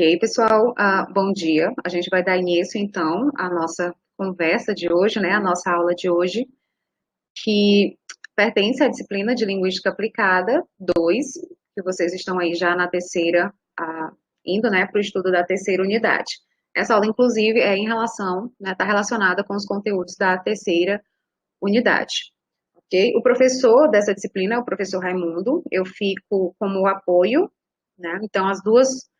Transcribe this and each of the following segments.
Ok, pessoal, bom dia. A gente vai dar início, então, à nossa conversa de hoje, né, a nossa aula de hoje, que pertence à disciplina de Linguística Aplicada 2, que vocês estão aí já na terceira, indo, né, para o estudo da terceira unidade. Essa aula, inclusive, é em relação, né, está relacionada com os conteúdos da terceira unidade. Ok? O professor dessa disciplina é o professor Raimundo, eu fico como apoio, né, então as duas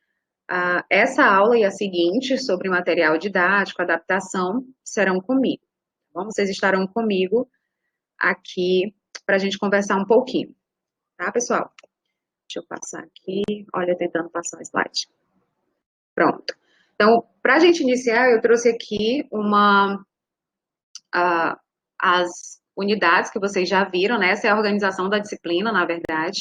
essa aula e a seguinte, sobre material didático, adaptação, serão comigo. Tá bom? Vocês estarão comigo aqui para a gente conversar um pouquinho. Tá, pessoal? Deixa eu passar aqui. Olha, tentando passar o slide. Pronto. Então, para a gente iniciar, eu trouxe aqui as unidades que vocês já viram, né? Essa é a organização da disciplina, na verdade.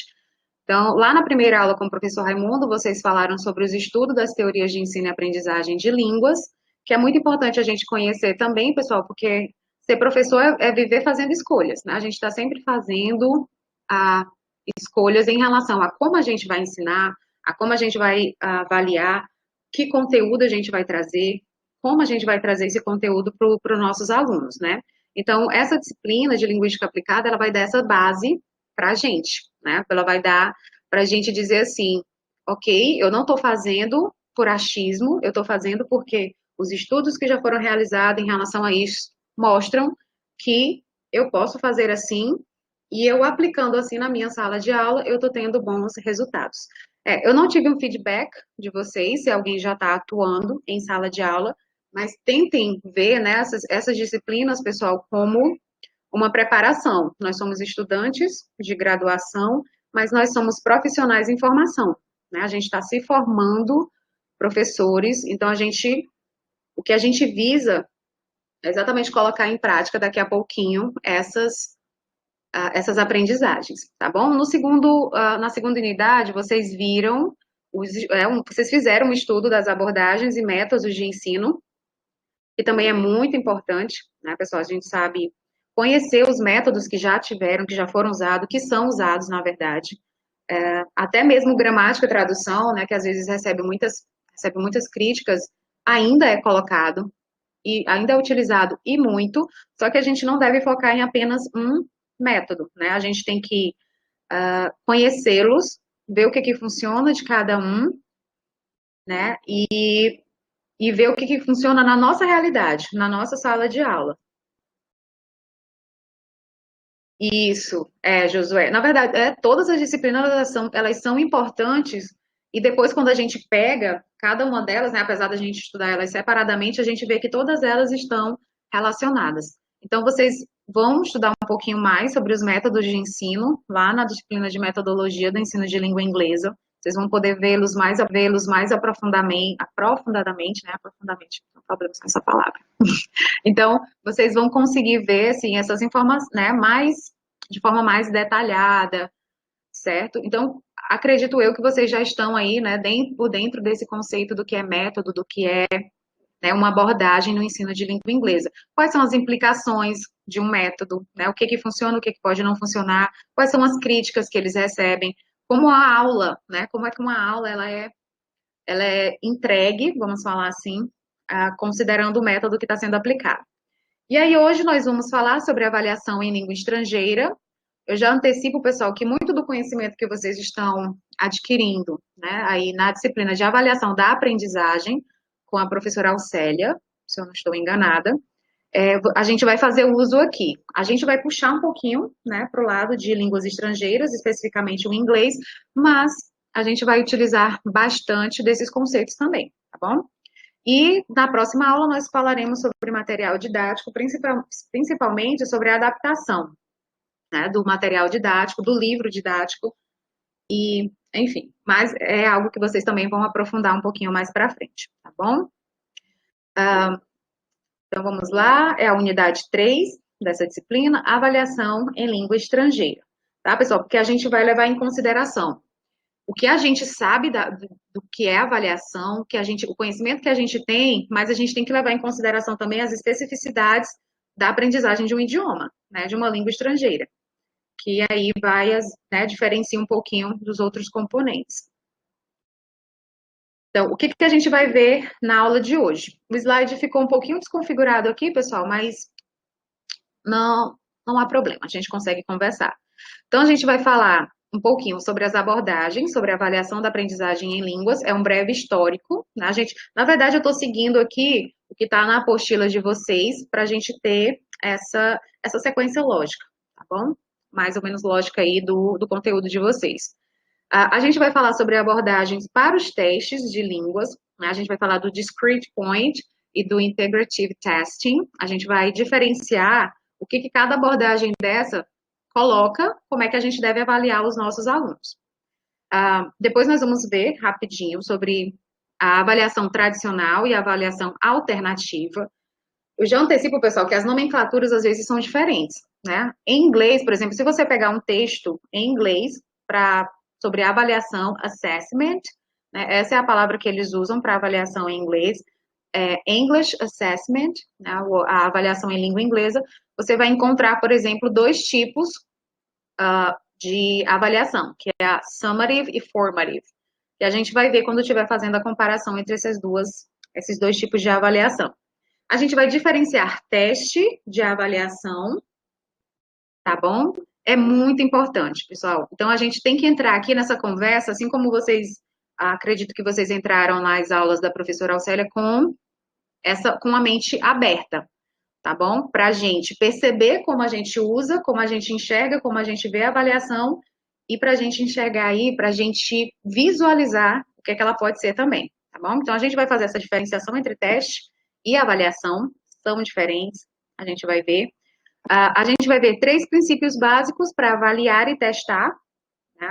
Então, lá na primeira aula com o professor Raimundo, vocês falaram sobre os estudos das teorias de ensino e aprendizagem de línguas, que é muito importante a gente conhecer também, pessoal, porque ser professor é viver fazendo escolhas, né? A gente está sempre fazendo escolhas em relação a como a gente vai ensinar, a como a gente vai avaliar, que conteúdo a gente vai trazer, como a gente vai trazer esse conteúdo para os nossos alunos, né? Então, essa disciplina de linguística aplicada, ela vai dar essa base para a gente, né? Ela vai dar para a gente dizer assim, ok, eu não estou fazendo por achismo, eu estou fazendo porque os estudos que já foram realizados em relação a isso mostram que eu posso fazer assim e eu aplicando assim na minha sala de aula, eu estou tendo bons resultados. Eu não tive um feedback de vocês, se alguém já está atuando em sala de aula, mas tentem ver, né, essas disciplinas, pessoal, como uma preparação. Nós somos estudantes de graduação, mas nós somos profissionais em formação, né? A gente está se formando professores, então o que a gente visa é exatamente colocar em prática daqui a pouquinho essas aprendizagens, tá bom? Na segunda unidade, vocês viram, vocês fizeram um estudo das abordagens e métodos de ensino, que também é muito importante, né, pessoal? A gente sabe conhecer os métodos que já tiveram, que já foram usados, que são usados, na verdade. Até mesmo gramática e tradução, né, que às vezes recebe muitas críticas, ainda é colocado e ainda é utilizado e muito, só que a gente não deve focar em apenas um método, né? A gente tem que conhecê-los, ver o que que funciona de cada um, né? E ver o que que funciona na nossa realidade, na nossa sala de aula. Isso, Josué. Na verdade, todas as disciplinas elas são importantes, e depois, quando a gente pega cada uma delas, né, apesar da gente estudar elas separadamente, a gente vê que todas elas estão relacionadas. Então, vocês vão estudar um pouquinho mais sobre os métodos de ensino, lá na disciplina de metodologia do ensino de língua inglesa. Vocês vão poder vê-los mais aprofundadamente, né? Aprofundadamente, não problemas com essa palavra. Então, vocês vão conseguir ver, assim, essas informações, né, de forma mais detalhada, certo? Então, acredito eu que vocês já estão aí, né, por dentro desse conceito do que é método, do que é, né, uma abordagem no ensino de língua inglesa. Quais são as implicações de um método, né? O que que funciona, o que que pode não funcionar, quais são as críticas que eles recebem, como a aula, né? Como é que uma aula ela é entregue, vamos falar assim, considerando o método que está sendo aplicado. E aí, hoje nós vamos falar sobre avaliação em língua estrangeira. Eu já antecipo, pessoal, que muito do conhecimento que vocês estão adquirindo, né, aí na disciplina de avaliação da aprendizagem, com a professora Alcélia, se eu não estou enganada, a gente vai fazer uso aqui. A gente vai puxar um pouquinho, né, para o lado de línguas estrangeiras, especificamente o inglês, mas a gente vai utilizar bastante desses conceitos também, tá bom? E na próxima aula nós falaremos sobre material didático, principalmente sobre a adaptação, né, do material didático, do livro didático, e, enfim, mas é algo que vocês também vão aprofundar um pouquinho mais para frente, tá bom? Então vamos lá, é a unidade 3 dessa disciplina, avaliação em língua estrangeira, tá, pessoal? Porque a gente vai levar em consideração o que a gente sabe do que é avaliação, o conhecimento que a gente tem, mas a gente tem que levar em consideração também as especificidades da aprendizagem de um idioma, né, de uma língua estrangeira, que aí vai, né, diferencia um pouquinho dos outros componentes. Então, o que que a gente vai ver na aula de hoje? O slide ficou um pouquinho desconfigurado aqui, pessoal, mas não, não há problema, a gente consegue conversar. Então, a gente vai falar um pouquinho sobre as abordagens, sobre a avaliação da aprendizagem em línguas, é um breve histórico, né? Na verdade, eu estou seguindo aqui o que está na apostila de vocês, para a gente ter essa sequência lógica, tá bom? Mais ou menos lógica aí do conteúdo de vocês. A gente vai falar sobre abordagens para os testes de línguas, né? A gente vai falar do discrete point e do integrative testing, a gente vai diferenciar o que cada abordagem dessa coloca, como é que a gente deve avaliar os nossos alunos. Depois nós vamos ver rapidinho sobre a avaliação tradicional e a avaliação alternativa. Eu já antecipo, pessoal, que as nomenclaturas às vezes são diferentes, né? Em inglês, por exemplo, se você pegar um texto em inglês sobre avaliação, assessment, né? Essa é a palavra que eles usam para avaliação em inglês, English Assessment, né? A avaliação em língua inglesa, você vai encontrar, por exemplo, dois tipos de avaliação, que é a summative e formative. E a gente vai ver quando estiver fazendo a comparação entre esses dois tipos de avaliação. A gente vai diferenciar teste de avaliação, tá bom? É muito importante, pessoal. Então, a gente tem que entrar aqui nessa conversa, assim como vocês, acredito que vocês entraram nas aulas da professora Alcélia com a mente aberta, tá bom? Para a gente perceber como a gente usa, como a gente enxerga, como a gente vê a avaliação, e para a gente enxergar aí, para a gente visualizar o que é que ela pode ser também, tá bom? Então, a gente vai fazer essa diferenciação entre teste e avaliação, são diferentes, a gente vai ver. A gente vai ver 3 princípios básicos para avaliar e testar, né?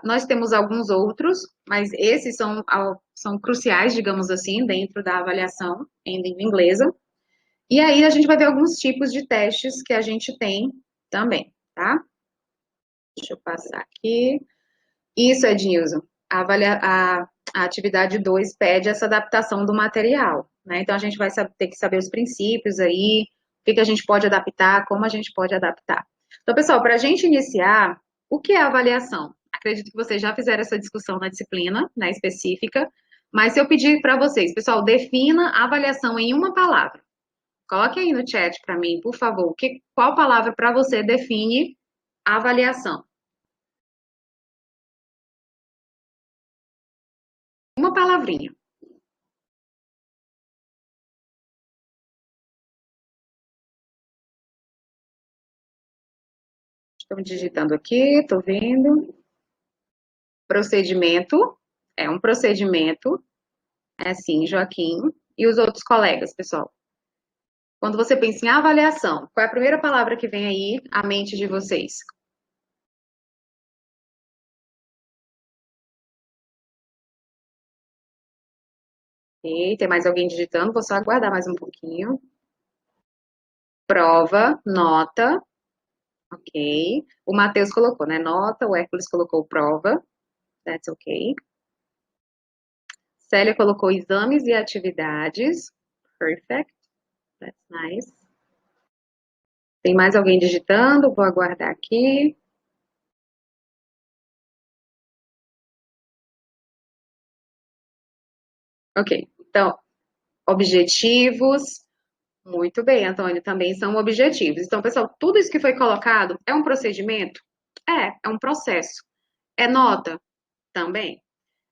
Nós temos alguns outros, mas esses são cruciais, digamos assim, dentro da avaliação em língua inglesa. E aí a gente vai ver alguns tipos de testes que a gente tem também, tá? Deixa eu passar aqui. Isso, Ednilson. A atividade 2 pede essa adaptação do material, né? Então a gente vai ter que saber os princípios aí, o que a gente pode adaptar, como a gente pode adaptar. Então, pessoal, para a gente iniciar, o que é avaliação? Acredito que vocês já fizeram essa discussão na disciplina, né, específica, mas se eu pedir para vocês, pessoal, defina a avaliação em uma palavra. Coloque aí no chat para mim, por favor, qual palavra para você define a avaliação? Uma palavrinha. Estou digitando aqui, estou vendo. Procedimento. É um procedimento. É assim, Joaquim. E os outros colegas, pessoal? Quando você pensa em avaliação, qual é a primeira palavra que vem aí à mente de vocês? Ok, tem mais alguém digitando? Vou só aguardar mais um pouquinho. Prova, nota. Ok. O Matheus colocou, né? Nota. O Hércules colocou prova. That's ok. Célia colocou exames e atividades. Perfect. That's nice. Tem mais alguém digitando? Vou aguardar aqui. Ok. Então, objetivos. Muito bem, Antônio, também são objetivos. Então, pessoal, tudo isso que foi colocado é um procedimento? É um processo. É nota? Também.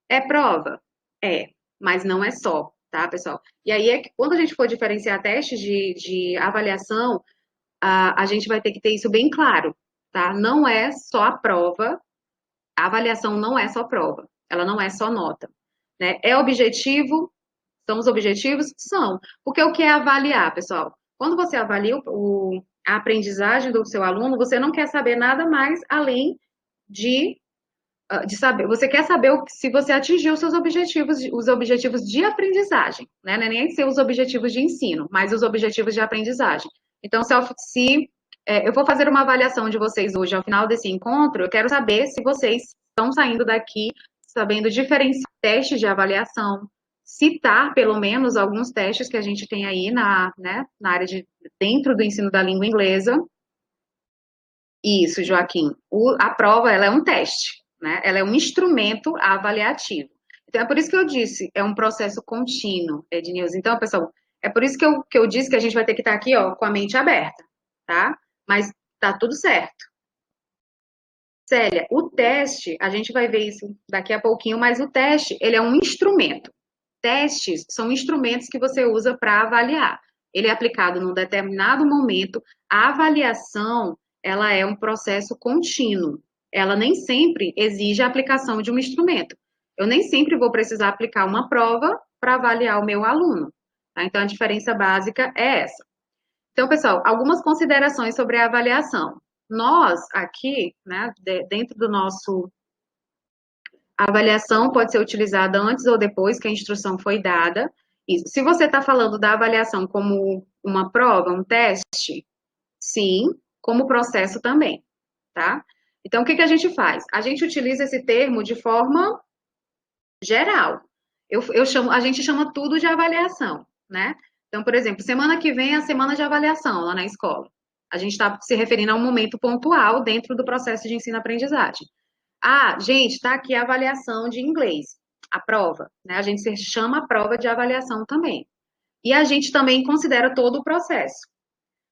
É prova? É, mas não é só, tá, pessoal? E aí é que quando a gente for diferenciar testes de avaliação, a gente vai ter que ter isso bem claro, tá? Não é só a prova, a avaliação não é só prova, ela não é só nota, né? É objetivo, são os objetivos? São. Porque o que é avaliar, pessoal? Quando você avalia a aprendizagem do seu aluno, você não quer saber nada mais além de saber, você quer saber se você atingiu os objetivos de aprendizagem, né? Não é nem ser os objetivos de ensino, mas os objetivos de aprendizagem. Então, eu vou fazer uma avaliação de vocês hoje, ao final desse encontro, eu quero saber se vocês estão saindo daqui sabendo diferenciar testes de avaliação, citar pelo menos alguns testes que a gente tem aí né, na área dentro do ensino da língua inglesa. Isso, Joaquim. A prova, ela é um teste, né? Ela é um instrumento avaliativo. Então, é por isso que eu disse, é um processo contínuo, Ednilson. Então, pessoal, é por isso que eu disse que a gente vai ter que estar aqui, ó, com a mente aberta, tá? Mas tá tudo certo. Célia, o teste, a gente vai ver isso daqui a pouquinho, mas o teste, ele é um instrumento. Testes são instrumentos que você usa para avaliar. Ele é aplicado num determinado momento. A avaliação, ela é um processo contínuo. Ela nem sempre exige a aplicação de um instrumento. Eu nem sempre vou precisar aplicar uma prova para avaliar o meu aluno. Tá? Então, a diferença básica é essa. Então, pessoal, algumas considerações sobre a avaliação. Nós, aqui, né, dentro do nosso. A avaliação pode ser utilizada antes ou depois que a instrução foi dada. Isso. Se você está falando da avaliação como uma prova, um teste, sim, como processo também, tá? Então, o que que a gente faz? A gente utiliza esse termo de forma geral. A gente chama tudo de avaliação, né? Então, por exemplo, semana que vem é a semana de avaliação lá na escola. A gente está se referindo a um momento pontual dentro do processo de ensino-aprendizagem. Ah, gente, está aqui a avaliação de inglês, a prova, né? A gente chama a prova de avaliação também. E a gente também considera todo o processo.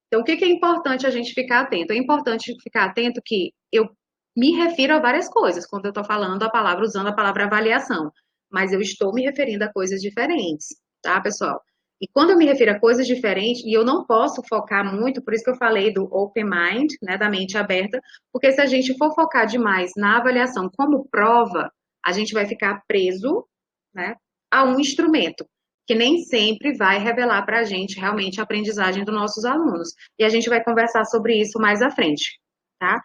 Então, o que que é importante a gente ficar atento? É importante ficar atento que eu me refiro a várias coisas quando eu estou falando a palavra, usando a palavra avaliação, mas eu estou me referindo a coisas diferentes, tá, pessoal? E quando eu me refiro a coisas diferentes, e eu não posso focar muito, por isso que eu falei do open mind, né, da mente aberta, porque se a gente for focar demais na avaliação como prova, a gente vai ficar preso, né, a um instrumento que nem sempre vai revelar para a gente realmente a aprendizagem dos nossos alunos. E a gente vai conversar sobre isso mais à frente, tá?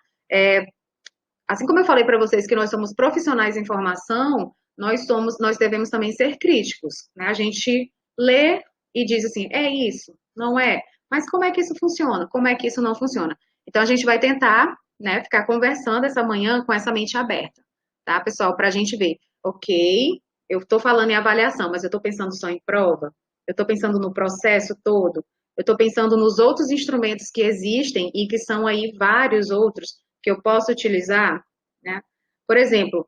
Assim como eu falei para vocês que nós somos profissionais em formação, nós devemos também ser críticos, né? A gente lê e diz assim, é isso, não é? Mas como é que isso funciona? Como é que isso não funciona? Então a gente vai tentar, né, ficar conversando essa manhã com essa mente aberta, tá, pessoal? Para a gente ver, ok, eu estou falando em avaliação, mas eu estou pensando só em prova, eu estou pensando no processo todo, eu estou pensando nos outros instrumentos que existem e que são aí vários outros que eu posso utilizar, né? Por exemplo,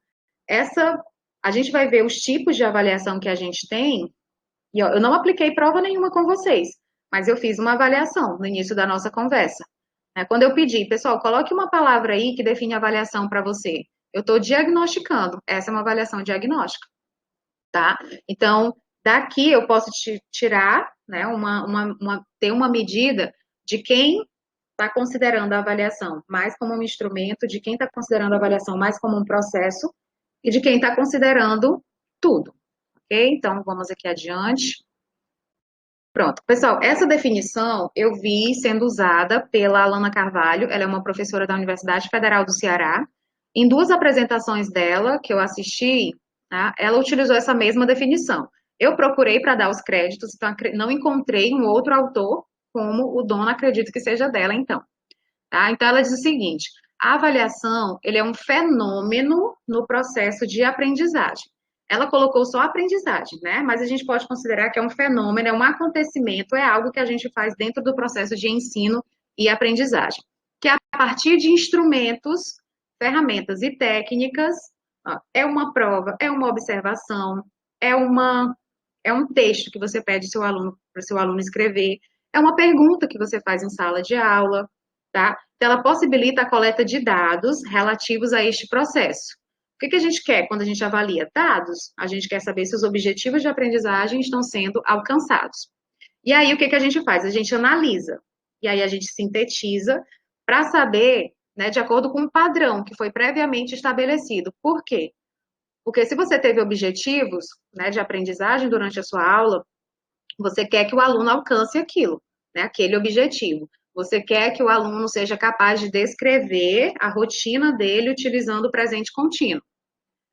a gente vai ver os tipos de avaliação que a gente tem, e ó, eu não apliquei prova nenhuma com vocês, mas eu fiz uma avaliação no início da nossa conversa. Né? Quando eu pedi, pessoal, coloque uma palavra aí que define avaliação para você. Eu estou diagnosticando, essa é uma avaliação diagnóstica, tá? Então, daqui eu posso tirar, né, ter uma medida de quem está considerando a avaliação mais como um instrumento, de quem está considerando a avaliação mais como um processo e de quem está considerando tudo, ok? Então, vamos aqui adiante. Pronto, pessoal, essa definição eu vi sendo usada pela Alana Carvalho, ela é uma professora da Universidade Federal do Ceará. Em duas apresentações dela, que eu assisti, tá, ela utilizou essa mesma definição. Eu procurei para dar os créditos, então não encontrei um outro autor como o dono, acredito que seja dela, então. Tá? Então, ela diz o seguinte: a avaliação ele é um fenômeno no processo de aprendizagem. Ela colocou só aprendizagem, né? Mas a gente pode considerar que é um fenômeno, é um acontecimento, é algo que a gente faz dentro do processo de ensino e aprendizagem. Que a partir de instrumentos, ferramentas e técnicas, ó, é uma prova, é uma observação, é uma é um texto que você pede para o seu aluno escrever, é uma pergunta que você faz em sala de aula, tá? Então, ela possibilita a coleta de dados relativos a este processo. O que que a gente quer quando a gente avalia dados? A gente quer saber se os objetivos de aprendizagem estão sendo alcançados. E aí, o que que a gente faz? A gente analisa. E aí, a gente sintetiza para saber, né, de acordo com um padrão que foi previamente estabelecido. Por quê? Porque se você teve objetivos, né, de aprendizagem durante a sua aula, você quer que o aluno alcance aquilo, né, aquele objetivo. Você quer que o aluno seja capaz de descrever a rotina dele utilizando o presente contínuo.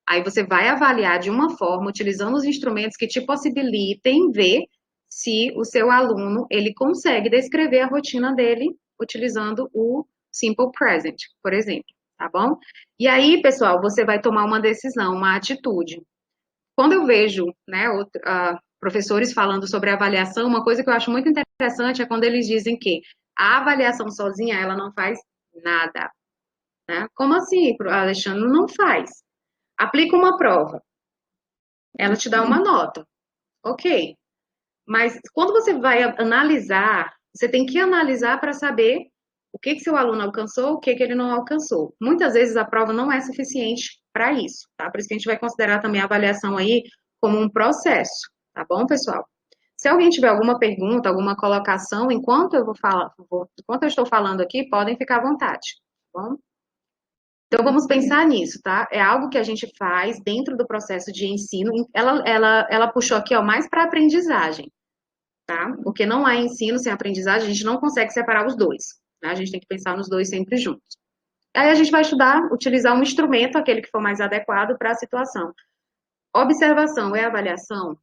Aí você vai avaliar de uma forma, utilizando os instrumentos que te possibilitem ver se o seu aluno ele consegue descrever a rotina dele utilizando o Simple Present, por exemplo, tá bom? E aí, pessoal, você vai tomar uma decisão, uma atitude. Quando eu vejo, né, professores falando sobre avaliação, uma coisa que eu acho muito interessante é quando eles dizem que a avaliação sozinha, ela não faz nada, né? Como assim, Alexandre? Não faz. Aplica uma prova. ela te dá uma nota. Ok. Mas quando você vai analisar, você tem que analisar para saber o que que seu aluno alcançou, o que que ele não alcançou. Muitas vezes a prova não é suficiente para isso, tá? Por isso que a gente vai considerar também a avaliação aí como um processo, tá bom, pessoal? Se alguém tiver alguma pergunta, alguma colocação, enquanto eu vou falar, enquanto eu estou falando aqui, podem ficar à vontade, tá bom? Então vamos pensar nisso, tá? É algo que a gente faz dentro do processo de ensino. Ela puxou aqui, ó, mais para aprendizagem, tá? Porque não há ensino sem aprendizagem, a gente não consegue separar os dois, né? A gente tem que pensar nos dois sempre juntos. Aí a gente vai estudar, utilizar um instrumento, aquele que for mais adequado para a situação. Observação é avaliação?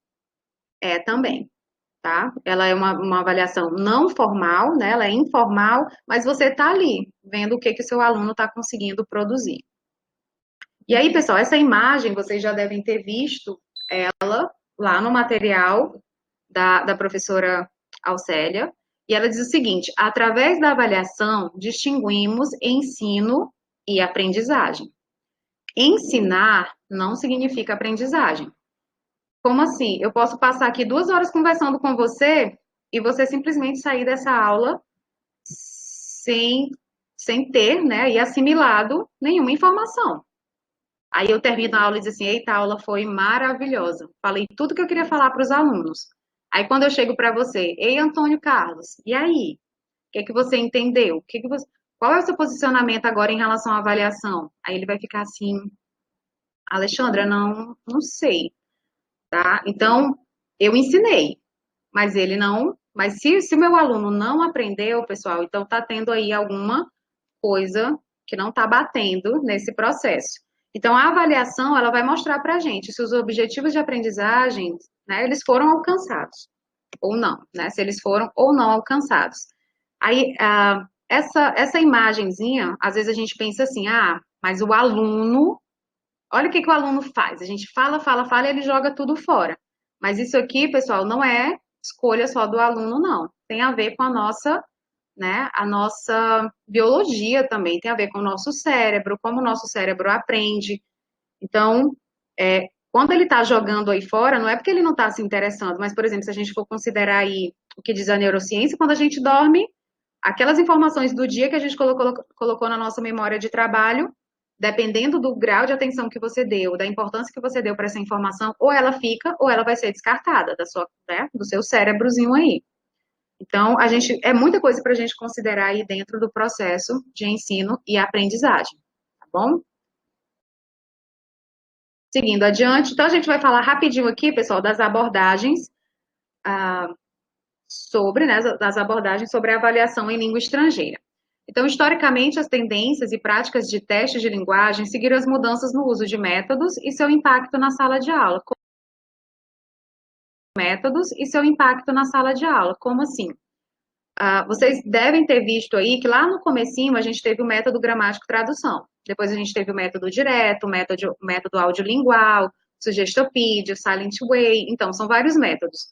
É também, tá? Ela é uma avaliação não formal, né? Ela é informal, mas você está ali, vendo o que que o seu aluno está conseguindo produzir. E aí, pessoal, essa imagem vocês já devem ter visto ela lá no material da professora Alcélia, e ela diz o seguinte: através da avaliação, distinguimos ensino e aprendizagem. Ensinar não significa aprendizagem. Como assim? Eu posso passar aqui 2 horas conversando com você e você simplesmente sair dessa aula sem, sem ter, né, e assimilado nenhuma informação. Aí eu termino a aula e digo assim: eita, a aula foi maravilhosa. Falei tudo que eu queria falar para os alunos. Aí quando eu chego para você: ei, Antônio Carlos, e aí? O que é que você entendeu? Qual é o seu posicionamento agora em relação à avaliação? Aí ele vai ficar assim: Alexandra, não sei, tá? Então, eu ensinei, mas ele não. Mas se o meu aluno não aprendeu, pessoal, então tá tendo aí alguma coisa que não está batendo nesse processo. Então, a avaliação, ela vai mostrar para a gente se os objetivos de aprendizagem, né, eles foram alcançados ou não, né, se eles foram ou não alcançados. Aí, essa imagenzinha, às vezes a gente pensa assim, mas o aluno, olha o que que o aluno faz, a gente fala, fala, fala e ele joga tudo fora. Mas isso aqui, pessoal, não é escolha só do aluno, não. Tem a ver com a nossa, né? A nossa biologia também tem a ver com o nosso cérebro, como o nosso cérebro aprende. Então, quando ele está jogando aí fora, não é porque ele não está se interessando, mas, por exemplo, se a gente for considerar aí o que diz a neurociência, quando a gente dorme, aquelas informações do dia que a gente colocou na nossa memória de trabalho, dependendo do grau de atenção que você deu, da importância que você deu para essa informação, ou ela fica, ou ela vai ser descartada da sua, né, do seu cérebrozinho aí. Então, é muita coisa para a gente considerar aí dentro do processo de ensino e aprendizagem, tá bom? Seguindo adiante, então a gente vai falar rapidinho aqui, pessoal, das abordagens né, das abordagens sobre a avaliação em língua estrangeira. Então, historicamente, as tendências e práticas de testes de linguagem seguiram as mudanças no uso de métodos e seu impacto na sala de aula. Métodos e seu impacto na sala de aula. Como assim? Vocês devem ter visto aí que lá no comecinho a gente teve o método gramático-tradução. Depois a gente teve o método direto, o método audiolingual, Suggestopedia, Silent Way. Então, são vários métodos.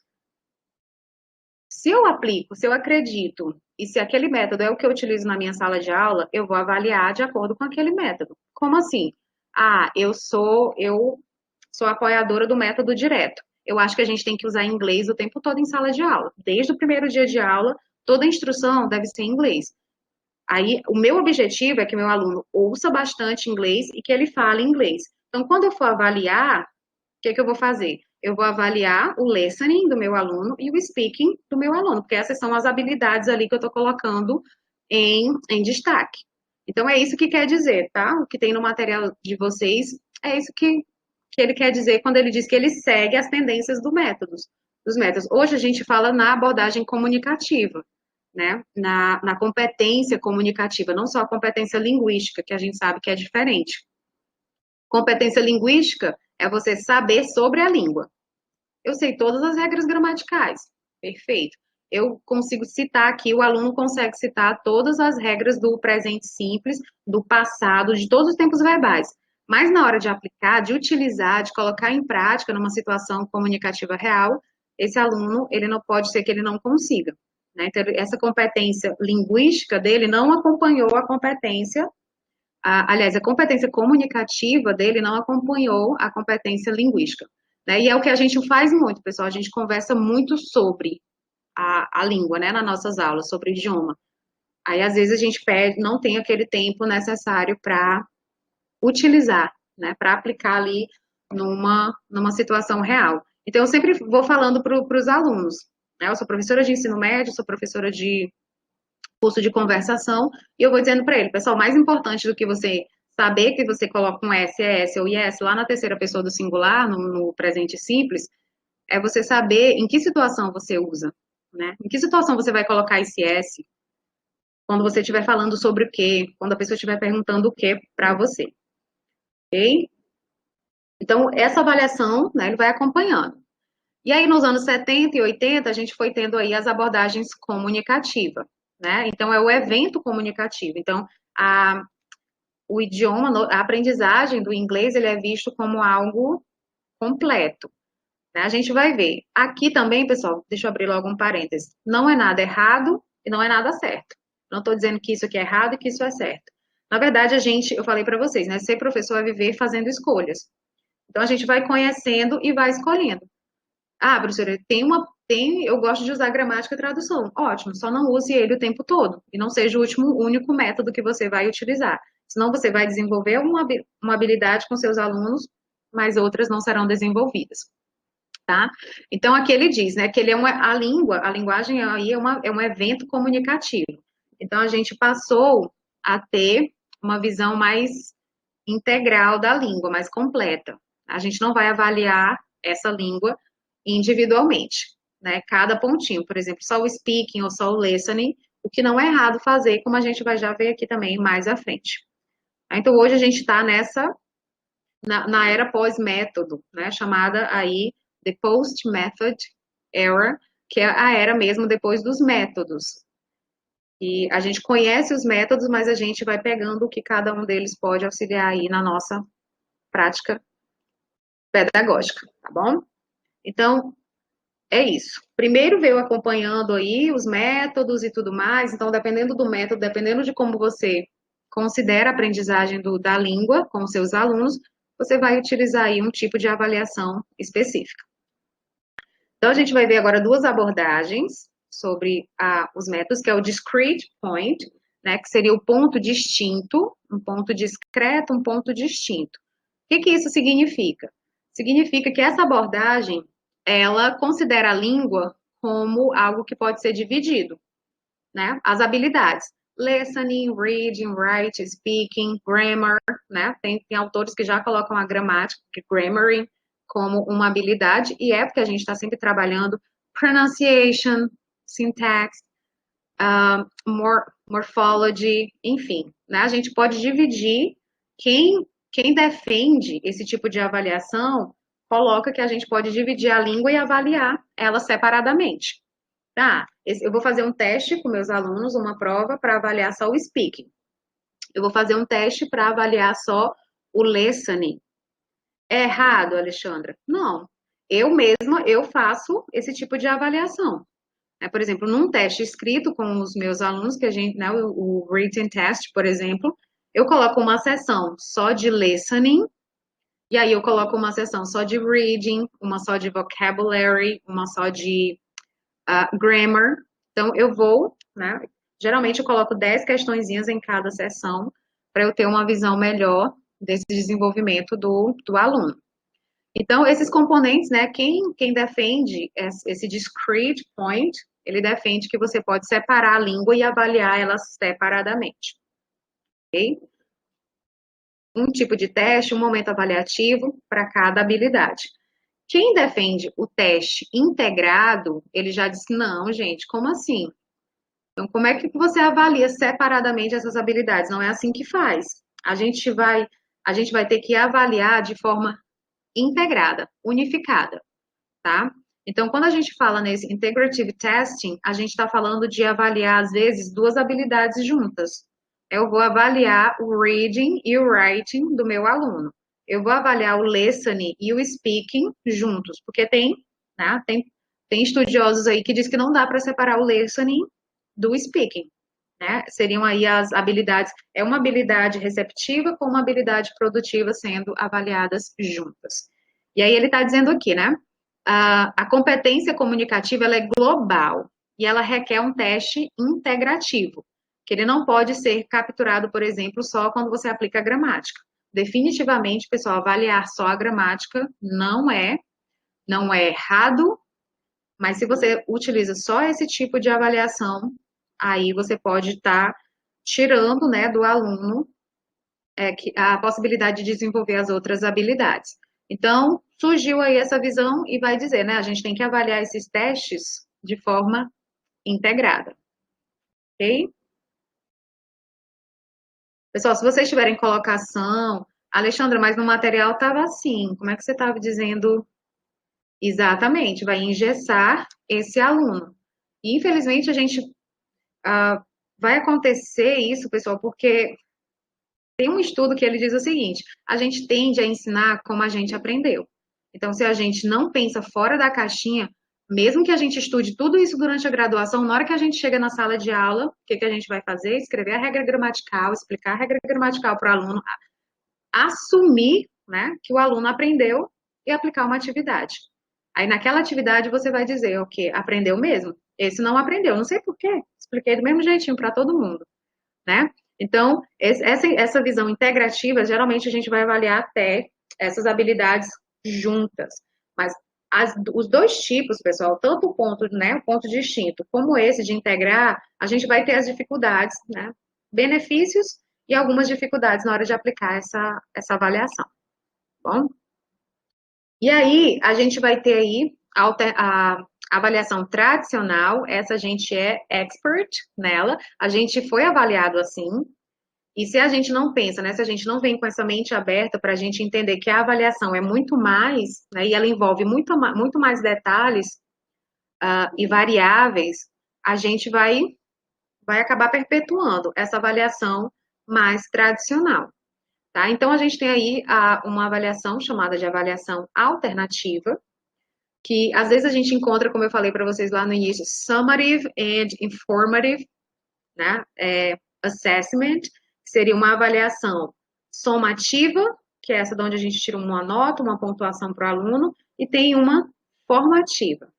Se eu aplico, se eu acredito, e se aquele método é o que eu utilizo na minha sala de aula, eu vou avaliar de acordo com aquele método. Como assim? Eu sou apoiadora do método direto. Eu acho que a gente tem que usar inglês o tempo todo em sala de aula. Desde o primeiro dia de aula, toda a instrução deve ser em inglês. Aí, o meu objetivo é que meu aluno ouça bastante inglês e que ele fale inglês. Então, quando eu for avaliar, o que que eu vou fazer? Eu vou avaliar o listening do meu aluno e o speaking do meu aluno, porque essas são as habilidades ali que eu estou colocando em destaque. Então, é isso que quer dizer, tá? O que tem no material de vocês é isso que ele quer dizer quando ele diz que ele segue as tendências dos métodos. Hoje a gente fala na abordagem comunicativa, né? Na competência comunicativa, não só a competência linguística, que a gente sabe que é diferente. Competência linguística é você saber sobre a língua. Eu sei todas as regras gramaticais. Perfeito. Eu consigo citar aqui, o aluno consegue citar todas as regras do presente simples, do passado, de todos os tempos verbais. Mas na hora de aplicar, de utilizar, de colocar em prática numa situação comunicativa real, esse aluno, ele não pode ser que ele não consiga, né? Então, essa competência linguística dele não acompanhou a competência, aliás, a competência comunicativa dele não acompanhou a competência linguística. né? E é o que a gente faz muito, pessoal. A gente conversa muito sobre a língua, né, nas nossas aulas, sobre o idioma. Aí, às vezes, a gente perde, não tem aquele tempo necessário para utilizar, né, para aplicar ali numa situação real. Então, eu sempre vou falando para os alunos, né, eu sou professora de ensino médio, sou professora de curso de conversação, e eu vou dizendo para ele, pessoal, mais importante do que você saber que você coloca um S, ES ou IS lá na terceira pessoa do singular, no presente simples, é você saber em que situação você usa, né? Em que situação você vai colocar esse S quando você estiver falando sobre o quê, quando a pessoa estiver perguntando o quê para você, ok? Então, essa avaliação, né, ele vai acompanhando. E aí, nos anos 70 e 80, a gente foi tendo aí as abordagens comunicativas, né? Então, é o evento comunicativo. Então, a, o idioma, a aprendizagem do inglês, ele é visto como algo completo, né? A gente vai ver. Aqui também, pessoal, deixa eu abrir logo um parêntese. Não é nada errado e não é nada certo. Não estou dizendo que isso aqui é errado e que isso é certo. Na verdade, eu falei para vocês, né? Ser professor é viver fazendo escolhas. Então, a gente vai conhecendo e vai escolhendo. Ah, professora, eu gosto de usar gramática e tradução. Ótimo, só não use ele o tempo todo. E não seja o único método que você vai utilizar. Senão você vai desenvolver uma habilidade com seus alunos, mas outras não serão desenvolvidas, tá? Então, aqui ele diz, né, que ele é a linguagem aí é um evento comunicativo. Então, a gente passou a ter uma visão mais integral da língua, mais completa. A gente não vai avaliar essa língua individualmente, né? Cada pontinho, por exemplo, só o speaking ou só o listening, o que não é errado fazer, como a gente vai já ver aqui também mais à frente. Então, hoje a gente está na era pós-método, né? Chamada aí the post-method era, que é a era mesmo depois dos métodos. E a gente conhece os métodos, mas a gente vai pegando o que cada um deles pode auxiliar aí na nossa prática pedagógica, tá bom? Então, é isso. Primeiro veio acompanhando aí os métodos e tudo mais. Então, dependendo do método, dependendo de como você considera a aprendizagem da língua com os seus alunos, você vai utilizar aí um tipo de avaliação específica. Então, a gente vai ver agora duas abordagens sobre os métodos, que é o discrete point, né, que seria o ponto distinto, um ponto discreto, um ponto distinto. O que isso significa? Significa que essa abordagem, ela considera a língua como algo que pode ser dividido, né? As habilidades. Listening, reading, writing, speaking, grammar, né? Tem autores que já colocam a gramática, grammaring, como uma habilidade, e é porque a gente está sempre trabalhando pronunciation, syntax, morphology, enfim, né? A gente pode dividir quem defende esse tipo de avaliação coloca que a gente pode dividir a língua e avaliar ela separadamente. Tá, eu vou fazer um teste com meus alunos, uma prova para avaliar só o speaking. Eu vou fazer um teste para avaliar só o listening. É errado, Alexandra? Não. Eu mesma, eu faço esse tipo de avaliação. Por exemplo, num teste escrito com os meus alunos, que a gente, né, o written test, por exemplo, eu coloco uma sessão só de listening, e aí eu coloco uma sessão só de reading, uma só de vocabulary, uma só de grammar. Então, eu vou, né? Geralmente eu coloco 10 questõezinhas em cada sessão para eu ter uma visão melhor desse desenvolvimento do aluno. Então, esses componentes, né? Quem defende esse discrete point, ele defende que você pode separar a língua e avaliar ela separadamente. Ok? Um tipo de teste, um momento avaliativo para cada habilidade. Quem defende o teste integrado, ele já disse, não, gente, como assim? Então, como é que você avalia separadamente essas habilidades? Não é assim que faz. A gente vai, a gente vai ter que avaliar de forma integrada, unificada, tá? Então, quando a gente fala nesse integrative testing, a gente está falando de avaliar, às vezes, duas habilidades juntas. Eu vou avaliar o reading e o writing do meu aluno. Eu vou avaliar o listening e o speaking juntos, porque né, tem estudiosos aí que diz que não dá para separar o listening do speaking, né? Seriam aí as habilidades, é uma habilidade receptiva com uma habilidade produtiva sendo avaliadas juntas. E aí ele está dizendo aqui, né? A competência comunicativa ela é global e ela requer um teste integrativo, que ele não pode ser capturado, por exemplo, só quando você aplica a gramática. Definitivamente, pessoal, avaliar só a gramática não é errado, mas se você utiliza só esse tipo de avaliação, aí você pode estar tirando, né, do aluno a possibilidade de desenvolver as outras habilidades. Então, surgiu aí essa visão e vai dizer, né, a gente tem que avaliar esses testes de forma integrada, ok? Pessoal, se vocês tiverem colocação, Alexandra, mas no material estava assim, como é que você estava dizendo exatamente? Vai engessar esse aluno. E, infelizmente, a gente vai acontecer isso, pessoal, porque tem um estudo que ele diz o seguinte: a gente tende a ensinar como a gente aprendeu. Então, se a gente não pensa fora da caixinha, mesmo que a gente estude tudo isso durante a graduação, na hora que a gente chega na sala de aula, o que, que a gente vai fazer? Escrever a regra gramatical, explicar a regra gramatical para o aluno, assumir, né, que o aluno aprendeu e aplicar uma atividade. Aí, naquela atividade, você vai dizer, ok, aprendeu mesmo? Esse não aprendeu, não sei por quê. Expliquei do mesmo jeitinho para todo mundo, né? Então, essa visão integrativa, geralmente a gente vai avaliar até essas habilidades juntas. Mas os dois tipos, pessoal, tanto o ponto, né, o ponto distinto, como esse de integrar, a gente vai ter as dificuldades, né, benefícios e algumas dificuldades na hora de aplicar essa avaliação, tá bom? E aí, a gente vai ter aí a avaliação tradicional, essa a gente é expert nela, a gente foi avaliado assim, e se a gente não pensa, né, se a gente não vem com essa mente aberta para a gente entender que a avaliação é muito mais, né, e ela envolve muito mais detalhes e variáveis, a gente vai acabar perpetuando essa avaliação mais tradicional. Tá? Então, a gente tem aí uma avaliação chamada de avaliação alternativa, que às vezes a gente encontra, como eu falei para vocês lá no início, summative and informative, né? Assessment, que seria uma avaliação somativa, que é essa de onde a gente tira uma nota, uma pontuação para o aluno, e tem uma formativa,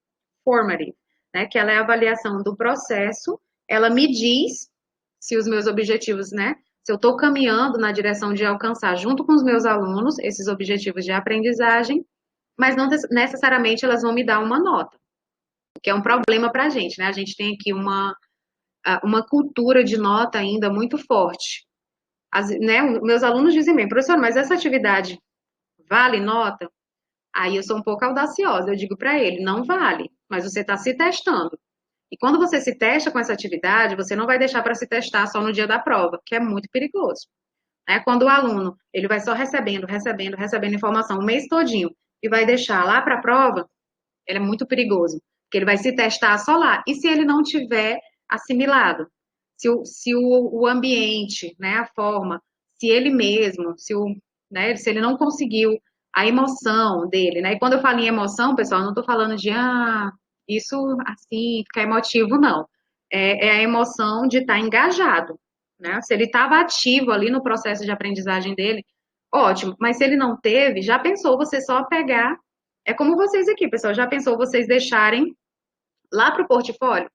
formative, né? Que ela é a avaliação do processo, ela me diz se os meus objetivos, né? Se eu estou caminhando na direção de alcançar, junto com os meus alunos, esses objetivos de aprendizagem, mas não necessariamente elas vão me dar uma nota, que é um problema para a gente, né? A gente tem aqui uma cultura de nota ainda muito forte. Né, meus alunos dizem bem, professor, mas essa atividade vale nota? Aí eu sou um pouco audaciosa, eu digo para ele, não vale, mas você está se testando. E quando você se testa com essa atividade, você não vai deixar para se testar só no dia da prova, que é muito perigoso. Né? Quando o aluno ele vai só recebendo informação o mês todinho e vai deixar lá para a prova, ele é muito perigoso, porque ele vai se testar só lá. E se ele não tiver assimilado? Se o ambiente, né, a forma, se ele mesmo, se ele não conseguiu a emoção dele, né? E quando eu falo em emoção, pessoal, eu não estou falando de isso assim, ficar emotivo, não. É a emoção de estar engajado, né? Se ele estava ativo ali no processo de aprendizagem dele, ótimo. Mas se ele não teve, já pensou você só pegar é como vocês aqui, pessoal. Já pensou vocês deixarem lá para o portfólio,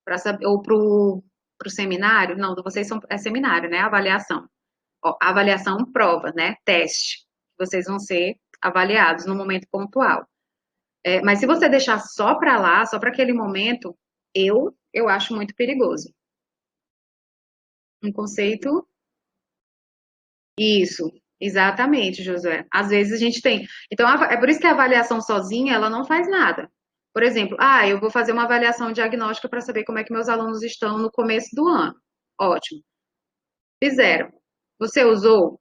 para saber, ou para o seminário? Não, vocês é seminário, né? Avaliação. Ó, avaliação prova, né? Teste. Vocês vão ser avaliados no momento pontual. Mas se você deixar só para lá, só para aquele momento, eu acho muito perigoso. Um conceito. Isso, exatamente, Josué. Às vezes a gente tem. Então, é por isso que a avaliação sozinha, ela não faz nada. Por exemplo, eu vou fazer uma avaliação diagnóstica para saber como é que meus alunos estão no começo do ano. Ótimo. Fizeram. Você usou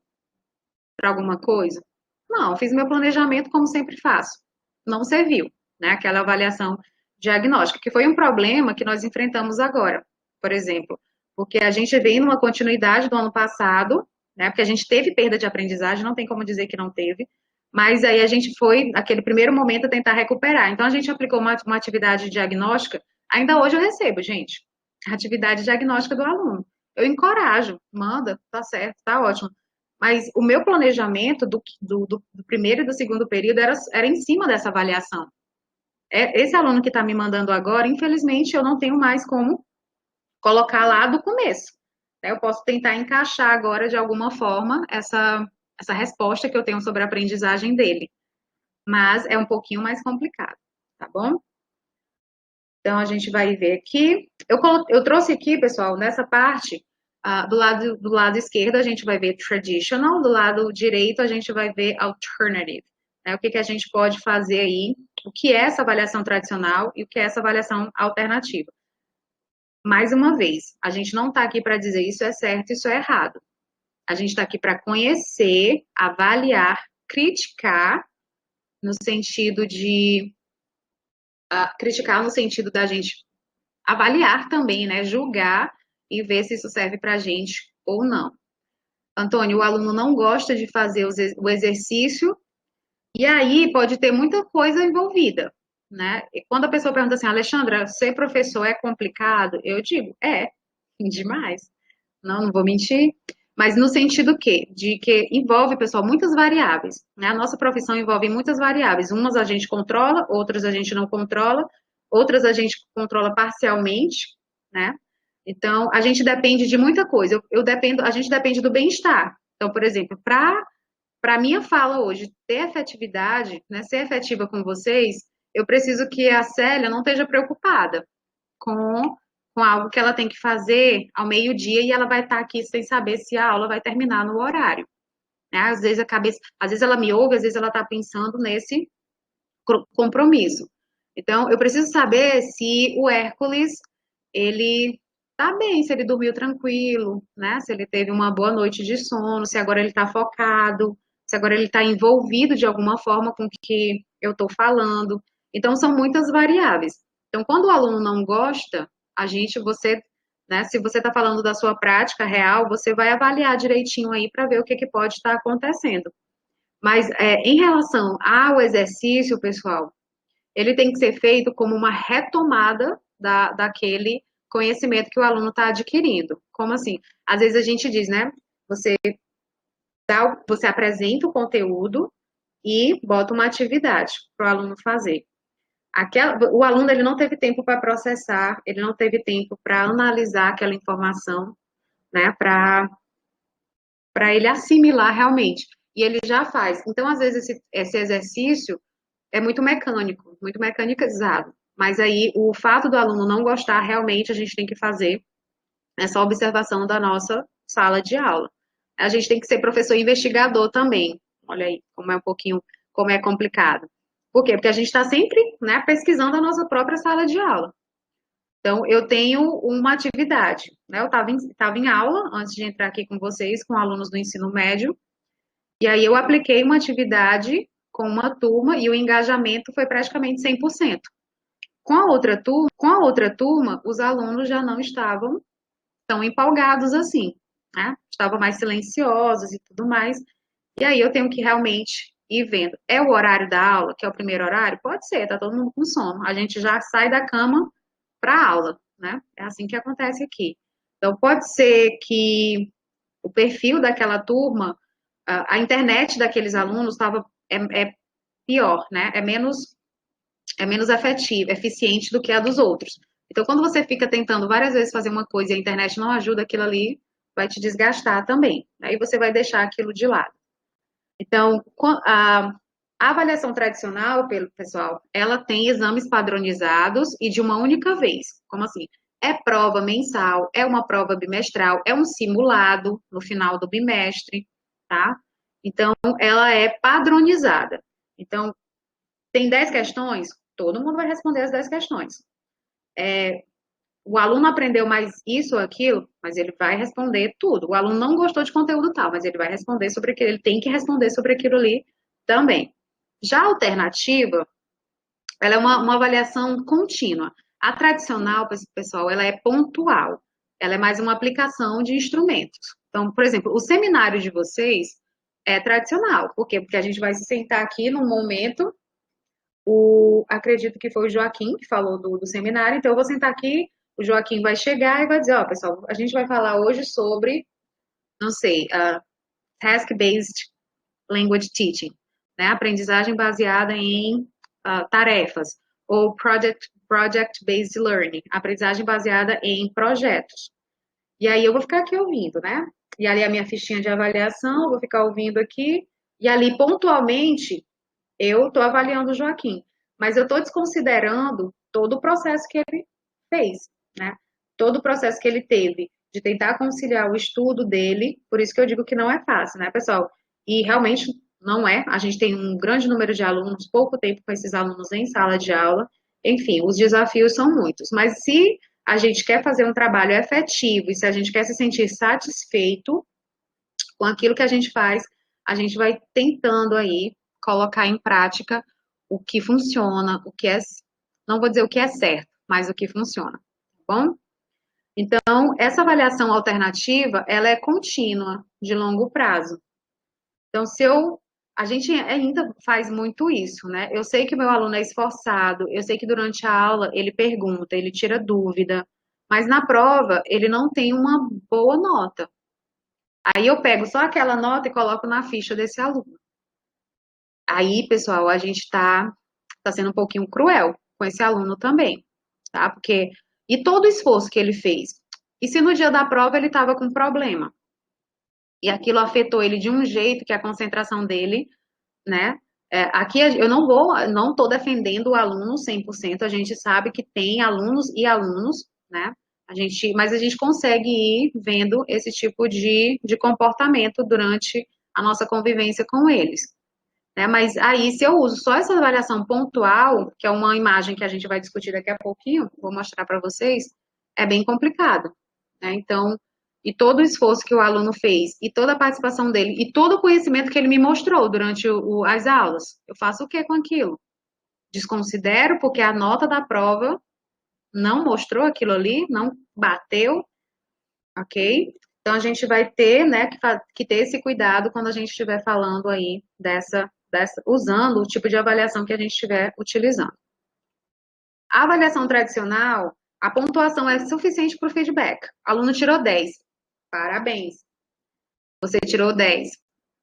para alguma coisa? Não, fiz meu planejamento como sempre faço. Não serviu, né? Aquela avaliação diagnóstica, que foi um problema que nós enfrentamos agora, por exemplo, porque a gente vem numa continuidade do ano passado, né? Porque a gente teve perda de aprendizagem, não tem como dizer que não teve, mas aí a gente foi, naquele primeiro momento, tentar recuperar. Então a gente aplicou uma atividade diagnóstica, ainda hoje eu recebo, gente, atividade diagnóstica do aluno. Eu encorajo, manda, tá certo, tá ótimo. Mas o meu planejamento do primeiro e do segundo período era em cima dessa avaliação. Esse aluno que está me mandando agora, infelizmente, eu não tenho mais como colocar lá do começo. Eu posso tentar encaixar agora, de alguma forma, essa resposta que eu tenho sobre a aprendizagem dele. Mas é um pouquinho mais complicado, tá bom? Então, a gente vai ver aqui. Eu trouxe aqui, pessoal, nessa parte, do lado esquerdo, a gente vai ver traditional, do lado direito, a gente vai ver alternative. Né? O que a gente pode fazer aí, o que é essa avaliação tradicional e o que é essa avaliação alternativa. Mais uma vez, a gente não está aqui para dizer isso é certo, isso é errado. A gente está aqui para conhecer, avaliar, criticar, no sentido de criticar no sentido da gente avaliar também, né? Julgar e ver se isso serve para a gente ou não. Antônio, o aluno não gosta de fazer o exercício e aí pode ter muita coisa envolvida, né? E quando a pessoa pergunta assim, Alexandra, ser professor é complicado? Eu digo, demais. Não vou mentir. Mas no sentido que, de que envolve, pessoal, muitas variáveis. Né? A nossa profissão envolve muitas variáveis. Umas a gente controla, outras a gente não controla, outras a gente controla parcialmente, né? Então, a gente depende de muita coisa. A gente depende do bem-estar. Então, por exemplo, para a minha fala hoje ter efetividade, né, ser efetiva com vocês, eu preciso que a Célia não esteja preocupada com, com algo que ela tem que fazer ao meio-dia e ela vai estar aqui sem saber se a aula vai terminar no horário. Né? Às vezes ela me ouve, às vezes ela está pensando nesse compromisso. Então, eu preciso saber se o Hércules, ele tá bem, se ele dormiu tranquilo, né? Se ele teve uma boa noite de sono, se agora ele está focado, se agora ele está envolvido de alguma forma com o que eu estou falando. Então, são muitas variáveis. Então, quando o aluno não gosta, né, se você está falando da sua prática real, você vai avaliar direitinho aí para ver o que pode estar acontecendo. Mas em relação ao exercício, pessoal, ele tem que ser feito como uma retomada daquele conhecimento que o aluno está adquirindo. Como assim? Às vezes a gente diz, né? Você apresenta o conteúdo e bota uma atividade para o aluno fazer. O aluno ele não teve tempo para processar, ele não teve tempo para analisar aquela informação, né? Para ele assimilar realmente. E ele já faz. Então, às vezes, esse exercício é muito mecânico, muito mecanizado. Mas aí, o fato do aluno não gostar, realmente, a gente tem que fazer essa observação da nossa sala de aula. A gente tem que ser professor investigador também. Olha aí, como é complicado. Por quê? Porque a gente está sempre, né, pesquisando a nossa própria sala de aula. Então, eu tenho uma atividade, né? Eu estava em aula, antes de entrar aqui com vocês, com alunos do ensino médio, e aí eu apliquei uma atividade com uma turma e o engajamento foi praticamente 100%. Com a outra turma, os alunos já não estavam tão empolgados assim, né? Estavam mais silenciosos e tudo mais. E aí eu tenho que realmente ir vendo. É o horário da aula, que é o primeiro horário? Pode ser, tá todo mundo com sono. A gente já sai da cama para a aula, né? É assim que acontece aqui. Então, pode ser que o perfil daquela turma, a internet daqueles alunos é pior, né? É menos efetiva, eficiente do que a dos outros. Então, quando você fica tentando várias vezes fazer uma coisa e a internet não ajuda, aquilo ali vai te desgastar também. Aí você vai deixar aquilo de lado. Então, a avaliação tradicional, pessoal, ela tem exames padronizados e de uma única vez. Como assim? É prova mensal, é uma prova bimestral, é um simulado no final do bimestre, tá? Então, ela é padronizada. Então, tem 10 questões, todo mundo vai responder as 10 questões. O aluno aprendeu mais isso ou aquilo, mas ele vai responder tudo. O aluno não gostou de conteúdo tal, mas ele vai responder sobre aquilo, ele tem que responder sobre aquilo ali também. Já a alternativa, ela é uma avaliação contínua. A tradicional, pessoal, ela é pontual. Ela é mais uma aplicação de instrumentos. Então, por exemplo, o seminário de vocês é tradicional. Por quê? Porque a gente vai se sentar aqui num momento, acredito que foi o Joaquim que falou do seminário, então eu vou sentar aqui, o Joaquim vai chegar e vai dizer, ó, pessoal, a gente vai falar hoje sobre, não sei, task-based language teaching, né? Aprendizagem baseada em tarefas, ou project-based learning, aprendizagem baseada em projetos. E aí eu vou ficar aqui ouvindo, né? E ali a minha fichinha de avaliação, eu vou ficar ouvindo aqui, e ali pontualmente eu estou avaliando o Joaquim, mas eu estou desconsiderando todo o processo que ele fez, né? Todo o processo que ele teve de tentar conciliar o estudo dele, por isso que eu digo que não é fácil, né, pessoal? E realmente não é. A gente tem um grande número de alunos, pouco tempo com esses alunos em sala de aula. Enfim, os desafios são muitos. Mas se a gente quer fazer um trabalho efetivo e se a gente quer se sentir satisfeito com aquilo que a gente faz, a gente vai tentando aí colocar em prática o que funciona, o que é, não vou dizer o que é certo, mas o que funciona, tá bom? Então, essa avaliação alternativa, ela é contínua, de longo prazo. Então, a gente ainda faz muito isso, né? Eu sei que o meu aluno é esforçado, eu sei que durante a aula ele pergunta, ele tira dúvida, mas na prova ele não tem uma boa nota. Aí eu pego só aquela nota e coloco na ficha desse aluno. Aí, pessoal, a gente tá sendo um pouquinho cruel com esse aluno também, tá? Porque, e todo o esforço que ele fez? E se no dia da prova ele estava com problema? E aquilo afetou ele de um jeito que a concentração dele, né? Aqui eu não estou defendendo o aluno 100%, a gente sabe que tem alunos e alunos, né? Mas a gente consegue ir vendo esse tipo de comportamento durante a nossa convivência com eles. Né? Mas aí, se eu uso só essa avaliação pontual, que é uma imagem que a gente vai discutir daqui a pouquinho, vou mostrar para vocês, é bem complicado. Né? Então, e todo o esforço que o aluno fez, e toda a participação dele, e todo o conhecimento que ele me mostrou durante as aulas, eu faço o que com aquilo? Desconsidero porque a nota da prova não mostrou aquilo ali, não bateu, ok? Então a gente vai ter, né, que ter esse cuidado quando a gente estiver falando aí usando o tipo de avaliação que a gente estiver utilizando. A avaliação tradicional, a pontuação é suficiente para o feedback. O aluno tirou 10. Parabéns. Você tirou 10.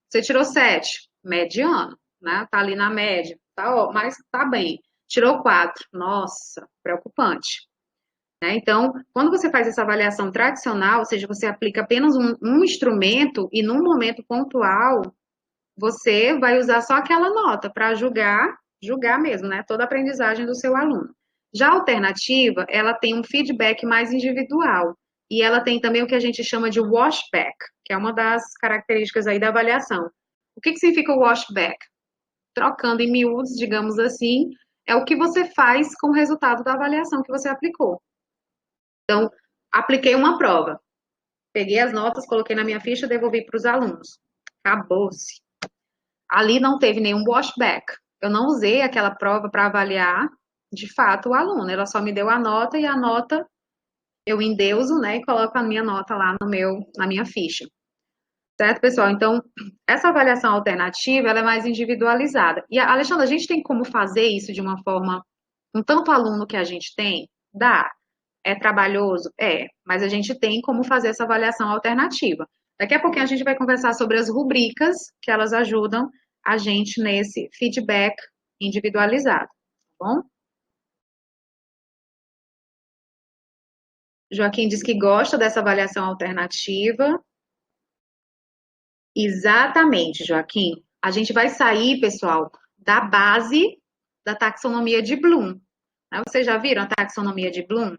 Você tirou 7. Mediano, né? Tá ali na média. Tá, ó, mas tá bem. Tirou 4. Nossa, preocupante. Né? Então, quando você faz essa avaliação tradicional, ou seja, você aplica apenas um instrumento e num momento pontual, você vai usar só aquela nota para julgar mesmo, né? Toda a aprendizagem do seu aluno. Já a alternativa, ela tem um feedback mais individual. E ela tem também o que a gente chama de washback, que é uma das características aí da avaliação. O que significa o washback? Trocando em miúdos, digamos assim, é o que você faz com o resultado da avaliação que você aplicou. Então, apliquei uma prova, peguei as notas, coloquei na minha ficha, devolvi para os alunos. Acabou-se. Ali não teve nenhum washback. Eu não usei aquela prova para avaliar, de fato, o aluno. Ela só me deu a nota e a nota eu endeuso, né, e coloco a minha nota lá na minha ficha. Certo, pessoal? Então, essa avaliação alternativa, ela é mais individualizada. E, Alexandra, a gente tem como fazer isso de uma forma, com tanto aluno que a gente tem? Dá. É trabalhoso? É, mas a gente tem como fazer essa avaliação alternativa. Daqui a pouquinho a gente vai conversar sobre as rubricas que elas ajudam a gente nesse feedback individualizado, tá bom? Joaquim diz que gosta dessa avaliação alternativa. Exatamente, Joaquim. A gente vai sair, pessoal, da base da taxonomia de Bloom. Né? Vocês já viram a taxonomia de Bloom?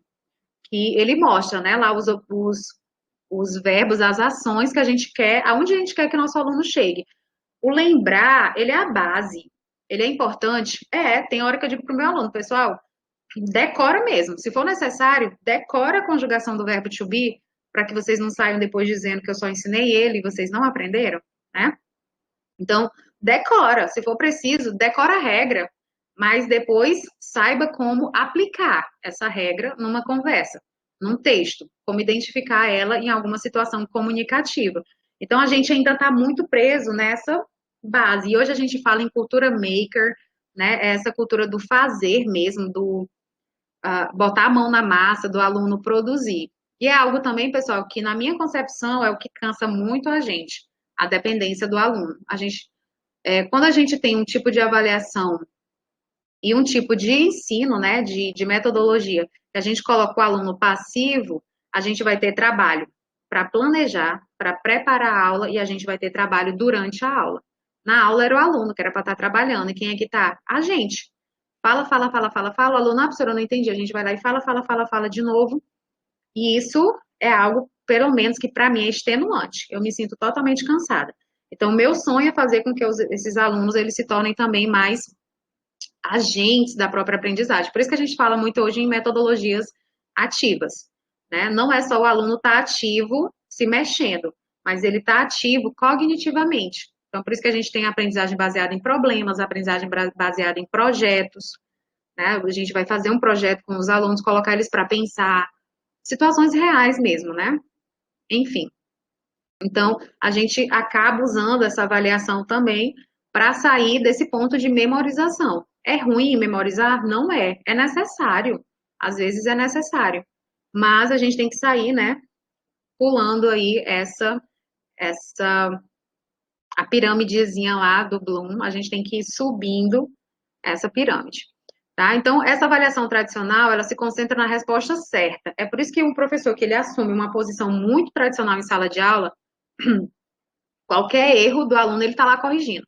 Que ele mostra, né, lá os verbos, as ações que a gente quer, aonde a gente quer que o nosso aluno chegue. O lembrar, ele é a base. Ele é importante? Tem hora que eu digo para o meu aluno, pessoal, decora mesmo. Se for necessário, decora a conjugação do verbo to be, para que vocês não saiam depois dizendo que eu só ensinei ele e vocês não aprenderam, né? Então, decora. Se for preciso, decora a regra, mas depois saiba como aplicar essa regra numa conversa, num texto, como identificar ela em alguma situação comunicativa. Então, a gente ainda está muito preso nessa base. E hoje a gente fala em cultura maker, né? Essa cultura do fazer mesmo, do botar a mão na massa, do aluno produzir. E é algo também, pessoal, que na minha concepção é o que cansa muito a gente. a dependência do aluno. Quando a gente tem um tipo de avaliação e um tipo de ensino, né, de metodologia, que a gente coloca o aluno passivo, a gente vai ter trabalho para planejar, para preparar a aula e a gente vai ter trabalho durante a aula. Na aula era o aluno que era para estar trabalhando, e quem é que está? A gente. Fala, fala, fala, fala, fala, o aluno, professora, eu não entendi. A gente vai lá e fala, fala, fala, fala de novo. E isso é algo, pelo menos, que para mim é extenuante. Eu me sinto totalmente cansada. Então, meu sonho é fazer com que esses alunos eles se tornem também mais agentes da própria aprendizagem. Por isso que a gente fala muito hoje em metodologias ativas, né? Não é só o aluno estar ativo se mexendo, mas ele está ativo cognitivamente. Então, por isso que a gente tem aprendizagem baseada em problemas, aprendizagem baseada em projetos, né? A gente vai fazer um projeto com os alunos, colocar eles para pensar, situações reais mesmo, né? Enfim. Então, a gente acaba usando essa avaliação também para sair desse ponto de memorização. É ruim memorizar? Não é. É necessário. Às vezes é necessário. Mas a gente tem que sair, né? Pulando aí essa a pirâmidezinha lá do Bloom, a gente tem que ir subindo essa pirâmide. Tá? Então, essa avaliação tradicional, ela se concentra na resposta certa. É por isso que um professor que ele assume uma posição muito tradicional em sala de aula, qualquer erro do aluno, ele está lá corrigindo.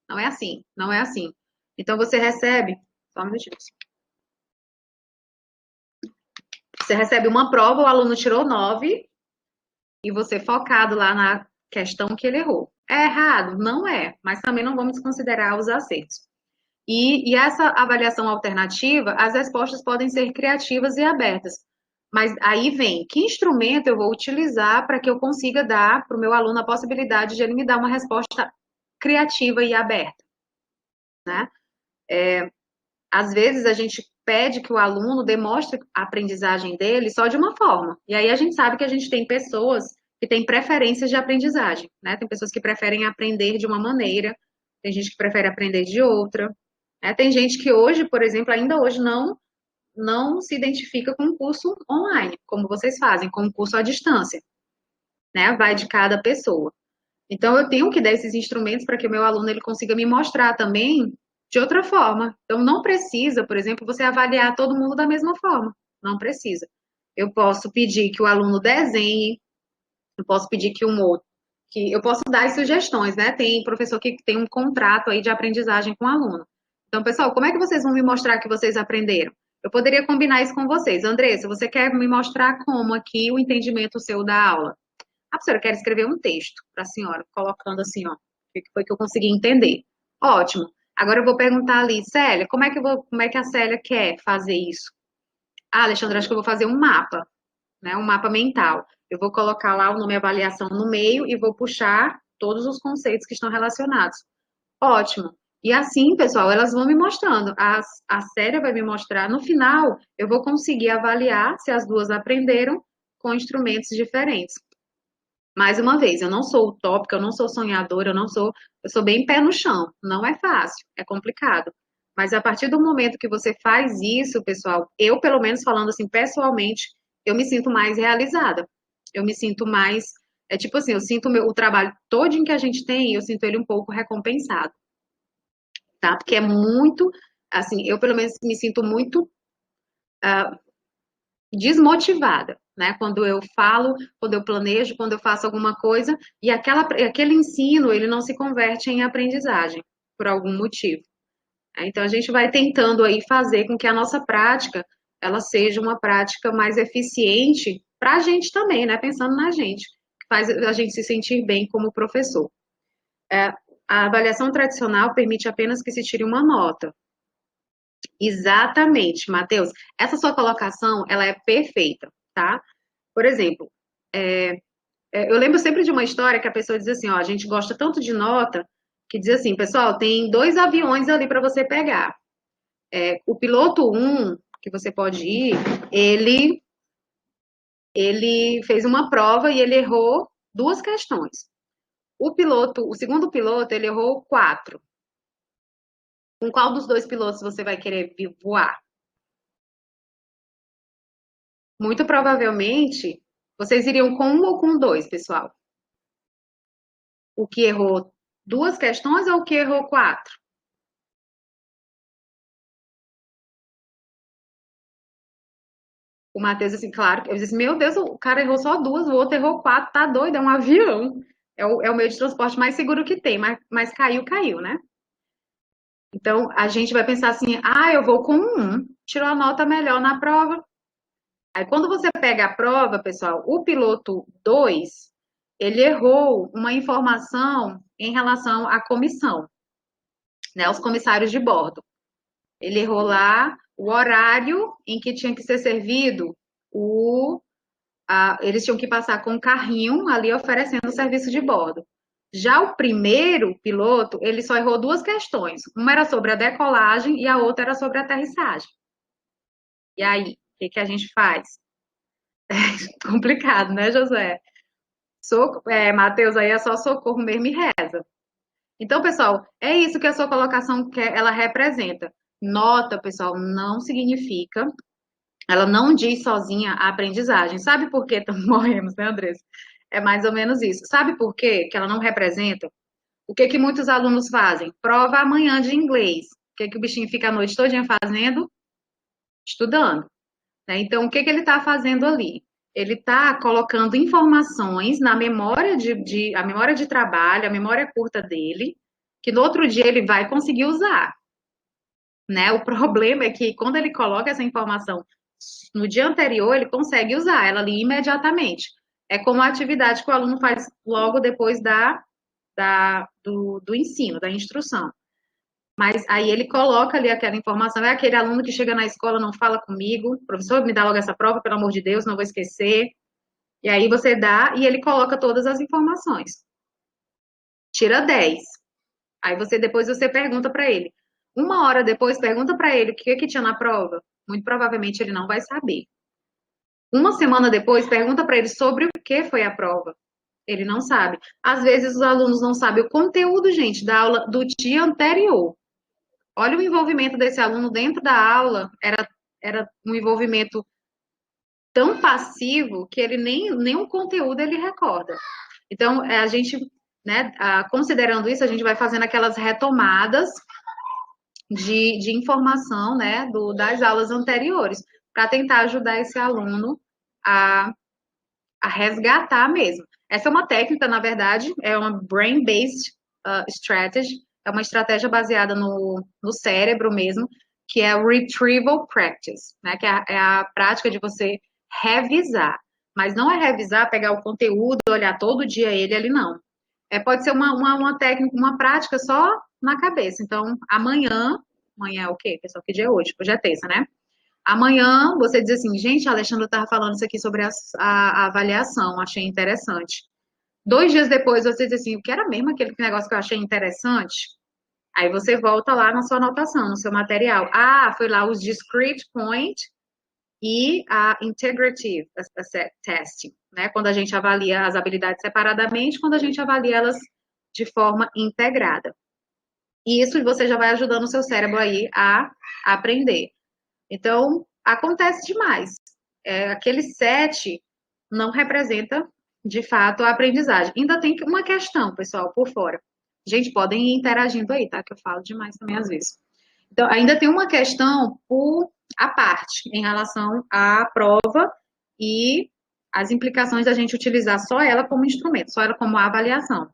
Não é assim, não é assim. Então, você recebe, só um minutinho. Você recebe uma prova, o aluno tirou 9 e você focado lá na questão que ele errou. É errado? Não é, mas também não vamos desconsiderar os acertos. E essa avaliação alternativa, as respostas podem ser criativas e abertas. Mas aí vem, que instrumento eu vou utilizar para que eu consiga dar para o meu aluno a possibilidade de ele me dar uma resposta criativa e aberta, né? Às vezes a gente pede que o aluno demonstre a aprendizagem dele só de uma forma. E aí a gente sabe que a gente tem pessoas que têm preferências de aprendizagem, né? Tem pessoas que preferem aprender de uma maneira, tem gente que prefere aprender de outra. Né? Tem gente que hoje, por exemplo, ainda hoje não se identifica com um curso online, como vocês fazem, com um curso à distância, né? Vai de cada pessoa. Então, eu tenho que dar esses instrumentos para que o meu aluno ele consiga me mostrar também de outra forma. Então, não precisa, por exemplo, você avaliar todo mundo da mesma forma. Não precisa. Eu posso pedir que o aluno desenhe, eu posso pedir que um outro, que eu posso dar as sugestões, né? Tem professor que tem um contrato aí de aprendizagem com o aluno. Então, pessoal, como é que vocês vão me mostrar que vocês aprenderam? Eu poderia combinar isso com vocês. Andressa, você quer me mostrar como aqui o entendimento seu da aula? A professora quer escrever um texto para a senhora, colocando assim, ó, o que foi que eu consegui entender. Ótimo. Agora eu vou perguntar ali, Célia, como é que a Célia quer fazer isso? Ah, Alexandra, acho que eu vou fazer um mapa, né? Um mapa mental. Eu vou colocar lá o nome avaliação no meio e vou puxar todos os conceitos que estão relacionados. Ótimo. E assim, pessoal, elas vão me mostrando. A Célia vai me mostrar. No final, eu vou conseguir avaliar se as duas aprenderam com instrumentos diferentes. Mais uma vez, eu não sou utópica, eu não sou sonhadora, eu sou bem pé no chão. Não é fácil, é complicado. Mas a partir do momento que você faz isso, pessoal, eu, pelo menos falando assim, pessoalmente, eu me sinto mais realizada. Eu me sinto mais, é tipo assim, eu sinto o trabalho todo em que a gente tem, eu sinto ele um pouco recompensado, tá? Porque é muito, assim, eu pelo menos me sinto muito desmotivada, né? Quando eu falo, quando eu planejo, quando eu faço alguma coisa e aquele ensino ele não se converte em aprendizagem por algum motivo. Né? Então a gente vai tentando aí fazer com que a nossa prática ela seja uma prática mais eficiente para a gente também, né? Pensando na gente, que faz a gente se sentir bem como professor. É, a avaliação tradicional permite apenas que se tire uma nota. Exatamente, Matheus. Essa sua colocação, ela é perfeita, tá? Por exemplo, eu lembro sempre de uma história que a pessoa diz assim, ó, a gente gosta tanto de nota, que diz assim, pessoal, tem 2 aviões ali para você pegar. O piloto um que você pode ir, ele fez uma prova e ele errou 2 questões. O segundo piloto, ele errou 4. Com qual dos 2 pilotos você vai querer voar? Muito provavelmente, vocês iriam com um ou com dois, pessoal? O que errou duas questões ou o que errou quatro? O Matheus, assim, claro, eu disse, meu Deus, o cara errou só duas, o outro errou quatro, tá doido, é um avião. É o meio de transporte mais seguro que tem, mas caiu, caiu, né? Então, a gente vai pensar assim, ah, eu vou com um, tirou a nota melhor na prova. Aí, quando você pega a prova, pessoal, o piloto 2 ele errou uma informação em relação à comissão, né, os comissários de bordo. Ele errou lá o horário em que tinha que ser servido eles tinham que passar com um carrinho ali oferecendo o serviço de bordo. Já o primeiro piloto, ele só errou duas questões. Uma era sobre a decolagem e a outra era sobre a aterrissagem. E aí, o que, que a gente faz? Complicado, né, José? Matheus, aí é só socorro mesmo e reza. Então, pessoal, é isso que a sua colocação quer, ela representa. Nota, pessoal, não significa, ela não diz sozinha a aprendizagem. Sabe por que morremos, né, Andressa? É mais ou menos isso. Sabe por quê que ela não representa? O que que muitos alunos fazem? Prova amanhã de inglês. O que que o bichinho fica a noite todinha fazendo? Estudando. Né? Então, o que que ele está fazendo ali? Ele está colocando informações na memória a memória de trabalho, a memória curta dele, que no outro dia ele vai conseguir usar. Né? O problema é que quando ele coloca essa informação no dia anterior, ele consegue usar ela ali imediatamente. É como a atividade que o aluno faz logo depois do ensino, da instrução. Mas aí ele coloca ali aquela informação, é aquele aluno que chega na escola, não fala comigo, professor, me dá logo essa prova, pelo amor de Deus, não vou esquecer. E aí você dá e ele coloca todas as informações. Tira 10. Aí depois você pergunta para ele. Uma hora depois, pergunta para ele o que tinha na prova. Muito provavelmente ele não vai saber. Uma semana depois, pergunta para ele sobre o que foi a prova. Ele não sabe. Às vezes os alunos não sabem o conteúdo, gente, da aula do dia anterior. Olha o envolvimento desse aluno dentro da aula, era um envolvimento tão passivo que ele nem o conteúdo ele recorda. Então, a gente, né, considerando isso, a gente vai fazendo aquelas retomadas de informação, né, das aulas anteriores, para tentar ajudar esse aluno a, a resgatar mesmo. Essa é uma técnica, na verdade, é uma brain-based strategy, é uma estratégia baseada no cérebro mesmo, que é o retrieval practice, né, que é a prática de você revisar. Mas não é revisar, pegar o conteúdo, olhar todo dia ele ali, não. Pode ser uma técnica, uma prática só na cabeça. Então, amanhã é o quê, pessoal? Que dia é hoje? Hoje é terça, né? Amanhã você diz assim, gente, a Alexandra estava falando isso aqui sobre a avaliação, achei interessante. 2 dias depois você diz assim, o que era mesmo aquele negócio que eu achei interessante? Aí você volta lá na sua anotação, no seu material. Ah, foi lá os discrete point e a integrative testing, né? Quando a gente avalia as habilidades separadamente, quando a gente avalia elas de forma integrada. E isso você já vai ajudando o seu cérebro aí a aprender. Então, acontece demais. Aquele 7 não representa, de fato, a aprendizagem. Ainda tem uma questão, pessoal, por fora. Gente, podem ir interagindo aí, tá? Que eu falo demais também às vezes. Então, ainda tem uma questão por a parte em relação à prova e as implicações da gente utilizar só ela como instrumento, só ela como avaliação.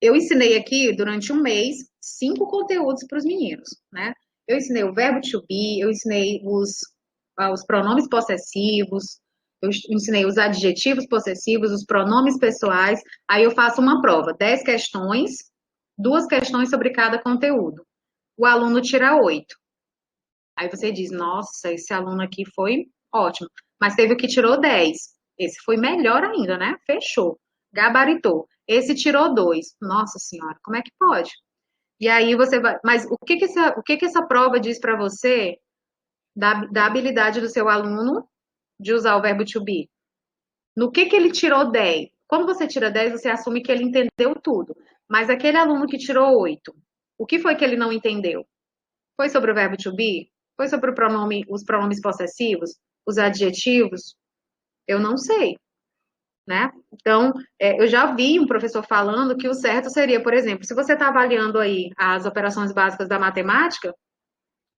Eu ensinei aqui durante um mês 5 conteúdos para os meninos, né? Eu ensinei o verbo to be, eu ensinei os pronomes possessivos, eu ensinei os adjetivos possessivos, os pronomes pessoais. Aí eu faço uma prova, 10 questões, 2 questões sobre cada conteúdo. O aluno tira 8. Aí você diz, nossa, esse aluno aqui foi ótimo. Mas teve o que tirou 10. Esse foi melhor ainda, né? Fechou. Gabaritou. Esse tirou 2. Nossa senhora, como é que pode? E aí você vai. Mas o que que essa prova diz para você da habilidade do seu aluno de usar o verbo to be? No que ele tirou 10? Quando você tira 10, você assume que ele entendeu tudo. Mas aquele aluno que tirou 8, o que foi que ele não entendeu? Foi sobre o verbo to be? Foi sobre os pronomes possessivos? Os adjetivos? Eu não sei. né? Então, eu já vi um professor falando que o certo seria, por exemplo, se você está avaliando aí as operações básicas da matemática,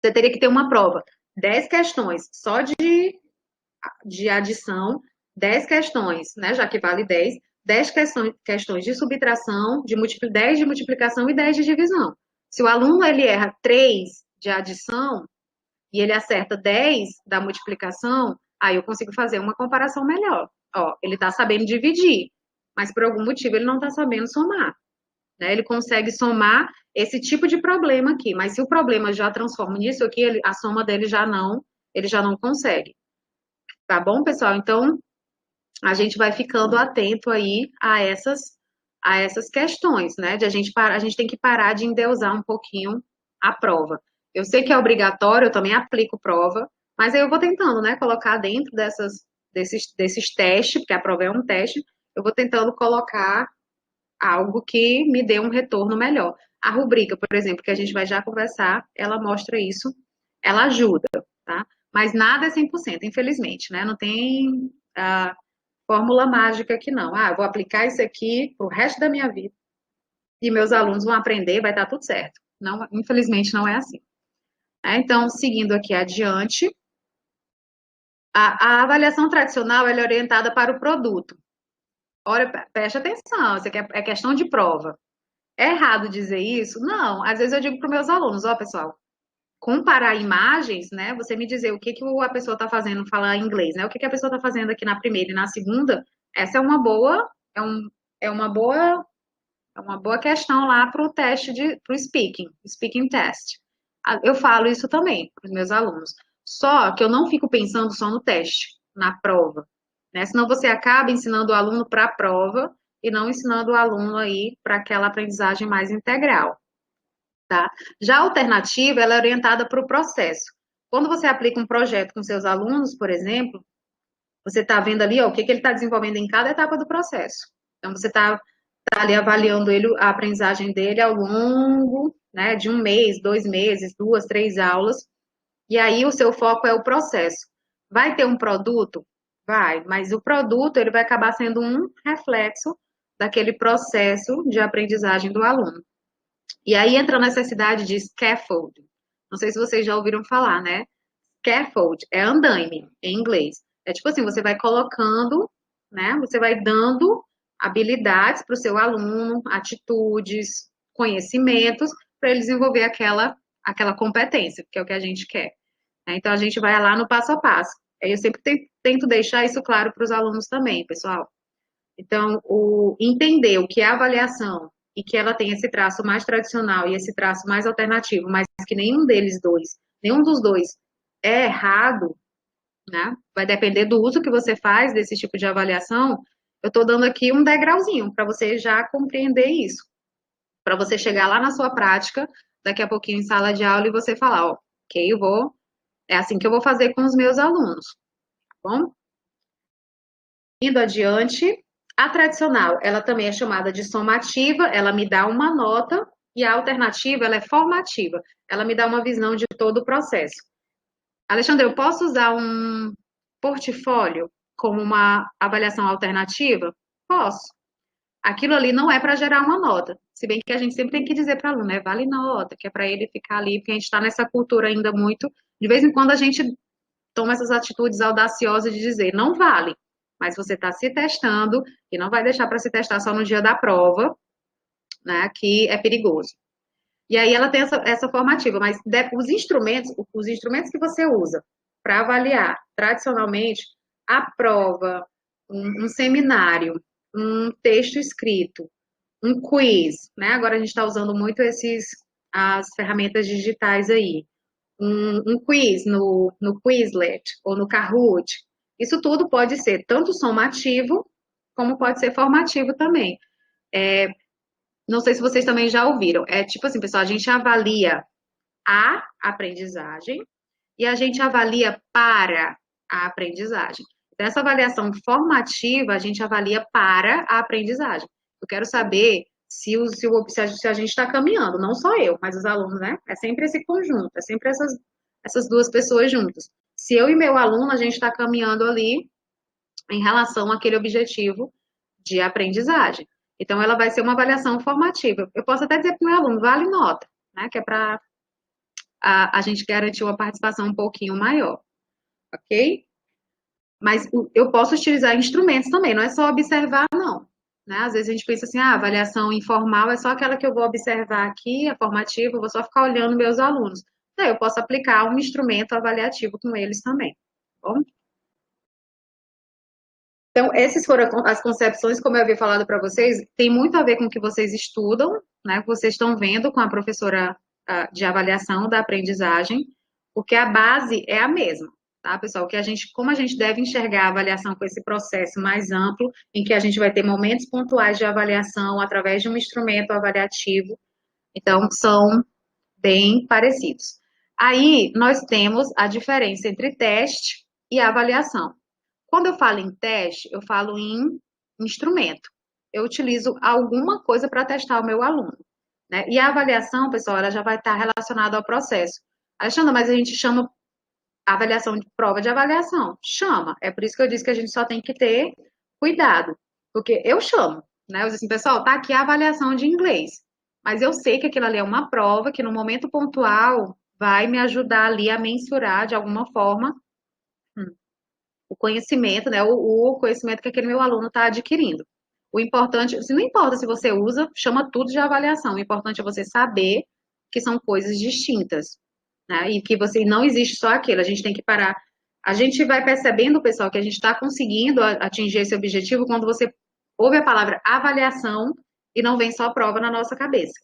você teria que ter uma prova, 10 questões só de adição, 10 questões, né, já que vale 10, 10 questões de subtração, 10 de multiplicação e 10 de divisão. Se o aluno ele erra 3 de adição e ele acerta 10 da multiplicação, aí eu consigo fazer uma comparação melhor. Ó, ele está sabendo dividir, mas por algum motivo ele não está sabendo somar. Né? Ele consegue somar esse tipo de problema aqui, mas se o problema já transforma nisso aqui, a soma dele ele já não consegue. Tá bom, pessoal? Então, a gente vai ficando atento aí a essas questões, né? A gente tem que parar de endeusar um pouquinho a prova. Eu sei que é obrigatório, eu também aplico prova, mas aí eu vou tentando, né, colocar dentro desses testes, porque a prova é um teste, eu vou tentando colocar algo que me dê um retorno melhor. A rubrica, por exemplo, que a gente vai já conversar, ela mostra isso, ela ajuda, tá? Mas nada é 100%, infelizmente, né? Não tem fórmula mágica aqui não. Ah, eu vou aplicar isso aqui pro resto da minha vida e meus alunos vão aprender, vai estar tudo certo. Não, infelizmente não é assim. Então, seguindo aqui adiante, a avaliação tradicional ela é orientada para o produto. Olha, preste atenção, isso aqui é questão de prova. É errado dizer isso? Não. Às vezes eu digo para os meus alunos, ó, pessoal, comparar imagens, né? Você me dizer o que que a pessoa está fazendo, falar em inglês, né? O que que a pessoa está fazendo aqui na primeira e na segunda, essa é, um, é uma boa, é uma boa questão lá para o teste para o speaking test. Eu falo isso também para os meus alunos. Só que eu não fico pensando só no teste, na prova, né? Senão você acaba ensinando o aluno para a prova e não ensinando o aluno aí para aquela aprendizagem mais integral. Tá? Já a alternativa, ela é orientada para o processo. Quando você aplica um projeto com seus alunos, por exemplo, você está vendo ali ó, o que, que ele está desenvolvendo em cada etapa do processo. Então, você tá ali avaliando a aprendizagem dele ao longo, né, de um mês, 2 meses, 2, 3 aulas, e aí o seu foco é o processo. Vai ter um produto? Vai, mas o produto ele vai acabar sendo um reflexo daquele processo de aprendizagem do aluno. E aí entra a necessidade de scaffold. Não sei se vocês já ouviram falar, né? Scaffold é andaime em inglês. É tipo assim, você vai colocando, né? Você vai dando habilidades para o seu aluno, atitudes, conhecimentos, para ele desenvolver aquela competência, que é o que a gente quer. Né? Então a gente vai lá no passo a passo. Aí eu sempre tento deixar isso claro para os alunos também, pessoal. Então, entender o que é avaliação e que ela tem esse traço mais tradicional e esse traço mais alternativo, mas que nenhum dos dois é errado, né? Vai depender do uso que você faz desse tipo de avaliação. Eu estou dando aqui um degrauzinho para você já compreender isso, para você chegar lá na sua prática, daqui a pouquinho em sala de aula e você falar, ó, ok, é assim que eu vou fazer com os meus alunos, tá bom? Indo adiante, a tradicional, ela também é chamada de somativa, ela me dá uma nota, e a alternativa, ela é formativa, ela me dá uma visão de todo o processo. Alexandre, eu posso usar um portfólio como uma avaliação alternativa? Posso. Aquilo ali não é para gerar uma nota, se bem que a gente sempre tem que dizer para o aluno, né, vale nota, que é para ele ficar ali, porque a gente está nessa cultura ainda muito, de vez em quando a gente toma essas atitudes audaciosas de dizer, não vale, mas você está se testando e não vai deixar para se testar só no dia da prova, né, que é perigoso. E aí ela tem essa formativa, mas os instrumentos que você usa para avaliar, tradicionalmente, a prova, um seminário, um texto escrito, um quiz, né? Agora a gente está usando muito as ferramentas digitais aí um quiz no Quizlet ou no Kahoot. Isso tudo pode ser tanto somativo, como pode ser formativo também. Não sei se vocês também já ouviram. É tipo assim, pessoal, a gente avalia a aprendizagem e a gente avalia para a aprendizagem. Então, essa avaliação formativa, a gente avalia para a aprendizagem. Eu quero saber se a gente está caminhando, não só eu, mas os alunos, né? É sempre esse conjunto, é sempre essas duas pessoas juntas. Se eu e meu aluno, a gente está caminhando ali em relação àquele objetivo de aprendizagem. Então, ela vai ser uma avaliação formativa. Eu posso até dizer para o meu aluno, vale nota, né? Que é para a gente garantir uma participação um pouquinho maior, ok? Mas eu posso utilizar instrumentos também, não é só observar, não. Né? Às vezes a gente pensa assim, ah, avaliação informal é só aquela que eu vou observar aqui, a formativa, eu vou só ficar olhando meus alunos. Não, eu posso aplicar um instrumento avaliativo com eles também. Tá bom? Então, essas foram as concepções, como eu havia falado para vocês, tem muito a ver com o que vocês estudam, né? Que vocês estão vendo com a professora de avaliação da aprendizagem, porque a base é a mesma, tá, pessoal? Que a gente, como a gente deve enxergar a avaliação com esse processo mais amplo, em que a gente vai ter momentos pontuais de avaliação através de um instrumento avaliativo, então são bem parecidos. Aí nós temos a diferença entre teste e avaliação. Quando eu falo em teste, eu falo em instrumento. Eu utilizo alguma coisa para testar o meu aluno. Né? E a avaliação, pessoal, ela já vai estar relacionada ao processo. Alexandra, mas a gente chama a avaliação de prova de avaliação. Chama. É por isso que eu disse que a gente só tem que ter cuidado. Porque eu chamo, né? Eu digo assim, pessoal, tá aqui a avaliação de inglês. Mas eu sei que aquilo ali é uma prova que no momento pontual vai me ajudar ali a mensurar de alguma forma o conhecimento, né? O conhecimento que aquele meu aluno está adquirindo. O importante, não importa se você usa, chama tudo de avaliação. O importante é você saber que são coisas distintas, né? E que você não existe só aquilo. A gente tem que parar. A gente vai percebendo, pessoal, que a gente está conseguindo atingir esse objetivo quando você ouve a palavra avaliação e não vem só prova na nossa cabeça,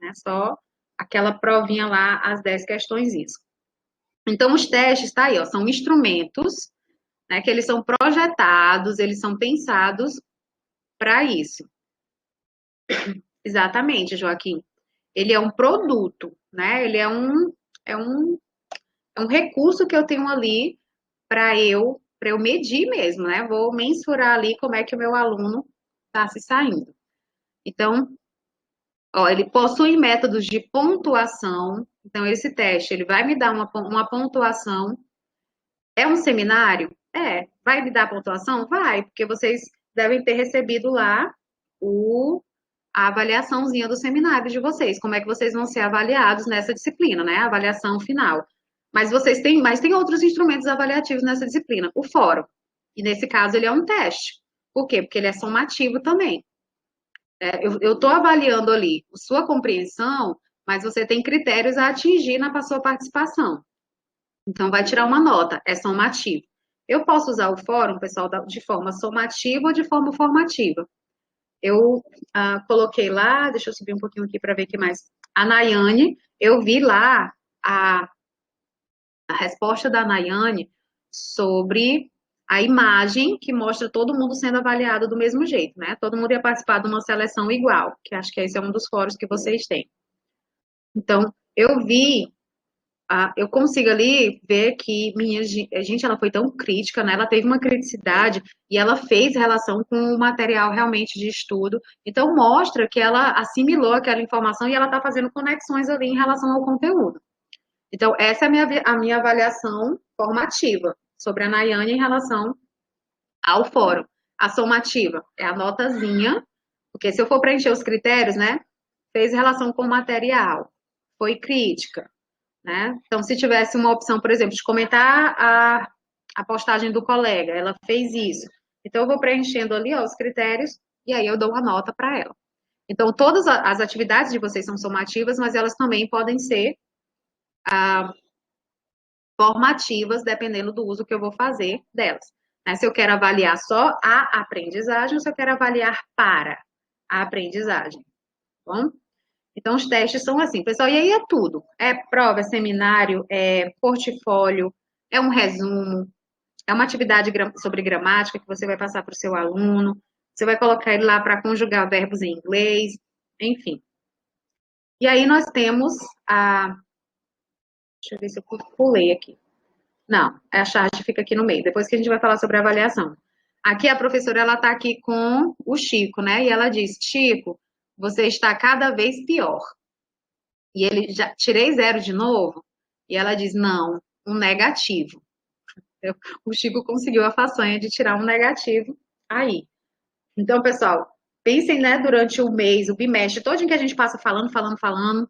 né? Só aquela provinha lá, as 10 questõezinhas. Então, os testes, tá aí, ó, são instrumentos, né, que eles são projetados, eles são pensados para isso. Exatamente, Joaquim. Ele é um produto, né? Ele é um, é um recurso que eu tenho ali para eu medir mesmo, né? Vou mensurar ali como é que o meu aluno está se saindo. Então, ó, ele possui métodos de pontuação. Então, esse teste, ele vai me dar uma pontuação. É um seminário? É. Vai me dar pontuação? Vai, porque vocês devem ter recebido lá a avaliaçãozinha do seminário de vocês, como é que vocês vão ser avaliados nessa disciplina, né? A avaliação final. Mas tem outros instrumentos avaliativos nessa disciplina. O fórum. E nesse caso ele é um teste. Por quê? Porque ele é somativo também. Eu estou avaliando ali a sua compreensão, mas você tem critérios a atingir na sua participação. Então, vai tirar uma nota, é somativo. Eu posso usar o fórum, pessoal, de forma somativa ou de forma formativa. Eu coloquei lá, deixa eu subir um pouquinho aqui para ver o que mais. A Nayane, eu vi lá a, a resposta da Nayane sobre a imagem que mostra todo mundo sendo avaliado do mesmo jeito, né? Todo mundo ia participar de uma seleção igual, que acho que esse é um dos fóruns que vocês têm. Então, eu vi eu consigo ali ver que minha gente, ela foi tão crítica, né? Ela teve uma criticidade e ela fez relação com o material realmente de estudo. Então mostra que ela assimilou aquela informação e ela está fazendo conexões ali em relação ao conteúdo. Então essa é a minha avaliação formativa sobre a Nayane em relação ao fórum. A somativa é a notazinha, porque se eu for preencher os critérios, né? Fez relação com o material, foi crítica, né? Então, se tivesse uma opção, por exemplo, de comentar a postagem do colega, ela fez isso. Então, eu vou preenchendo ali ó, os critérios e aí eu dou uma nota para ela. Então, todas as atividades de vocês são somativas, mas elas também podem ser formativas, dependendo do uso que eu vou fazer delas. Né? Se eu quero avaliar só a aprendizagem ou se eu quero avaliar para a aprendizagem. Tá bom? Então, os testes são assim, pessoal, e aí é tudo. É prova, é seminário, é portfólio, é um resumo, é uma atividade sobre gramática que você vai passar para o seu aluno, você vai colocar ele lá para conjugar verbos em inglês, enfim. E aí nós temos a. Deixa eu ver se eu pulei aqui. Não, a charge fica aqui no meio, depois que a gente vai falar sobre a avaliação. Aqui a professora, ela está aqui com o Chico, né? E ela diz, Chico, você está cada vez pior. E ele já tirei 0 de novo, e ela diz, não, um negativo. O Chico conseguiu a façanha de tirar um negativo aí. Então, pessoal, pensem, né, durante o mês, o bimestre, todo dia que a gente passa falando, falando, falando,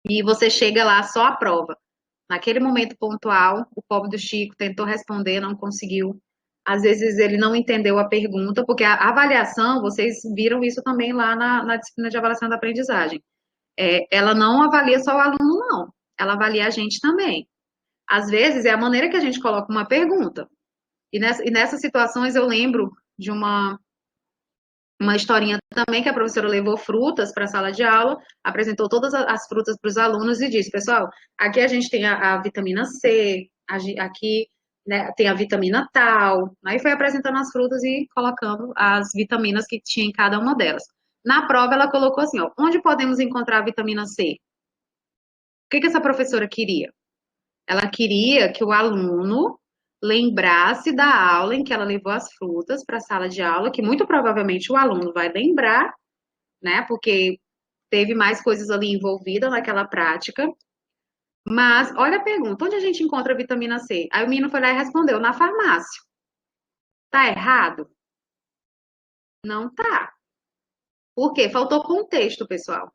e você chega lá só a prova. Naquele momento pontual, o pobre do Chico tentou responder, não conseguiu. Às vezes ele não entendeu a pergunta, porque a avaliação, vocês viram isso também lá na disciplina de avaliação da aprendizagem. Ela não avalia só o aluno, não. Ela avalia a gente também. Às vezes é a maneira que a gente coloca uma pergunta. E nessas situações eu lembro de uma historinha também que a professora levou frutas para a sala de aula, apresentou todas as frutas para os alunos e disse, pessoal, aqui a gente tem a vitamina C, aqui, né, tem a vitamina tal. Aí foi apresentando as frutas e colocando as vitaminas que tinha em cada uma delas. Na prova ela colocou assim, ó, onde podemos encontrar a vitamina C? O que essa professora queria? Ela queria que o aluno lembrasse da aula em que ela levou as frutas para a sala de aula, que muito provavelmente o aluno vai lembrar, né? Porque teve mais coisas ali envolvidas naquela prática. Mas olha a pergunta: onde a gente encontra a vitamina C? Aí o menino foi lá e respondeu: na farmácia. Tá errado? Não tá. Por quê? Faltou contexto, pessoal.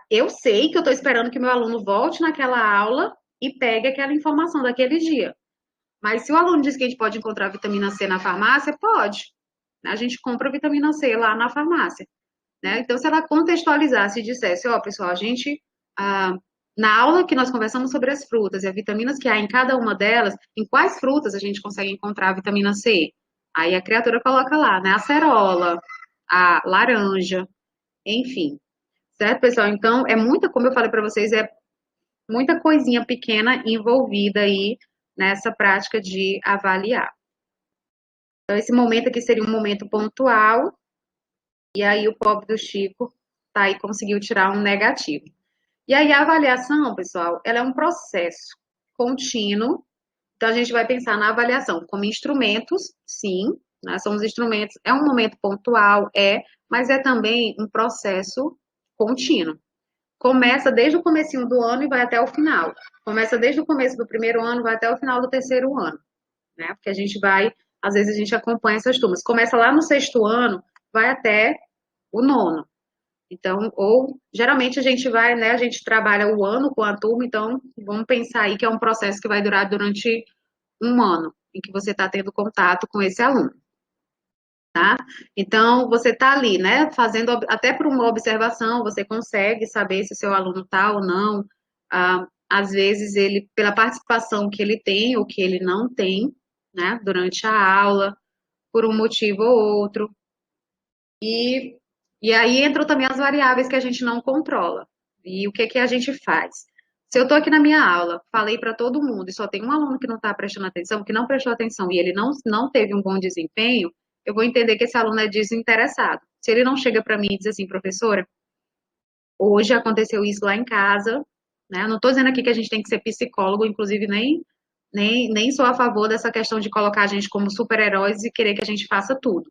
Eu sei que eu estou esperando que meu aluno volte naquela aula e pegue aquela informação daquele dia. Mas se o aluno diz que a gente pode encontrar vitamina C na farmácia, pode. A gente compra vitamina C lá na farmácia. Né? Então, se ela contextualizasse e dissesse, ó, pessoal, a gente, ah, na aula que nós conversamos sobre as frutas e as vitaminas que há em cada uma delas, em quais frutas a gente consegue encontrar a vitamina C? Aí a criatura coloca lá, né? A acerola, a laranja, enfim. Certo, pessoal? Então, é muita, como eu falei para vocês, é muita coisinha pequena envolvida aí nessa prática de avaliar. Então, esse momento aqui seria um momento pontual, e aí o pobre do Chico tá aí, conseguiu tirar um negativo. E aí a avaliação, pessoal, ela é um processo contínuo. Então a gente vai pensar na avaliação como instrumentos, sim, né? São os instrumentos, é um momento pontual, mas é também um processo contínuo. Começa desde o comecinho do ano e vai até o final. Começa desde o começo do primeiro ano, vai até o final do terceiro ano, né? Porque a gente vai, às vezes a gente acompanha essas turmas. Começa lá no sexto ano, vai até o nono. Então, ou geralmente a gente vai, né? A gente trabalha o ano com a turma, então vamos pensar aí que é um processo que vai durar durante um ano, em que você está tendo contato com esse aluno, tá? Então, você está ali, né? Fazendo até por uma observação, você consegue saber se o seu aluno está ou não. Às vezes, ele, pela participação que ele tem ou que ele não tem, né? Durante a aula, por um motivo ou outro. E, e aí entram também as variáveis que a gente não controla. E o que que a gente faz? Se eu estou aqui na minha aula, falei para todo mundo e só tem um aluno que não está prestando atenção, que não prestou atenção e ele não teve um bom desempenho, eu vou entender que esse aluno é desinteressado. Se ele não chega para mim e diz assim, professora, hoje aconteceu isso lá em casa, né? Eu não estou dizendo aqui que a gente tem que ser psicólogo, inclusive nem sou a favor dessa questão de colocar a gente como super-heróis e querer que a gente faça tudo.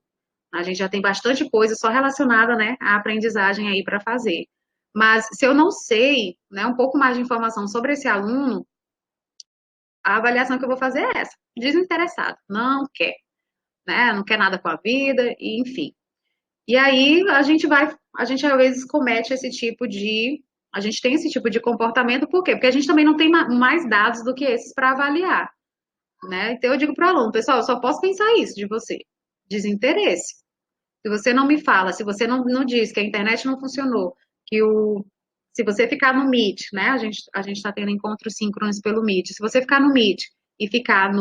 A gente já tem bastante coisa só relacionada, né, à aprendizagem aí para fazer. Mas se eu não sei, né, um pouco mais de informação sobre esse aluno, a avaliação que eu vou fazer é essa: desinteressado, não quer, né, não quer nada com a vida, e enfim. E aí a gente às vezes comete esse tipo de, a gente tem esse tipo de comportamento, por quê? Porque a gente também não tem mais dados do que esses para avaliar, né? Então eu digo para o aluno, pessoal, eu só posso pensar isso de você, desinteresse. Se você não me fala, se você não diz que a internet não funcionou, se você ficar no Meet, né? A gente está tendo encontros síncronos pelo Meet. Se você ficar no Meet e ficar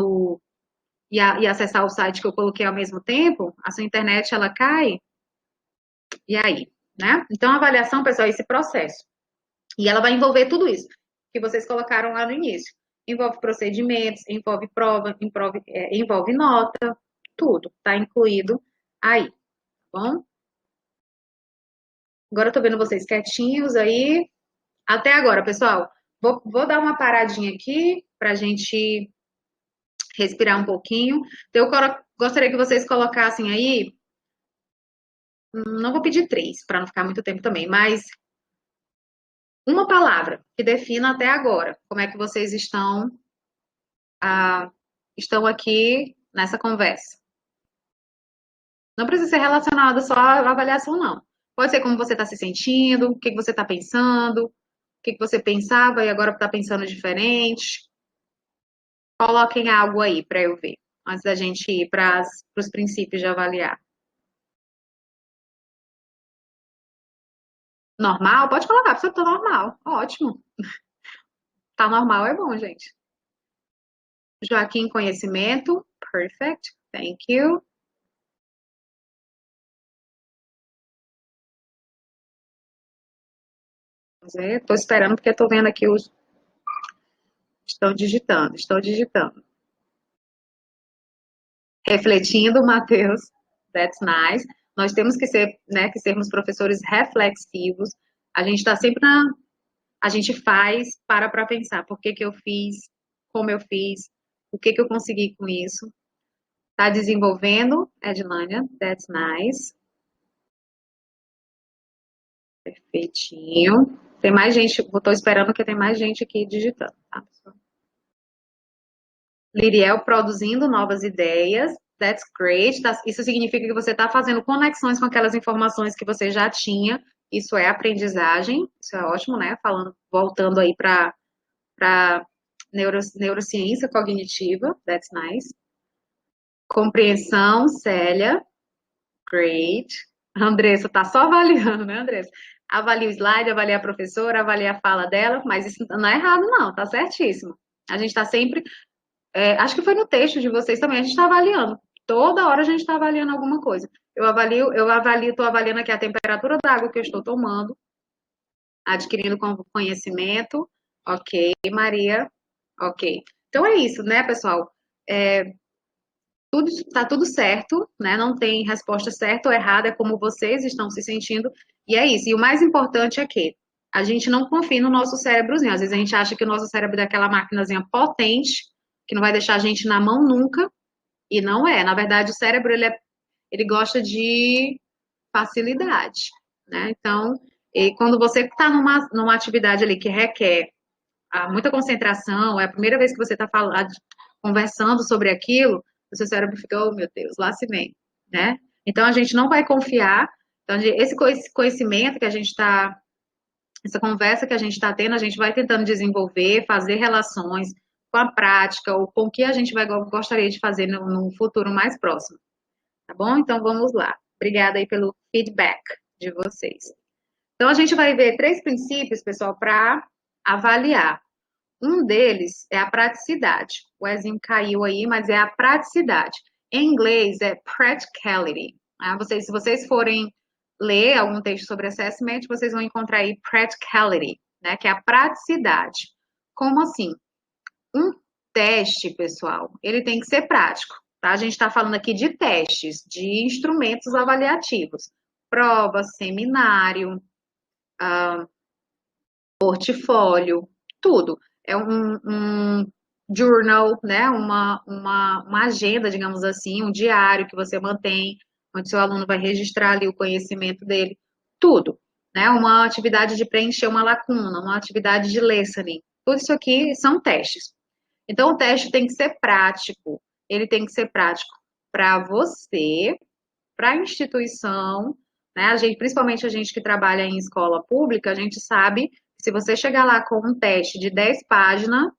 e acessar o site que eu coloquei ao mesmo tempo, a sua internet ela cai, e aí, né? Então, a avaliação, pessoal, é esse processo. E ela vai envolver tudo isso que vocês colocaram lá no início. Envolve procedimentos, envolve prova, envolve nota, tudo está incluído aí, tá bom? Agora eu tô vendo vocês quietinhos aí. Até agora, pessoal. Vou dar uma paradinha aqui para a gente respirar um pouquinho. Então, eu gostaria que vocês colocassem aí. Não vou pedir três, para não ficar muito tempo também, mas uma palavra que defina até agora como é que vocês estão estão aqui nessa conversa. Não precisa ser relacionado só à avaliação, não. Pode ser como você está se sentindo, o que que você está pensando, o que que você pensava e agora está pensando diferente. Coloquem algo aí para eu ver, antes da gente ir para os princípios de avaliar. Normal? Pode colocar, você tá normal. Ótimo. Tá normal é bom, gente. Joaquim, conhecimento. Perfect. Thank you. Vamos ver. Tô esperando porque tô vendo aqui os. Estão digitando, estão digitando. Refletindo, Matheus. That's nice. Nós temos que ser, né, que sermos professores reflexivos. A gente está sempre na. A gente faz, para pensar. Por que que eu fiz? Como eu fiz? O que que eu consegui com isso? Tá desenvolvendo, Edilânia. That's nice. Perfeitinho. Tem mais gente, estou esperando que tem mais gente aqui digitando, tá, pessoal? Liriel produzindo novas ideias. That's great. Isso significa que você está fazendo conexões com aquelas informações que você já tinha. Isso é aprendizagem. Isso é ótimo, né? Falando, voltando aí para neurociência cognitiva. That's nice. Compreensão, Célia. Great. Andressa tá só avaliando, né, Andressa? Avalia o slide, avalia a professora, avalia a fala dela, mas isso não é errado, não, tá certíssimo. A gente está sempre. Acho que foi no texto de vocês também, a gente está avaliando. Toda hora a gente está avaliando alguma coisa. Estou avaliando aqui a temperatura da água que eu estou tomando, adquirindo conhecimento. Ok, Maria. Ok. Então é isso, né, pessoal? É, tudo está tudo certo, né? Não tem resposta certa ou errada, é como vocês estão se sentindo, e é isso. E o mais importante é que a gente não confie no nosso cérebrozinho. Às vezes a gente acha que o nosso cérebro é aquela maquinazinha potente, que não vai deixar a gente na mão nunca, e não é. Na verdade, o cérebro ele gosta de facilidade, né? Então, quando você está numa atividade ali que requer muita concentração, é a primeira vez que você está conversando sobre aquilo, o seu cérebro fica, oh meu Deus, lá se vem, né? Então a gente não vai confiar. Então, esse conhecimento que a gente está, essa conversa que a gente está tendo, a gente vai tentando desenvolver, fazer relações com a prática ou com o que a gente gostaria de fazer no futuro mais próximo, tá bom? Então vamos lá. Obrigada aí pelo feedback de vocês. Então a gente vai ver 3 princípios, pessoal, para avaliar. Um deles é a praticidade. O Ezinho caiu aí, mas é a praticidade. Em inglês é practicality. Tá? Se vocês forem ler algum texto sobre assessment, vocês vão encontrar aí practicality, né? Que é a praticidade. Como assim? Um teste, pessoal, ele tem que ser prático. Tá? A gente está falando aqui de testes, de instrumentos avaliativos. Prova, seminário, portfólio, tudo. É um journal, né? Uma agenda, digamos assim, um diário que você mantém, onde seu aluno vai registrar ali o conhecimento dele, tudo. Né? Uma atividade de preencher uma lacuna, uma atividade de listening. Tudo isso aqui são testes. Então, o teste tem que ser prático. Ele tem que ser prático para você, para a instituição, né? Principalmente a gente que trabalha em escola pública, a gente sabe que se você chegar lá com um teste de 10 páginas,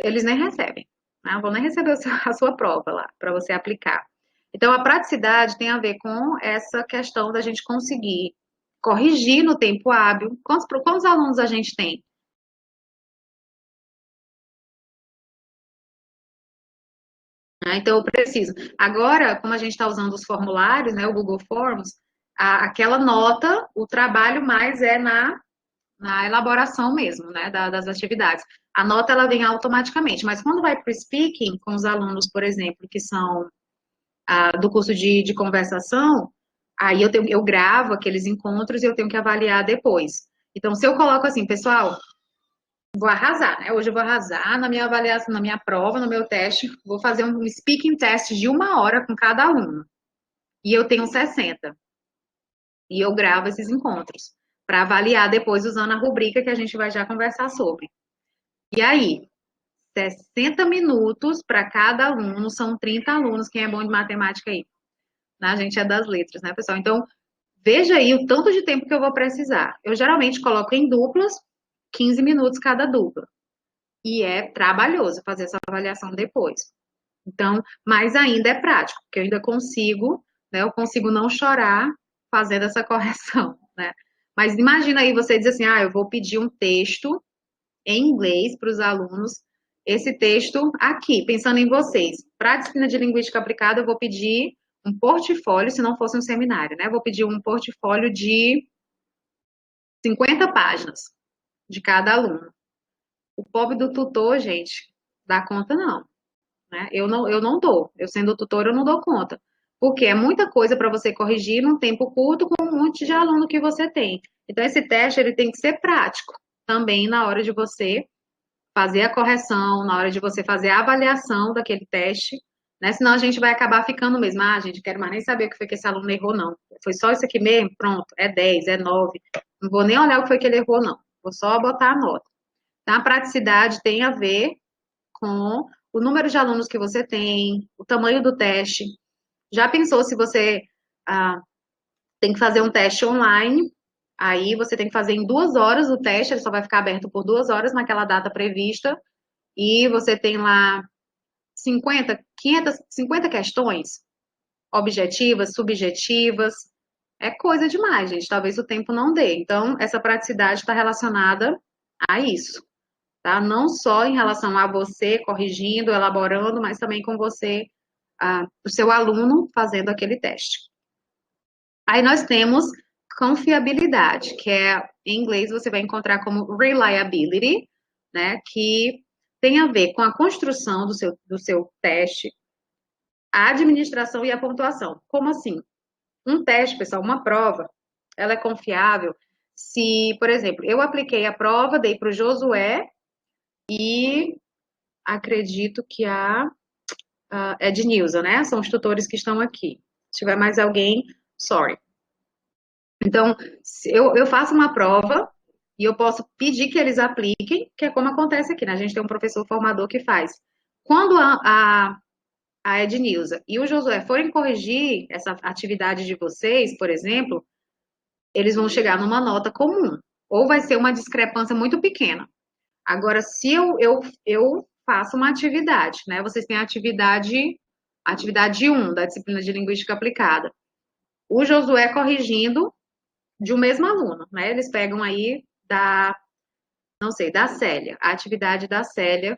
eles nem recebem, né? Não vão nem receber a sua prova lá para você aplicar. Então, a praticidade tem a ver com essa questão da gente conseguir corrigir no tempo hábil. Quantos alunos a gente tem? Né? Então, eu preciso. Agora, como a gente está usando os formulários, né, o Google Forms, aquela nota, o trabalho mais é na elaboração mesmo, né, das atividades. A nota, ela vem automaticamente, mas quando vai para o speaking, com os alunos, por exemplo, que são do curso de conversação, aí eu gravo aqueles encontros e eu tenho que avaliar depois. Então, se eu coloco assim, pessoal, vou arrasar, né? Hoje eu vou arrasar na minha avaliação, na minha prova, no meu teste. Vou fazer um speaking test de 1 hora com cada aluno. E eu tenho 60. E eu gravo esses encontros para avaliar depois usando a rubrica que a gente vai já conversar sobre. E aí, 60 minutos para cada aluno, são 30 alunos, quem é bom de matemática aí? Né? A gente é das letras, né, pessoal? Então, veja aí o tanto de tempo que eu vou precisar. Eu geralmente coloco em duplas, 15 minutos cada dupla. E é trabalhoso fazer essa avaliação depois. Então, mas ainda é prático, porque eu ainda consigo, né? Eu consigo não chorar fazendo essa correção, né? Mas imagina aí você dizer assim, eu vou pedir um texto em inglês para os alunos, esse texto aqui, pensando em vocês. Para a disciplina de linguística aplicada, eu vou pedir um portfólio, se não fosse um seminário, né? Eu vou pedir um portfólio de 50 páginas de cada aluno. O pobre do tutor, gente, dá conta não, né? Eu não dou. Eu sendo tutor, eu não dou conta. Porque é muita coisa para você corrigir num tempo curto com um monte de aluno que você tem. Então, esse teste ele tem que ser prático também na hora de você fazer a correção, na hora de você fazer a avaliação daquele teste, né? Senão a gente vai acabar ficando mesmo, gente, quero mais nem saber o que foi que esse aluno errou, não. Foi só isso aqui mesmo? Pronto, é 10, é 9. Não vou nem olhar o que foi que ele errou, não. Vou só botar a nota. Então, a praticidade tem a ver com o número de alunos que você tem, o tamanho do teste. Já pensou se você tem que fazer um teste online? Aí você tem que fazer em 2 horas o teste, ele só vai ficar aberto por 2 horas naquela data prevista, e você tem lá 50 questões objetivas, subjetivas. É coisa demais, gente. Talvez o tempo não dê. Então, essa praticidade está relacionada a isso, tá? Não só em relação a você corrigindo, elaborando, mas também com você, o seu aluno fazendo aquele teste. Aí nós temos confiabilidade, que é, em inglês você vai encontrar como reliability, né? Que tem a ver com a construção do seu teste, a administração e a pontuação. Como assim? Um teste, pessoal, uma prova, ela é confiável se, por exemplo, eu apliquei a prova, dei para o Josué e acredito que a Ednilza, né? São os tutores que estão aqui. Se tiver mais alguém, sorry. Então, eu faço uma prova e eu posso pedir que eles apliquem, que é como acontece aqui, né? A gente tem um professor formador que faz. Quando a Ednilza e o Josué forem corrigir essa atividade de vocês, por exemplo, eles vão chegar numa nota comum, ou vai ser uma discrepância muito pequena. Agora, se eu faço uma atividade, né? Vocês têm a atividade 1 da disciplina de linguística aplicada. O Josué corrigindo de um mesmo aluno, né? Eles pegam aí não sei, da Célia, a atividade da Célia.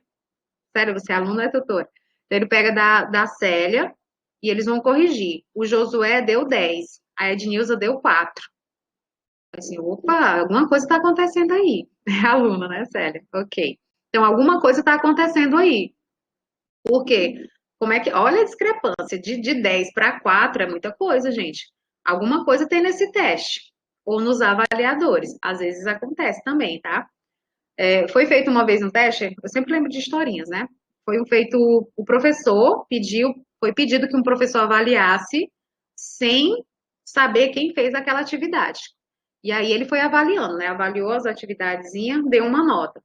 Célia, você é aluno ou é tutor? Então, ele pega da Célia e eles vão corrigir. O Josué deu 10, a Ednilza deu 4. Assim, opa, alguma coisa está acontecendo aí. É aluna, né, Célia? Ok. Então, alguma coisa está acontecendo aí. Por quê? Como é que. Olha a discrepância. De 10 para 4 é muita coisa, gente. Alguma coisa tem nesse teste. Ou nos avaliadores. Às vezes acontece também, tá? Foi feito uma vez um teste, eu sempre lembro de historinhas, né? O professor foi pedido que um professor avaliasse sem saber quem fez aquela atividade. E aí ele foi avaliando, né? Avaliou as atividadezinhas, deu uma nota.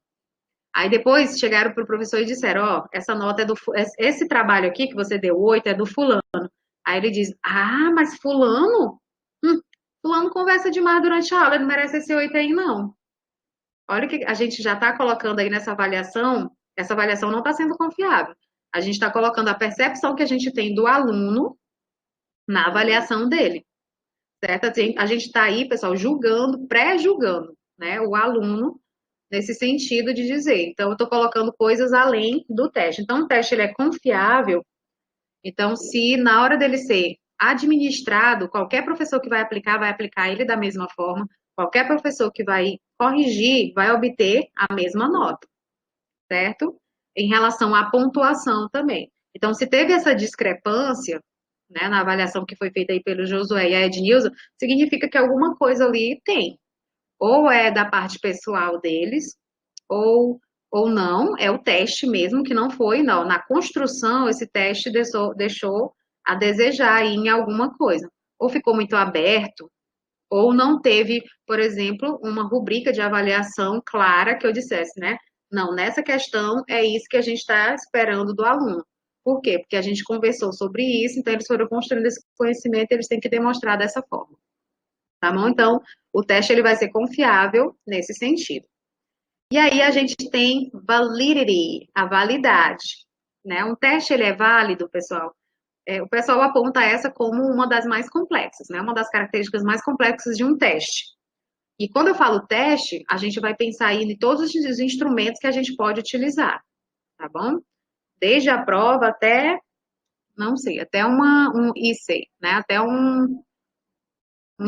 Aí depois chegaram para o professor e disseram, essa nota esse trabalho aqui que você deu 8 é do fulano. Aí ele diz, mas fulano? Fulano conversa demais durante a aula, ele não merece esse 8 aí, não. Olha o que a gente já está colocando aí nessa avaliação, essa avaliação não está sendo confiável. A gente está colocando a percepção que a gente tem do aluno na avaliação dele, certo? A gente está aí, pessoal, julgando, pré-julgando, né, o aluno nesse sentido de dizer. Então, eu estou colocando coisas além do teste. Então, o teste ele é confiável. Então, se na hora dele ser administrado, qualquer professor que vai aplicar ele da mesma forma. Qualquer professor que vai corrigir vai obter a mesma nota, certo? Em relação à pontuação também. Então, se teve essa discrepância, né, na avaliação que foi feita aí pelo Josué e a Ednilza, significa que alguma coisa ali tem. Ou é da parte pessoal deles, ou, ou não, é o teste mesmo que não foi, não. Na construção, esse teste deixou a desejar aí em alguma coisa. Ou ficou muito aberto, ou não teve, por exemplo, uma rubrica de avaliação clara que eu dissesse, né? Não, nessa questão é isso que a gente está esperando do aluno. Por quê? Porque a gente conversou sobre isso, então eles foram construindo esse conhecimento, eles têm que demonstrar dessa forma. Tá bom? Então, o teste ele vai ser confiável nesse sentido. E aí a gente tem validity, a validade, né? Um teste ele é válido, pessoal. O pessoal aponta essa como uma das mais complexas, né? Uma das características mais complexas de um teste. E quando eu falo teste, a gente vai pensar aí em todos os instrumentos que a gente pode utilizar, tá bom? Desde a prova até, não sei, até um essay, né? Até um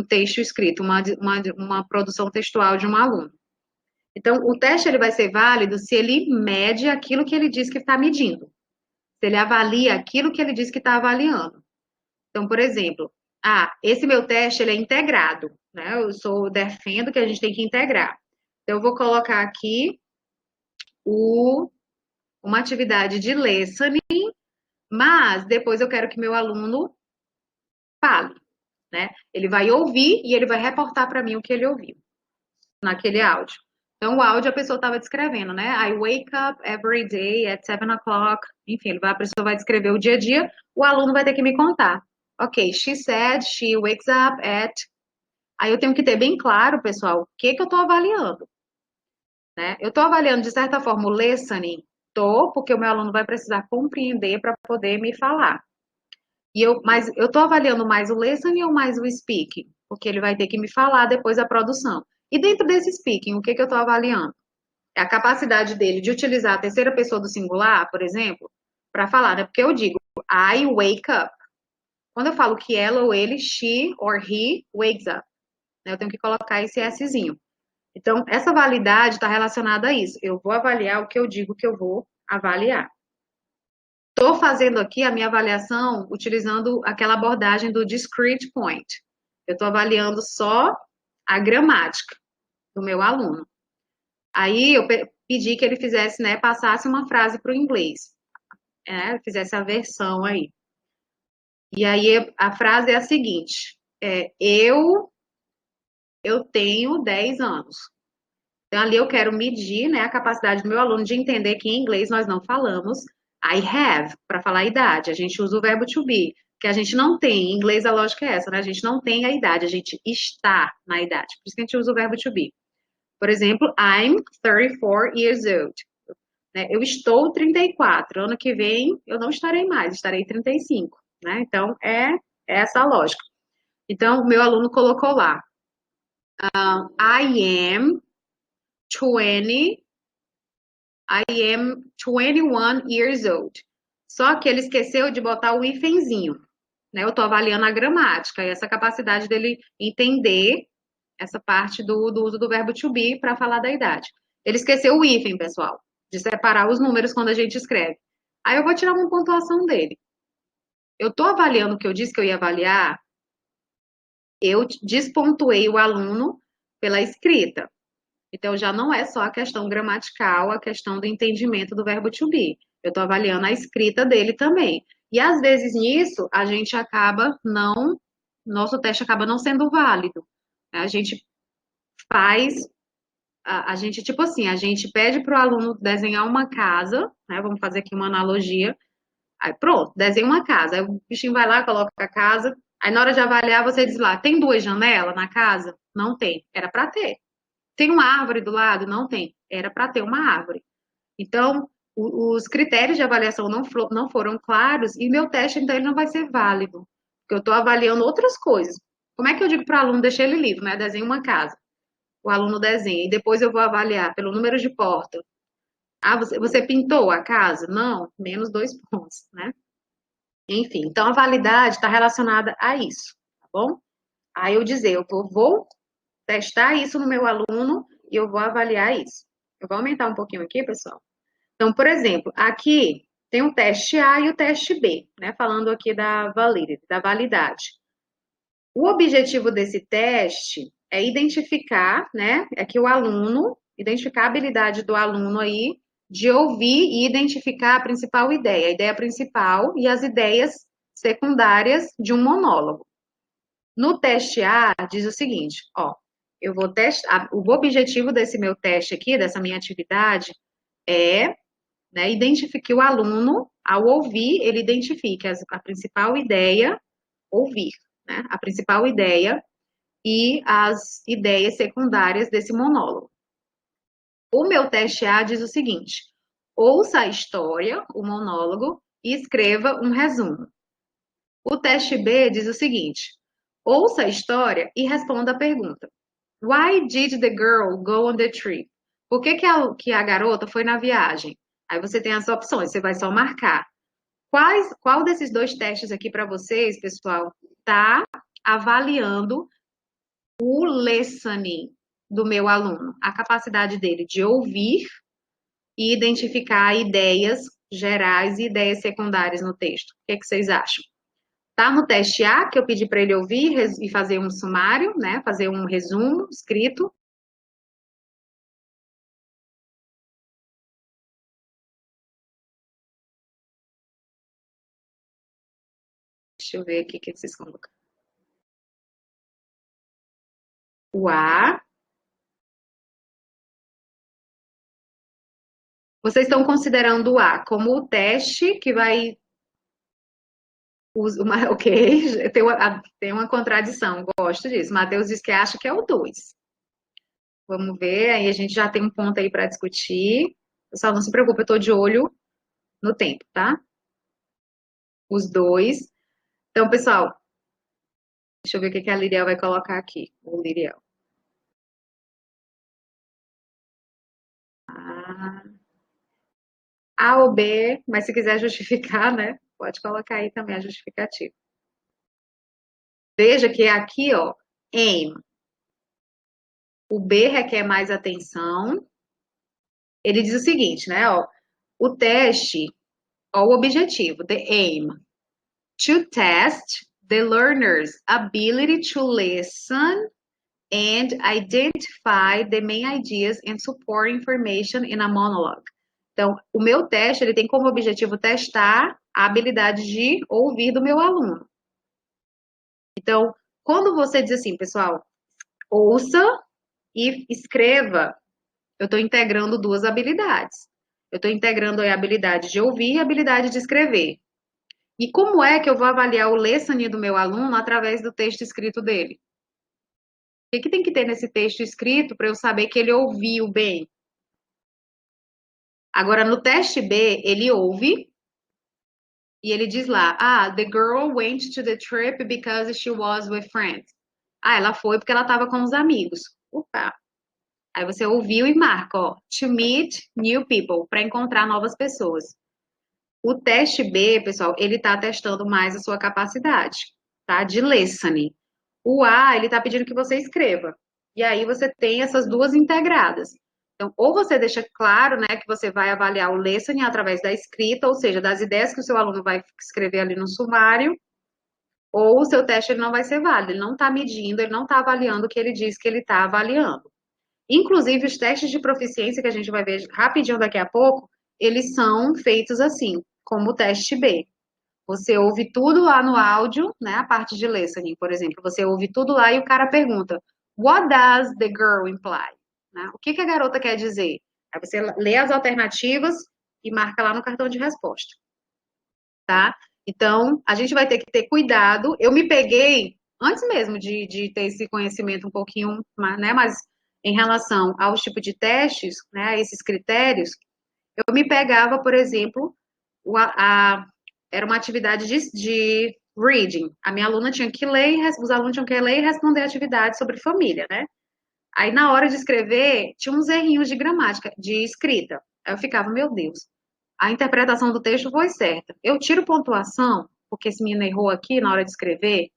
texto escrito, uma produção textual de um aluno. Então, o teste ele vai ser válido se ele mede aquilo que ele diz que está medindo, se ele avalia aquilo que ele diz que está avaliando. Então, por exemplo, esse meu teste ele é integrado, né? Defendo que a gente tem que integrar. Então, eu vou colocar aqui uma atividade de listening, mas depois eu quero que meu aluno fale, né? Ele vai ouvir e ele vai reportar para mim o que ele ouviu naquele áudio. Então, o áudio a pessoa estava descrevendo, né? I wake up every day at 7 o'clock. Enfim, a pessoa vai descrever o dia a dia, o aluno vai ter que me contar. Ok, she said she wakes up at. Aí eu tenho que ter bem claro, pessoal, o que eu estou avaliando, né? Eu estou avaliando, de certa forma, o listening. Estou, porque o meu aluno vai precisar compreender para poder me falar. Mas eu estou avaliando mais o listening ou mais o speaking? Porque ele vai ter que me falar depois da produção. E dentro desse speaking, o que eu estou avaliando? É a capacidade dele de utilizar a terceira pessoa do singular, por exemplo, para falar, né? Porque eu digo, I wake up. Quando eu falo que ela ou ele, she or he wakes up, né? Eu tenho que colocar esse Szinho. Então, essa validade está relacionada a isso. Eu vou avaliar o que eu digo que eu vou avaliar. Estou fazendo aqui a minha avaliação utilizando aquela abordagem do discrete point. Eu estou avaliando só a gramática do meu aluno. Aí eu pedi que ele fizesse, né, passasse uma frase para o inglês, fizesse a versão aí. E aí a frase é a seguinte: eu tenho 10 anos. Então ali eu quero medir, né, a capacidade do meu aluno de entender que em inglês nós não falamos I have para falar a idade. A gente usa o verbo to be, que a gente não tem. Em inglês a lógica é essa, né? A gente não tem a idade, a gente está na idade. Por isso que a gente usa o verbo to be. Por exemplo, I'm 34 years old. Né? Eu estou 34. Ano que vem eu não estarei mais, estarei 35. Né? Então, é essa a lógica. Então, o meu aluno colocou lá. I am 20. I am 21 years old. Só que ele esqueceu de botar o hífenzinho. Né? Eu estou avaliando a gramática e essa capacidade dele entender essa parte do uso do verbo to be para falar da idade. Ele esqueceu o hífen, pessoal, de separar os números quando a gente escreve. Aí eu vou tirar uma pontuação dele. Eu estou avaliando o que eu disse que eu ia avaliar, eu despontuei o aluno pela escrita. Então, já não é só a questão gramatical, a questão do entendimento do verbo to be. Eu estou avaliando a escrita dele também. E às vezes nisso, a gente acaba não, nosso teste acaba não sendo válido. A gente faz a gente, tipo assim, a gente pede para o aluno desenhar uma casa, né? Vamos fazer aqui uma analogia. Aí pronto, desenha uma casa. Aí o bichinho vai lá, coloca a casa. Aí na hora de avaliar, você diz lá, tem duas janelas na casa? Não tem. Era para ter. Tem uma árvore do lado? Não tem. Era para ter uma árvore. Então, os critérios de avaliação não foram claros e meu teste, então, ele não vai ser válido. Porque eu estou avaliando outras coisas. Como é que eu digo para o aluno deixar ele livre, né? Desenha uma casa. O aluno desenha. E depois eu vou avaliar pelo número de porta. Você pintou a casa? Não, menos 2 pontos, né? Enfim, então a validade está relacionada a isso, tá bom? Aí eu dizer, vou testar isso no meu aluno e eu vou avaliar isso. Eu vou aumentar um pouquinho aqui, pessoal. Então, por exemplo, aqui tem o teste A e o teste B, né? Falando aqui da validity, da validade. O objetivo desse teste é identificar, né? É que o aluno, identificar a habilidade do aluno aí de ouvir e identificar a principal ideia, a ideia principal e as ideias secundárias de um monólogo. No teste A, diz o seguinte, ó, eu vou testar, o objetivo desse meu teste aqui, dessa minha atividade, é, né, identifique o aluno, ao ouvir, ele identifique a principal ideia, ouvir, né, a principal ideia e as ideias secundárias desse monólogo. O meu teste A diz o seguinte: ouça a história, o monólogo, e escreva um resumo. O teste B diz o seguinte: ouça a história e responda a pergunta. Why did the girl go on the trip? Por que, que a garota foi na viagem? Aí você tem as opções, você vai só marcar. Qual desses dois testes aqui para vocês, pessoal, está avaliando o listening do meu aluno? A capacidade dele de ouvir e identificar ideias gerais e ideias secundárias no texto. O que vocês acham? Tá no teste A, que eu pedi para ele ouvir e fazer um sumário, né? Fazer um resumo escrito. Deixa eu ver aqui o que vocês colocam. O A. Vocês estão considerando o A como o teste que vai. Ok, tem uma contradição, gosto disso. Matheus diz que acha que é o 2. Vamos ver, aí a gente já tem um ponto aí para discutir. Pessoal, não se preocupe, eu estou de olho no tempo, tá? Os dois. Então, pessoal, deixa eu ver o que a Liriel vai colocar aqui. O Liriel. A ou B, mas se quiser justificar, né? Pode colocar aí também a justificativa. Veja que aqui, ó, aim. O B requer mais atenção. Ele diz o seguinte, né? Ó, o teste, ó, o objetivo, the aim, to test the learner's ability to listen and identify the main ideas and support information in a monologue. Então, o meu teste, ele tem como objetivo testar a habilidade de ouvir do meu aluno. Então, quando você diz assim, pessoal, ouça e escreva, eu estou integrando duas habilidades. Eu estou integrando a habilidade de ouvir e a habilidade de escrever. E como é que eu vou avaliar o listening do meu aluno através do texto escrito dele? O que tem que ter nesse texto escrito para eu saber que ele ouviu bem? Agora, no teste B, ele ouve e ele diz lá: ah, the girl went to the trip because she was with friends. Ah, ela foi porque ela estava com os amigos. Opa! Aí você ouviu e marca, ó, to meet new people, para encontrar novas pessoas. O teste B, pessoal, ele está testando mais a sua capacidade, tá? De listening. O A, ele está pedindo que você escreva. E aí você tem essas duas integradas. Então, ou você deixa claro, né, que você vai avaliar o listening através da escrita, ou seja, das ideias que o seu aluno vai escrever ali no sumário, ou o seu teste ele não vai ser válido, ele não está medindo, ele não está avaliando o que ele diz que ele está avaliando. Inclusive, os testes de proficiência que a gente vai ver rapidinho daqui a pouco, eles são feitos assim, como o teste B. Você ouve tudo lá no áudio, né? A parte de listening, por exemplo. Você ouve tudo lá e o cara pergunta: What does the girl imply? Né? O que que a garota quer dizer? Aí você lê as alternativas e marca lá no cartão de resposta, tá? Então, a gente vai ter que ter cuidado. Eu me peguei, antes mesmo de ter esse conhecimento um pouquinho, né? Mas em relação aos tipos de testes, né? A esses critérios, eu me pegava, por exemplo, era uma atividade de reading. A minha aluna tinha que ler, os alunos tinham que ler e responder atividades sobre família, né? Aí, na hora de escrever, tinha uns errinhos de gramática, de escrita. Aí eu ficava, meu Deus, a interpretação do texto foi certa. Eu tiro pontuação, porque esse menino errou aqui na hora de escrever.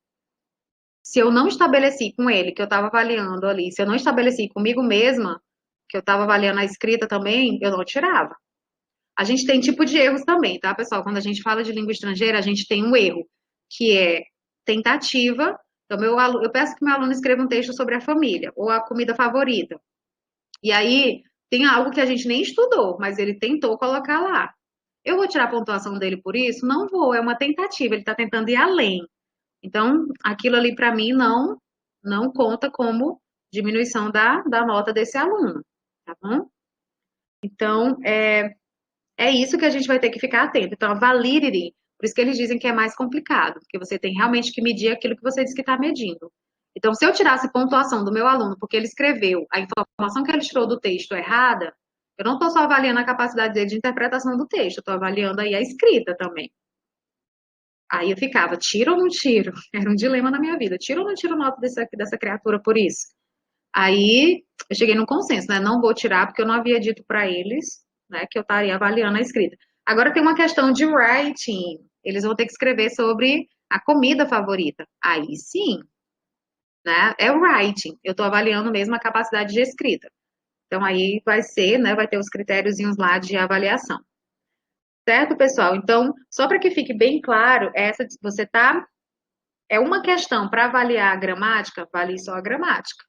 Se eu não estabeleci com ele, que eu estava avaliando ali, se eu não estabeleci comigo mesma, que eu estava avaliando a escrita também, eu não tirava. A gente tem tipo de erros também, tá, pessoal? Quando a gente fala de língua estrangeira, a gente tem um erro, que é tentativa. Então, eu peço que meu aluno escreva um texto sobre a família ou a comida favorita. E aí, tem algo que a gente nem estudou, mas ele tentou colocar lá. Eu vou tirar a pontuação dele por isso? Não vou, é uma tentativa, ele está tentando ir além. Então, aquilo ali para mim não conta como diminuição da nota desse aluno, tá bom? Então, é isso que a gente vai ter que ficar atento. Então, a validity, por isso que eles dizem que é mais complicado, porque você tem realmente que medir aquilo que você diz que está medindo. Então, se eu tirasse pontuação do meu aluno porque ele escreveu a informação que ele tirou do texto errada, eu não estou só avaliando a capacidade dele de interpretação do texto, eu estou avaliando aí a escrita também. Aí eu ficava, tiro ou não tiro? Era um dilema na minha vida. Tiro ou não tiro nota dessa criatura por isso? Aí eu cheguei num consenso, né? Não vou tirar, porque eu não havia dito para eles, né, que eu estaria avaliando a escrita. Agora tem uma questão de writing. Eles vão ter que escrever sobre a comida favorita. Aí sim, né? É o writing. Eu estou avaliando mesmo a capacidade de escrita. Então aí vai ser, né? Vai ter os critériozinhos lá de avaliação. Certo, pessoal? Então, só para que fique bem claro, essa você tá é uma questão para avaliar a gramática, avalie só a gramática.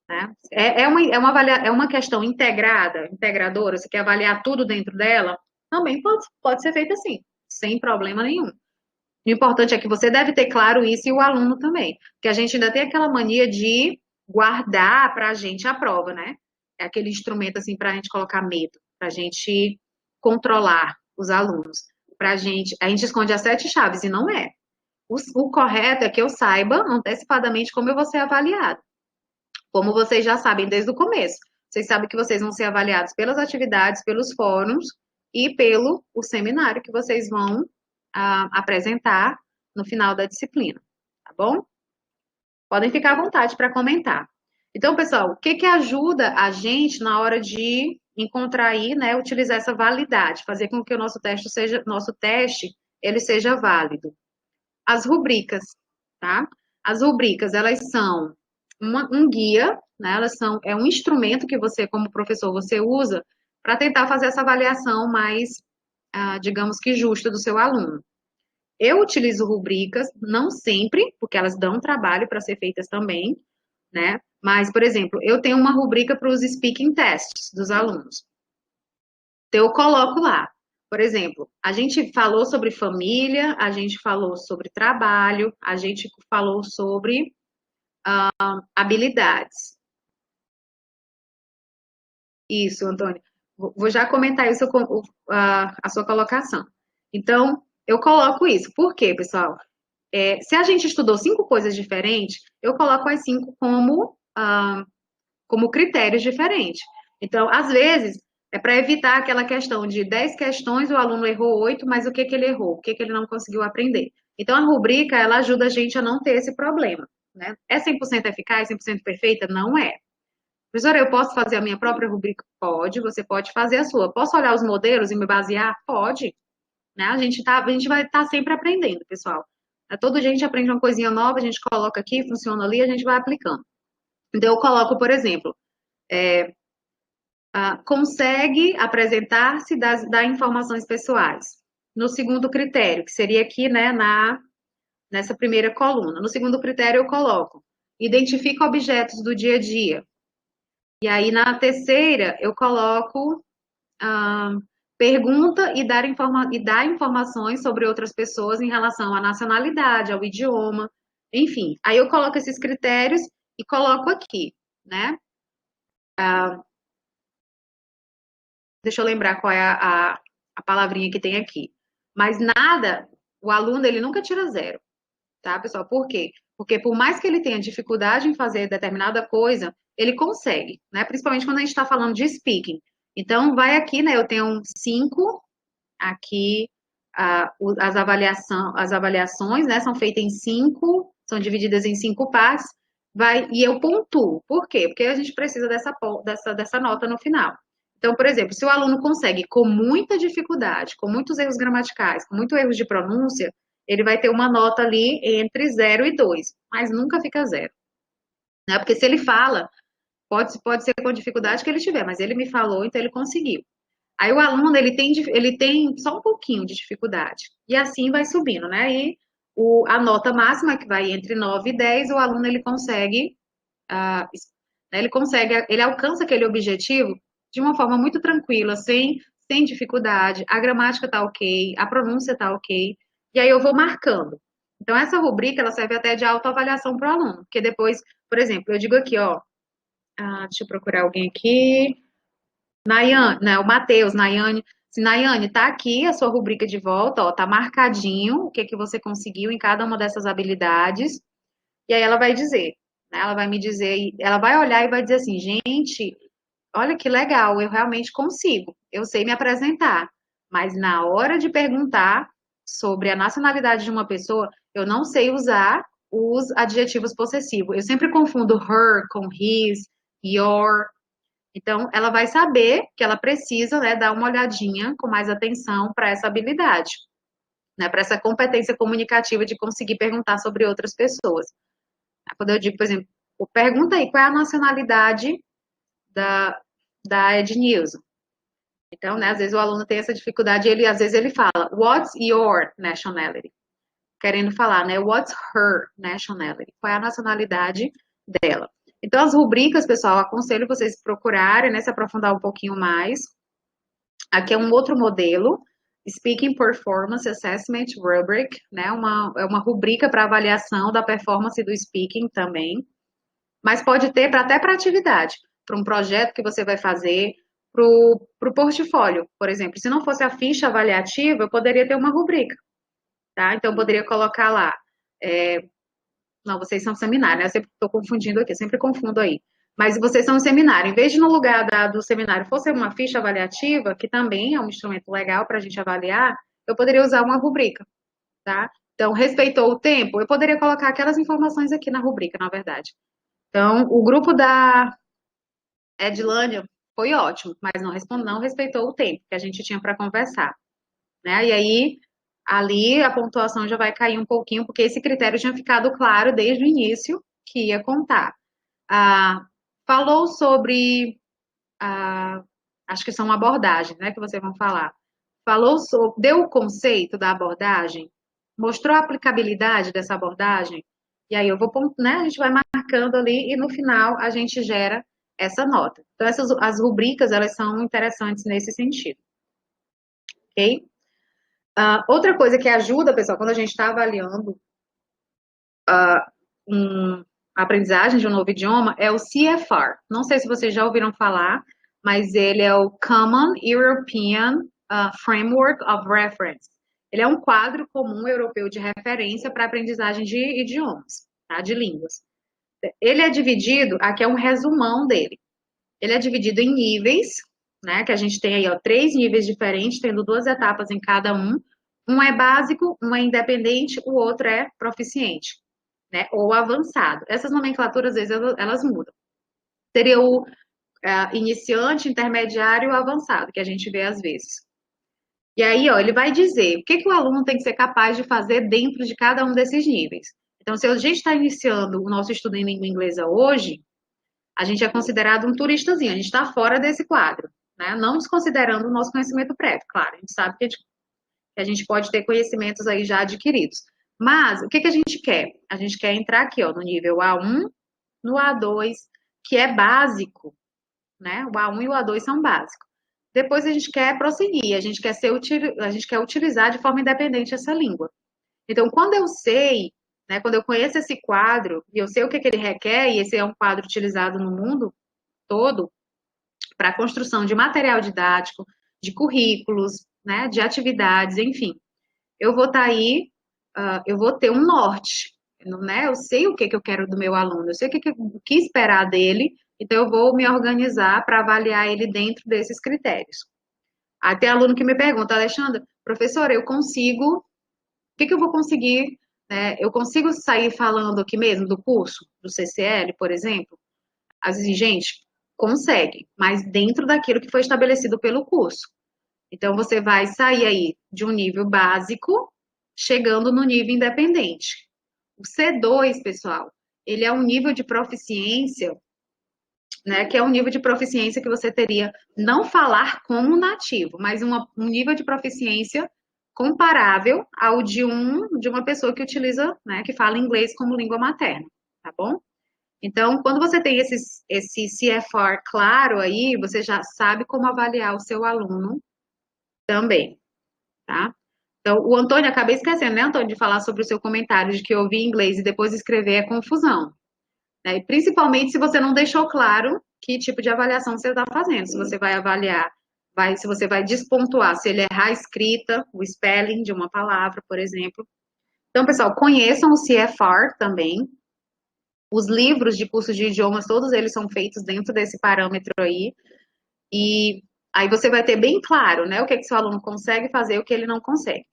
Né? É uma questão integrada, integradora, você quer avaliar tudo dentro dela? Também pode ser feito assim, sem problema nenhum. O importante é que você deve ter claro isso e o aluno também, porque a gente ainda tem aquela mania de guardar para a gente a prova, né? É aquele instrumento assim para a gente colocar medo, para a gente controlar os alunos. A gente esconde as sete chaves e não é. O correto é que eu saiba antecipadamente como eu vou ser avaliado. Como vocês já sabem desde o começo. Vocês sabem que vocês vão ser avaliados pelas atividades, pelos fóruns e pelo o seminário que vocês vão apresentar no final da disciplina, tá bom? Podem ficar à vontade para comentar. Então, pessoal, o que que ajuda a gente na hora de encontrar aí, né, utilizar essa validade, fazer com que o nosso teste, ele seja válido? As rubricas, tá? As rubricas, elas são um guia, né? É um instrumento que você, como professor, você usa para tentar fazer essa avaliação mais, digamos que justa do seu aluno. Eu utilizo rubricas, não sempre, porque elas dão trabalho para ser feitas também, né? Mas, por exemplo, eu tenho uma rubrica para os speaking tests dos alunos. Então, eu coloco lá. Por exemplo, a gente falou sobre família, a gente falou sobre trabalho, a gente falou sobre habilidades. Isso, Antônio. Vou já comentar isso com a sua colocação. Então, eu coloco isso. Por quê, pessoal? Se a gente estudou cinco coisas diferentes, eu coloco as cinco como critérios diferentes. Então, às vezes, é para evitar aquela questão de 10 questões, o aluno errou 8, mas o que que ele errou? O que que ele não conseguiu aprender? Então, a rubrica, ela ajuda a gente a não ter esse problema, né? É 100% eficaz, 100% perfeita? Não é. Professora, eu posso fazer a minha própria rubrica? Pode, você pode fazer a sua. Posso olhar os modelos e me basear? Pode. Né? A gente vai estar sempre aprendendo, pessoal. Todo dia a gente aprende uma coisinha nova, a gente coloca aqui, funciona ali, a gente vai aplicando. Então, eu coloco, por exemplo, consegue apresentar-se dar informações pessoais. No segundo critério, que seria aqui, né, nessa primeira coluna. No segundo critério, eu coloco identifica objetos do dia a dia. E aí, na terceira, eu coloco ah, pergunta e dá informações sobre outras pessoas em relação à nacionalidade, ao idioma, enfim. Aí eu coloco esses critérios e coloco aqui, né? Deixa eu lembrar qual é a palavrinha que tem aqui. Mas nada, o aluno ele nunca tira zero, tá, pessoal? Por quê? Porque por mais que ele tenha dificuldade em fazer determinada coisa, ele consegue, né? Principalmente quando a gente está falando de speaking. Então, vai aqui, né? Eu tenho um 5 aqui, as avaliações, né? São feitas em 5, são divididas em 5 partes, e eu pontuo. Por quê? Porque a gente precisa dessa nota no final. Então, por exemplo, se o aluno consegue com muita dificuldade, com muitos erros gramaticais, com muitos erros de pronúncia, ele vai ter uma nota ali entre 0 e 2, mas nunca fica 0. Né? Porque se ele fala, pode ser com a dificuldade que ele tiver, mas ele me falou, então ele conseguiu. Aí o aluno, ele tem só um pouquinho de dificuldade. E assim vai subindo, né? E a nota máxima, que vai entre 9 e 10, o aluno, ah, ele alcança aquele objetivo de uma forma muito tranquila, sem dificuldade. A gramática tá ok, a pronúncia tá ok. E aí eu vou marcando. Então, essa rubrica, ela serve até de autoavaliação para o aluno. Porque depois, por exemplo, eu digo aqui, ó, deixa eu procurar alguém aqui. Nayane, né, o Matheus, Nayane, se Nayane, tá aqui a sua rubrica de volta, ó, tá marcadinho o que que você conseguiu em cada uma dessas habilidades, e aí ela vai dizer, né, ela vai me dizer, ela vai olhar e vai dizer assim, gente, olha que legal, eu realmente consigo, eu sei me apresentar, mas na hora de perguntar sobre a nacionalidade de uma pessoa, eu não sei usar os adjetivos possessivos, eu sempre confundo her com his, your. Então, ela vai saber que ela precisa, né, dar uma olhadinha com mais atenção para essa habilidade, né, para essa competência comunicativa de conseguir perguntar sobre outras pessoas. Quando eu digo, por exemplo, pergunta aí qual é a nacionalidade da, da Ednilson. Então, né, às vezes o aluno tem essa dificuldade, às vezes ele fala, what's your nationality? Querendo falar, né, what's her nationality? Qual é a nacionalidade dela? Então, as rubricas, pessoal, aconselho vocês procurarem, né, se aprofundar um pouquinho mais. Aqui é um outro modelo, Speaking Performance Assessment Rubric, né? É uma rubrica para avaliação da performance do speaking também, mas pode ter até para atividade, para um projeto que você vai fazer, para o portfólio, por exemplo. Se não fosse a ficha avaliativa, eu poderia ter uma rubrica, tá? Então, eu poderia colocar lá. Não, vocês são seminário, né? Eu sempre estou confundindo aqui, sempre confundo aí. Mas vocês são um seminário. Em vez de no lugar do seminário fosse uma ficha avaliativa, que também é um instrumento legal para a gente avaliar, eu poderia usar uma rubrica, tá? Então, respeitou o tempo, eu poderia colocar aquelas informações aqui na rubrica, na verdade. Então, o grupo da Edlândia foi ótimo, mas não respeitou o tempo que a gente tinha para conversar, né? E aí, ali a pontuação já vai cair um pouquinho, porque esse critério tinha ficado claro desde o início que ia contar. Ah, falou sobre, ah, acho que são abordagens, né, que vocês vão falar. Falou sobre, deu o conceito da abordagem, mostrou a aplicabilidade dessa abordagem, e aí eu vou, né, a gente vai marcando ali e no final a gente gera essa nota. Então, as rubricas, elas são interessantes nesse sentido, ok? Outra coisa que ajuda, pessoal, quando a gente está avaliando um, a aprendizagem de um novo idioma é o CFR. Não sei se vocês já ouviram falar, mas ele é o Common European Framework of Reference. Ele é um quadro comum europeu de referência para aprendizagem de idiomas, tá? De línguas. Ele é dividido, aqui é um resumão dele. Ele é dividido em níveis, né? Que a gente tem aí, ó, 3 níveis diferentes, tendo 2 etapas em cada um. Um é básico, um é independente, o outro é proficiente, né? Ou avançado. Essas nomenclaturas, às vezes, elas mudam. Seria o iniciante, intermediário e o avançado, que a gente vê às vezes. E aí, ó, ele vai dizer o que, que o aluno tem que ser capaz de fazer dentro de cada um desses níveis. Então, se a gente está iniciando o nosso estudo em língua inglesa hoje, a gente é considerado um turistazinho, a gente está fora desse quadro, né? Não desconsiderando o nosso conhecimento prévio, claro, a gente sabe que a gente pode ter conhecimentos aí já adquiridos. Mas o que, que a gente quer? A gente quer entrar aqui, ó, no nível A1, no A2, que é básico, né? O A1 e o A2 são básicos. Depois a gente quer prosseguir, a gente quer utilizar de forma independente essa língua. Então, quando eu sei, né, quando eu conheço esse quadro e eu sei o que, que ele requer, e esse é um quadro utilizado no mundo todo para a construção de material didático, de currículos, né, de atividades, enfim, eu vou estar aí, eu vou ter um norte, né? Eu sei o que, que eu quero do meu aluno, eu sei o que esperar dele, então eu vou me organizar para avaliar ele dentro desses critérios. Aí tem aluno que me pergunta, Alexandra, professora, eu consigo, o que, que eu vou conseguir, né? Eu consigo sair falando aqui mesmo do curso, do CCL, por exemplo? Às vezes, gente, consegue, mas dentro daquilo que foi estabelecido pelo curso. Então, você vai sair aí de um nível básico, chegando no nível independente. O C2, pessoal, ele é um nível de proficiência, né, que é um nível de proficiência que você teria não falar como nativo, mas um nível de proficiência comparável ao de uma pessoa que utiliza, né, que fala inglês como língua materna, tá bom? Então, quando você tem esse CFR claro aí, você já sabe como avaliar o seu aluno também, tá? Então, o Antônio, acabei esquecendo, né, Antônio, de falar sobre o seu comentário de que ouvir inglês e depois escrever é confusão, né? E principalmente se você não deixou claro que tipo de avaliação você está fazendo. Se você vai avaliar, se você vai despontuar, se ele errar a escrita, o spelling de uma palavra, por exemplo. Então, pessoal, conheçam o CFR também. Os livros de curso de idiomas, todos eles são feitos dentro desse parâmetro aí. E aí você vai ter bem claro, né, o que seu aluno consegue fazer e o que ele não consegue.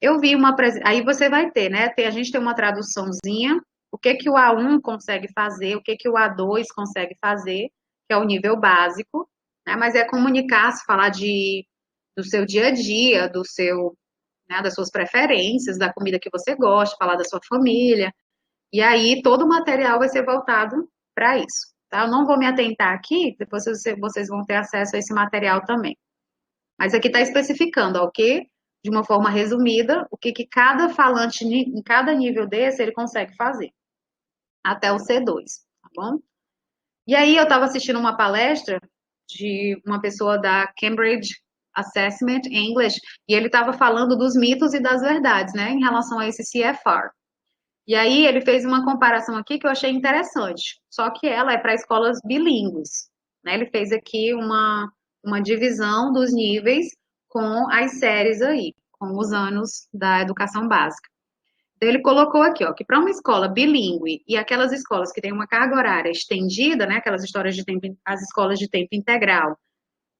Eu vi uma aí você vai ter, né? A gente tem uma traduçãozinha, o que o A1 consegue fazer, o que o A2 consegue fazer, que é o nível básico, né? Mas é comunicar, se falar do seu dia a dia, né, das suas preferências, da comida que você gosta, falar da sua família. E aí todo o material vai ser voltado para isso. Tá? Eu não vou me atentar aqui, depois vocês vão ter acesso a esse material também. Mas aqui está especificando, ó, o que, de uma forma resumida, o que cada falante em cada nível desse ele consegue fazer, até o C2, tá bom? E aí eu estava assistindo uma palestra de uma pessoa da Cambridge Assessment English, e ele estava falando dos mitos e das verdades, né, em relação a esse CFR. E aí ele fez uma comparação aqui que eu achei interessante, só que ela é para escolas bilíngues, né? Ele fez aqui uma divisão dos níveis com as séries aí, com os anos da educação básica. Então, ele colocou aqui, ó, que para uma escola bilíngue e aquelas escolas que têm uma carga horária estendida, né, aquelas histórias de tempo, as escolas de tempo integral,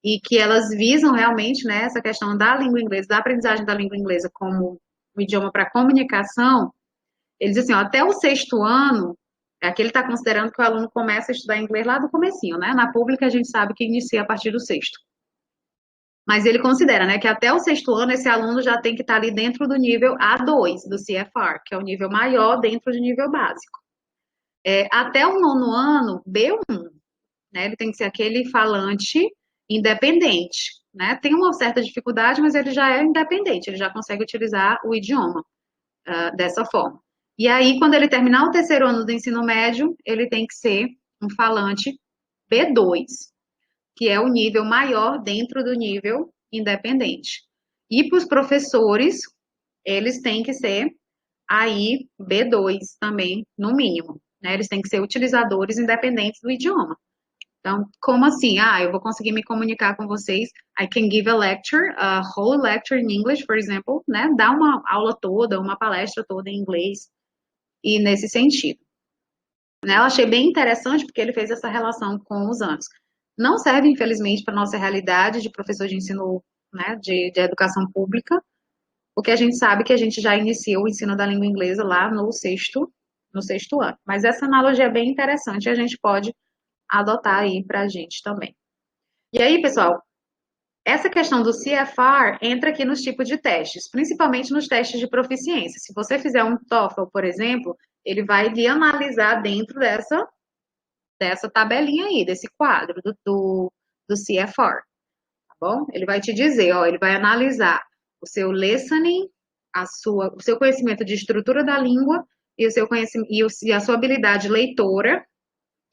e que elas visam realmente, né, essa questão da língua inglesa, da aprendizagem da língua inglesa como um idioma para comunicação, ele diz assim, ó, até o sexto ano, aqui ele está considerando que o aluno começa a estudar inglês lá do comecinho, né? Na pública a gente sabe que inicia a partir do sexto. Mas ele considera, né, que até o sexto ano esse aluno já tem que estar ali dentro do nível A2 do CFR, que é o nível maior dentro do nível básico. Até o nono ano, B1, né? Ele tem que ser aquele falante independente, né? Tem uma certa dificuldade, mas ele já é independente, ele já consegue utilizar o idioma dessa forma. E aí, quando ele terminar o terceiro ano do ensino médio, ele tem que ser um falante B2, que é o nível maior dentro do nível independente. E para os professores, eles têm que ser aí B2 também, no mínimo. Né? Eles têm que ser utilizadores independentes do idioma. Então, como assim? Eu vou conseguir me comunicar com vocês. I can give a whole lecture in English, for example, né? Dar uma aula toda, uma palestra toda em inglês, e nesse sentido. Né? Eu achei bem interessante porque ele fez essa relação com os anos. Não serve, infelizmente, para a nossa realidade de professor de ensino, né, de educação pública, porque a gente sabe que a gente já iniciou o ensino da língua inglesa lá no sexto ano. Mas essa analogia é bem interessante e a gente pode adotar aí para a gente também. E aí, pessoal, essa questão do CFR entra aqui nos tipos de testes, principalmente nos testes de proficiência. Se você fizer um TOEFL, por exemplo, ele vai lhe analisar dentro dessa tabelinha aí, desse quadro do CFR, tá bom? Ele vai te dizer, ó, ele vai analisar o seu listening, o seu conhecimento de estrutura da língua e o seu conhecimento e a sua habilidade leitora.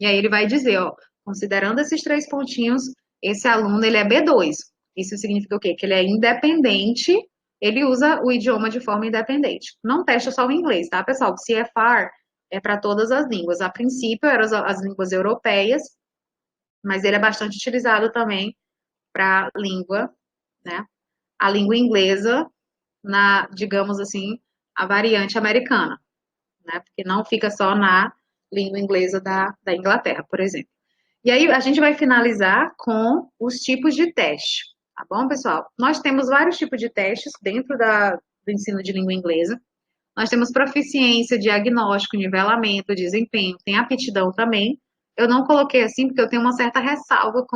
E aí ele vai dizer, ó, considerando esses 3 pontinhos, esse aluno ele é B2. Isso significa o quê? Que ele é independente, ele usa o idioma de forma independente. Não testa só o inglês, tá, pessoal? O CFR é para todas as línguas. A princípio eram as línguas europeias, mas ele é bastante utilizado também para a língua, né? A língua inglesa, digamos assim, a variante americana, né? Porque não fica só na língua inglesa da Inglaterra, por exemplo. E aí a gente vai finalizar com os tipos de teste, tá bom, pessoal? Nós temos vários tipos de testes dentro do ensino de língua inglesa. Nós temos proficiência, diagnóstico, nivelamento, desempenho, tem aptidão também. Eu não coloquei assim porque eu tenho uma certa ressalva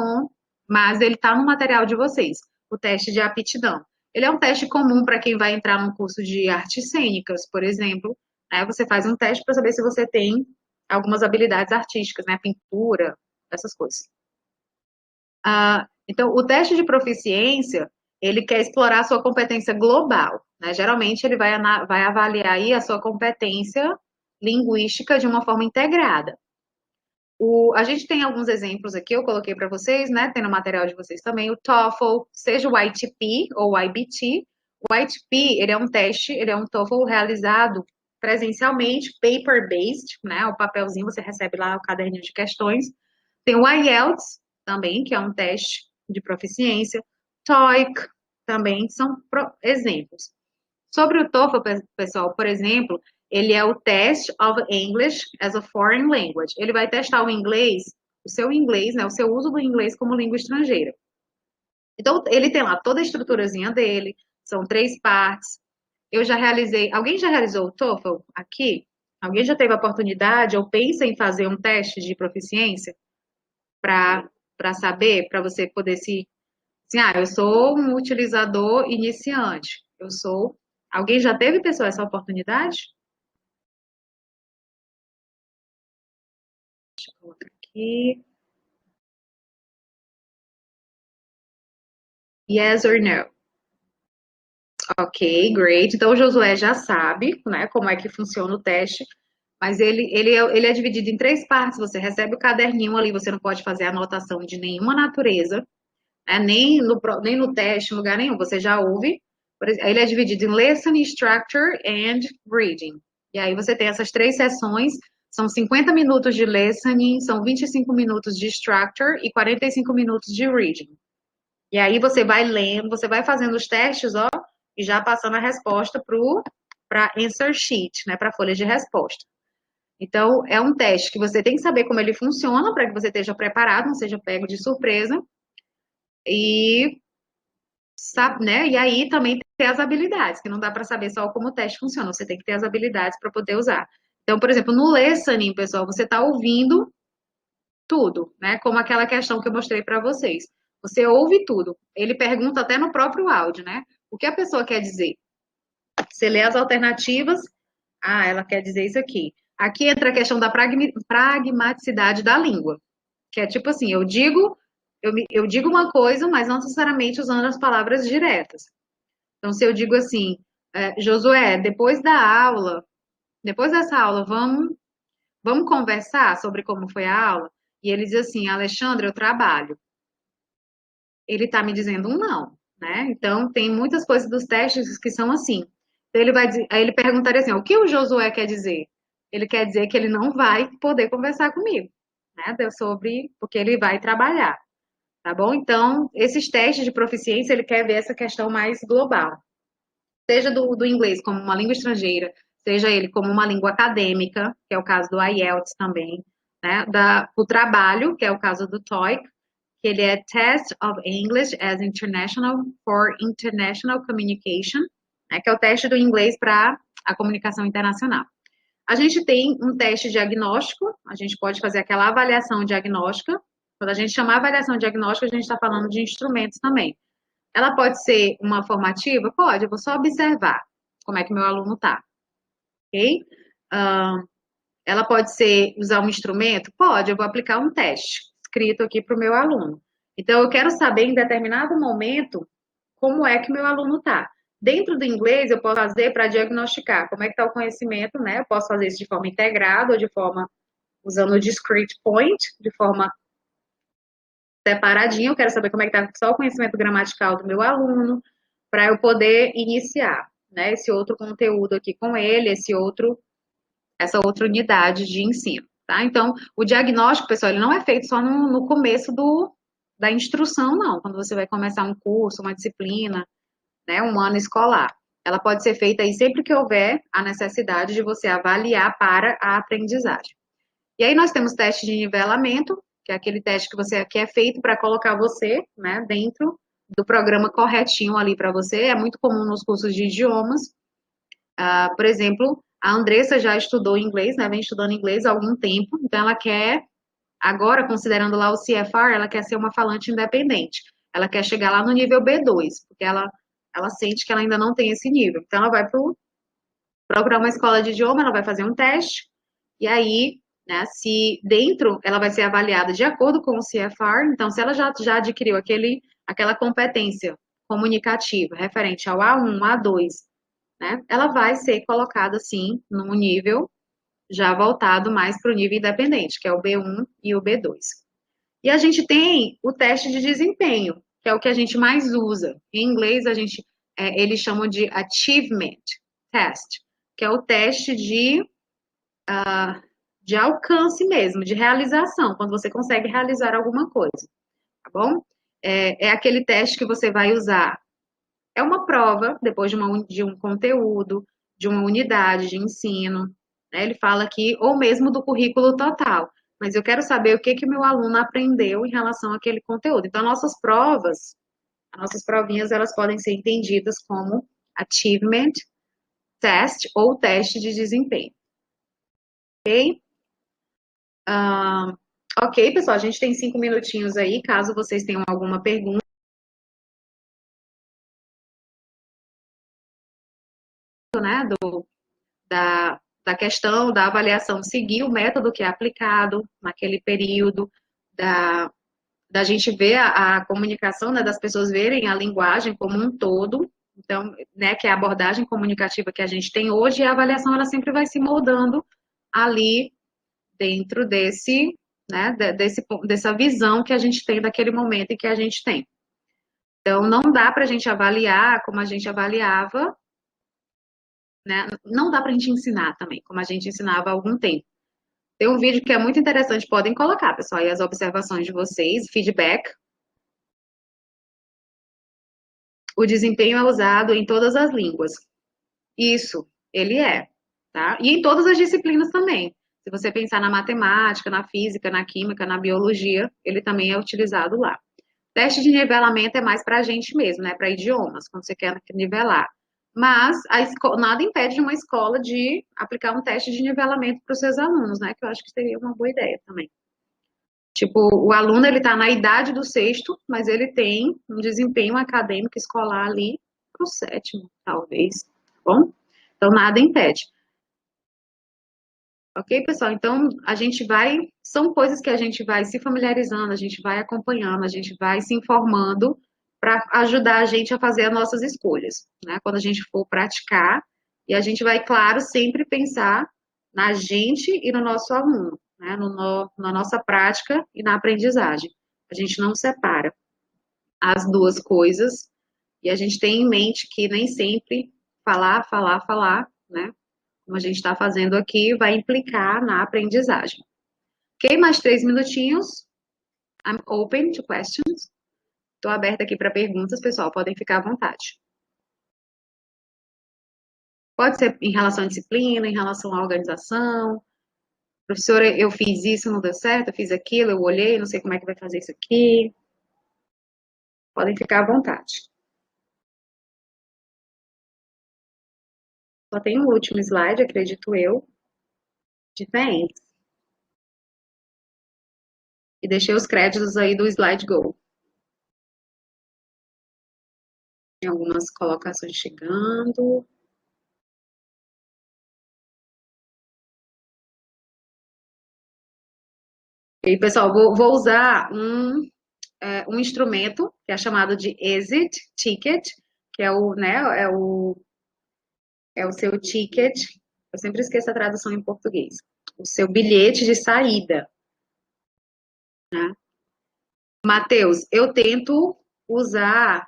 mas ele está no material de vocês, o teste de aptidão. Ele é um teste comum para quem vai entrar num curso de artes cênicas, por exemplo. Né? Você faz um teste para saber se você tem algumas habilidades artísticas, né? Pintura, essas coisas. Então, o teste de proficiência, ele quer explorar a sua competência global, né? Geralmente, ele vai avaliar aí a sua competência linguística de uma forma integrada. A gente tem alguns exemplos aqui, eu coloquei para vocês, né? Tem no material de vocês também, o TOEFL, seja o ITP ou o IBT. O ITP, ele é um teste, ele é um TOEFL realizado presencialmente, paper-based, né? O papelzinho, você recebe lá o caderninho de questões, Tem o IELTS também, que é um teste de proficiência. TOEIC também são exemplos. Sobre o TOEFL, pessoal, por exemplo, ele é o Test of English as a Foreign Language. Ele vai testar o seu inglês, né, o seu uso do inglês como língua estrangeira. Então, ele tem lá toda a estruturazinha dele, são 3 partes. Eu já realizei. Alguém já realizou o TOEFL aqui? Alguém já teve a oportunidade ou pensa em fazer um teste de proficiência para saber, para você poder se. Assim, eu sou um utilizador iniciante. Eu sou. Alguém já teve, pessoal, essa oportunidade? Deixa eu colocar aqui. Yes or no? Ok, great. Então, o Josué já sabe, né, como é que funciona o teste, mas ele é dividido em 3 partes. Você recebe o caderninho ali, você não pode fazer anotação de nenhuma natureza, né, nem no teste, em lugar nenhum. Você já ouve. Ele é dividido em Listening, Structure and Reading. E aí você tem essas 3 sessões, são 50 minutos de Listening, são 25 minutos de Structure e 45 minutos de Reading. E aí você vai lendo, você vai fazendo os testes, ó, e já passando a resposta para answer sheet, né, para a folha de resposta. Então, é um teste que você tem que saber como ele funciona para que você esteja preparado, não seja pego de surpresa. E sabe, né? E aí também ter as habilidades, que não dá para saber só como o teste funciona, você tem que ter as habilidades para poder usar. Então, por exemplo, no listening, pessoal, você está ouvindo tudo, né? Como aquela questão que eu mostrei para vocês. Você ouve tudo. Ele pergunta até no próprio áudio, né? O que a pessoa quer dizer? Você lê as alternativas, ela quer dizer isso aqui. Aqui entra a questão da pragmaticidade da língua, que é tipo assim, eu digo uma coisa, mas não necessariamente usando as palavras diretas. Então, se eu digo assim, Josué, depois dessa aula, vamos conversar sobre como foi a aula? E ele diz assim, Alexandre, eu trabalho. Ele está me dizendo um não, né? Então, tem muitas coisas dos testes que são assim. Então, aí ele perguntaria assim, o que o Josué quer dizer? Ele quer dizer que ele não vai poder conversar comigo, né? Porque ele vai trabalhar, tá bom? Então, esses testes de proficiência, ele quer ver essa questão mais global. Seja do inglês como uma língua estrangeira, seja ele como uma língua acadêmica, que é o caso do IELTS também, né? O trabalho, que é o caso do TOEIC, que ele é Test of English as International for International Communication, né? Que é o teste do inglês para a comunicação internacional. A gente tem um teste diagnóstico, a gente pode fazer aquela avaliação diagnóstica. Quando a gente chama avaliação diagnóstica, a gente está falando de instrumentos também. Ela pode ser uma formativa? Pode, eu vou só observar como é que meu aluno está, ok? Ela pode ser usar um instrumento? Pode, eu vou aplicar um teste escrito aqui para o meu aluno. Então, eu quero saber em determinado momento como é que meu aluno está. Dentro do inglês, eu posso fazer para diagnosticar como é que está o conhecimento, né? Eu posso fazer isso de forma integrada ou de forma usando o discrete point, de forma separadinha. Eu quero saber como é que está só o conhecimento gramatical do meu aluno, para eu poder iniciar, né, esse outro conteúdo aqui com ele, essa outra unidade de ensino, tá? Então, o diagnóstico, pessoal, ele não é feito só no começo da instrução, não, quando você vai começar um curso, uma disciplina, né, um ano escolar. Ela pode ser feita aí sempre que houver a necessidade de você avaliar para a aprendizagem. E aí nós temos teste de nivelamento, que é aquele teste que é feito para colocar você, né, dentro do programa corretinho ali para você. É muito comum nos cursos de idiomas. Por exemplo, a Andressa já estudou inglês, né, vem estudando inglês há algum tempo, então ela quer, agora, considerando lá o CFR, ela quer ser uma falante independente. Ela quer chegar lá no nível B2, porque ela sente que ela ainda não tem esse nível. Então, ela vai procurar uma escola de idioma, ela vai fazer um teste, e aí, né, se dentro ela vai ser avaliada de acordo com o CFR, então se ela já adquiriu aquela competência comunicativa referente ao A1, A2, né, ela vai ser colocada, sim, num nível já voltado mais para o nível independente, que é o B1 e o B2. E a gente tem o teste de desempenho, que é o que a gente mais usa. Em inglês, eles chamam de Achievement Test, que é o teste de alcance mesmo, de realização, quando você consegue realizar alguma coisa, tá bom? É aquele teste que você vai usar. É uma prova, depois de um conteúdo, de uma unidade de ensino, né? Ele fala aqui, ou mesmo do currículo total. Mas eu quero saber o que que o meu aluno aprendeu em relação àquele conteúdo. Então, as nossas provinhas, elas podem ser entendidas como achievement test ou teste de desempenho. Ok? Ok, pessoal, a gente tem 5 minutinhos aí, caso vocês tenham alguma pergunta, né, da questão da avaliação, seguir o método que é aplicado naquele período, da, da gente ver a comunicação, né, das pessoas verem a linguagem como um todo, então, né, que é a abordagem comunicativa que a gente tem hoje, e a avaliação ela sempre vai se moldando ali dentro né, dessa visão que a gente tem daquele momento em que a gente tem. Então, não dá para a gente avaliar como a gente avaliava, né? Não dá para a gente ensinar também, como a gente ensinava há algum tempo. Tem um vídeo que é muito interessante, podem colocar, pessoal, aí as observações de vocês, feedback. O desempenho é usado em todas as línguas. Isso, ele é, tá? E em todas as disciplinas também. Se você pensar na matemática, na física, na química, na biologia, ele também é utilizado lá. Teste de nivelamento é mais para a gente mesmo, né? Para idiomas, quando você quer nivelar. Mas nada impede de uma escola de aplicar um teste de nivelamento para os seus alunos, né? Que eu acho que seria uma boa ideia também. Tipo, o aluno ele está na idade do sexto, mas ele tem um desempenho acadêmico escolar ali para o sétimo, talvez. Tá bom? Então nada impede. Ok, pessoal? Então a gente vai, são coisas que a gente vai se familiarizando, a gente vai acompanhando, a gente vai se informando para ajudar a gente a fazer as nossas escolhas, né? Quando a gente for praticar, e a gente vai, claro, sempre pensar na gente e no nosso aluno, né? Na nossa prática e na aprendizagem. A gente não separa as duas coisas e a gente tem em mente que nem sempre falar, né? Como a gente está fazendo aqui, vai implicar na aprendizagem. Ok? Mais 3 minutinhos. I'm open to questions. Estou aberta aqui para perguntas, pessoal. Podem ficar à vontade. Pode ser em relação à disciplina, em relação à organização. Professora, eu fiz isso, não deu certo, eu fiz aquilo, eu olhei, não sei como é que vai fazer isso aqui. Podem ficar à vontade. Só tem um último slide, acredito eu, de thanks. E deixei os créditos aí do slide Go. Tem algumas colocações chegando. E, pessoal, vou usar um instrumento que é chamado de exit ticket, que é né, é o seu ticket. Eu sempre esqueço a tradução em português. O seu bilhete de saída, né? Matheus, eu tento usar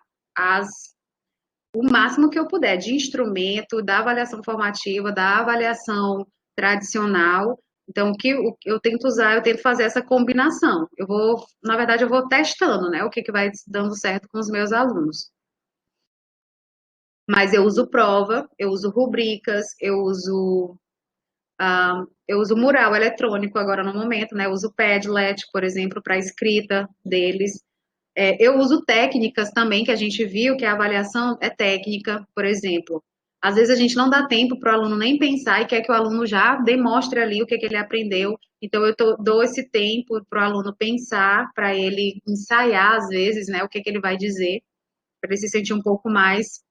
o máximo que eu puder de instrumento, da avaliação formativa, da avaliação tradicional. Então, eu tento usar, eu tento fazer essa combinação. Na verdade, eu vou testando, né, o que vai dando certo com os meus alunos. Mas eu uso prova, eu uso rubricas, eu uso mural eletrônico agora no momento, né? Eu uso Padlet, por exemplo, para a escrita deles. Eu uso técnicas também que a gente viu que a avaliação é técnica, por exemplo. Às vezes a gente não dá tempo para o aluno nem pensar e quer que o aluno já demonstre ali o que, que ele aprendeu. Então, dou esse tempo para o aluno pensar, para ele ensaiar, às vezes, né, o que, que ele vai dizer, para ele se sentir um pouco mais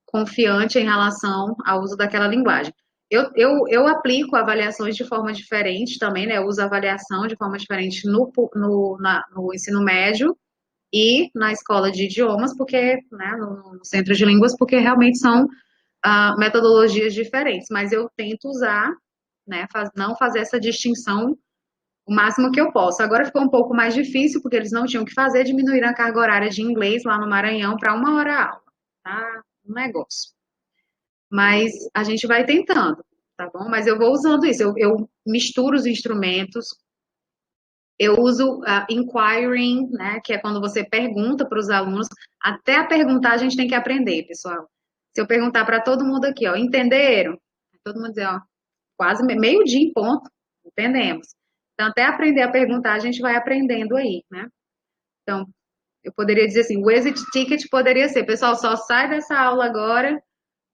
confiante em relação ao uso daquela linguagem. Eu aplico avaliações de forma diferente também, né? Eu uso avaliação de forma diferente no ensino médio e na escola de idiomas, porque, né, no centro de línguas, porque realmente são metodologias diferentes, mas eu tento usar, né, não fazer essa distinção o máximo que eu posso. Agora ficou um pouco mais difícil, porque eles não tinham que fazer, diminuir a carga horária de inglês lá no Maranhão para 1 hora a aula, tá? Um negócio. Mas a gente vai tentando. tá bom? Mas eu vou usando isso, eu misturo os instrumentos, eu uso inquiring, né, que é quando você pergunta para os alunos, até a perguntar a gente tem que aprender, pessoal. Se eu perguntar para todo mundo aqui, ó, entenderam? Todo mundo dizer, ó, quase meio dia em ponto, entendemos. Então, até aprender a perguntar, a gente vai aprendendo aí, né? Então, eu poderia dizer assim, o exit ticket poderia ser, pessoal, só sai dessa aula agora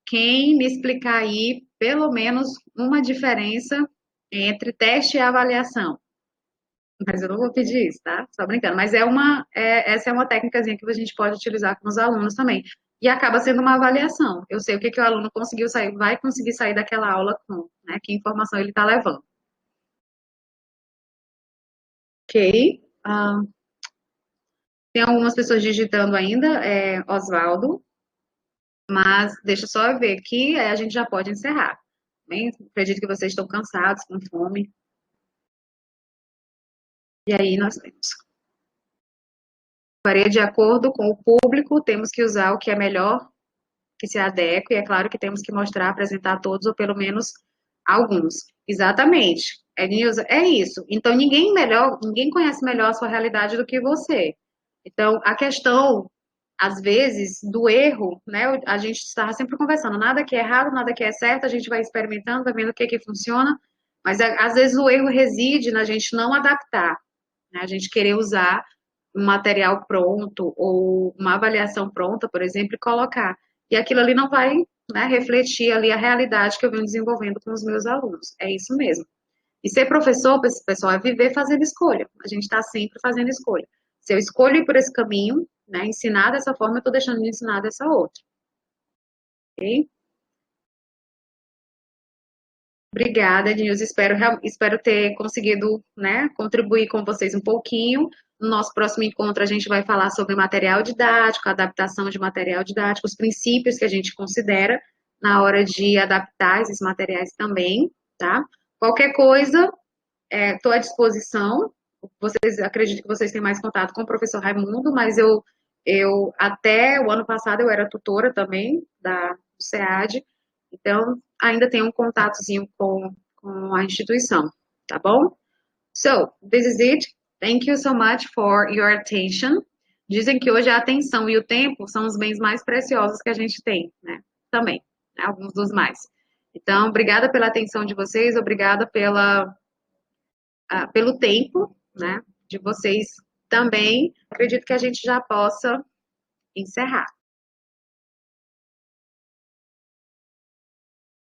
quem me explicar aí, pelo menos, uma diferença entre teste e avaliação. Mas eu não vou pedir isso, tá? Só brincando. Mas essa é uma técnicazinha que a gente pode utilizar com os alunos também. E acaba sendo uma avaliação. Eu sei o que, que o aluno conseguiu sair, vai conseguir sair daquela aula com, né? Que informação ele está levando. Ok. Tem algumas pessoas digitando ainda, Oswaldo, mas deixa eu só ver aqui, a gente já pode encerrar. Bem, acredito que vocês estão cansados, com fome. E aí nós temos. Faria de acordo com o público, temos que usar o que é melhor que se adeque, e é claro que temos que mostrar, apresentar todos, ou pelo menos alguns. Exatamente. É isso. Então, ninguém conhece melhor a sua realidade do que você. Então, a questão, às vezes, do erro, né? A gente está sempre conversando, nada que é errado, nada que é certo, a gente vai experimentando, vai vendo o que que funciona, mas às vezes o erro reside na gente não adaptar, né? A gente querer usar um material pronto ou uma avaliação pronta, por exemplo, e colocar. E aquilo ali não vai, né, refletir ali a realidade que eu venho desenvolvendo com os meus alunos. É isso mesmo. E ser professor, pessoal, é viver fazendo escolha. A gente está sempre fazendo escolha. Se eu escolho ir por esse caminho, né, ensinar dessa forma, eu estou deixando de ensinar dessa outra. Ok? Obrigada, Ednilson. Espero ter conseguido, né, contribuir com vocês um pouquinho. No nosso próximo encontro, a gente vai falar sobre material didático, adaptação de material didático, os princípios que a gente considera na hora de adaptar esses materiais também, tá? Qualquer coisa, estou à disposição. Vocês acredito que vocês têm mais contato com o professor Raimundo, mas eu até o ano passado eu era tutora também do SEAD, então ainda tenho um contatozinho com a instituição, tá bom? So, this is it. Thank you so much for your attention. Dizem que hoje a atenção e o tempo são os bens mais preciosos que a gente tem, né? Também, né? Alguns dos mais. Então, obrigada pela atenção de vocês, obrigada pelo tempo, né, de vocês também. Acredito que a gente já possa encerrar.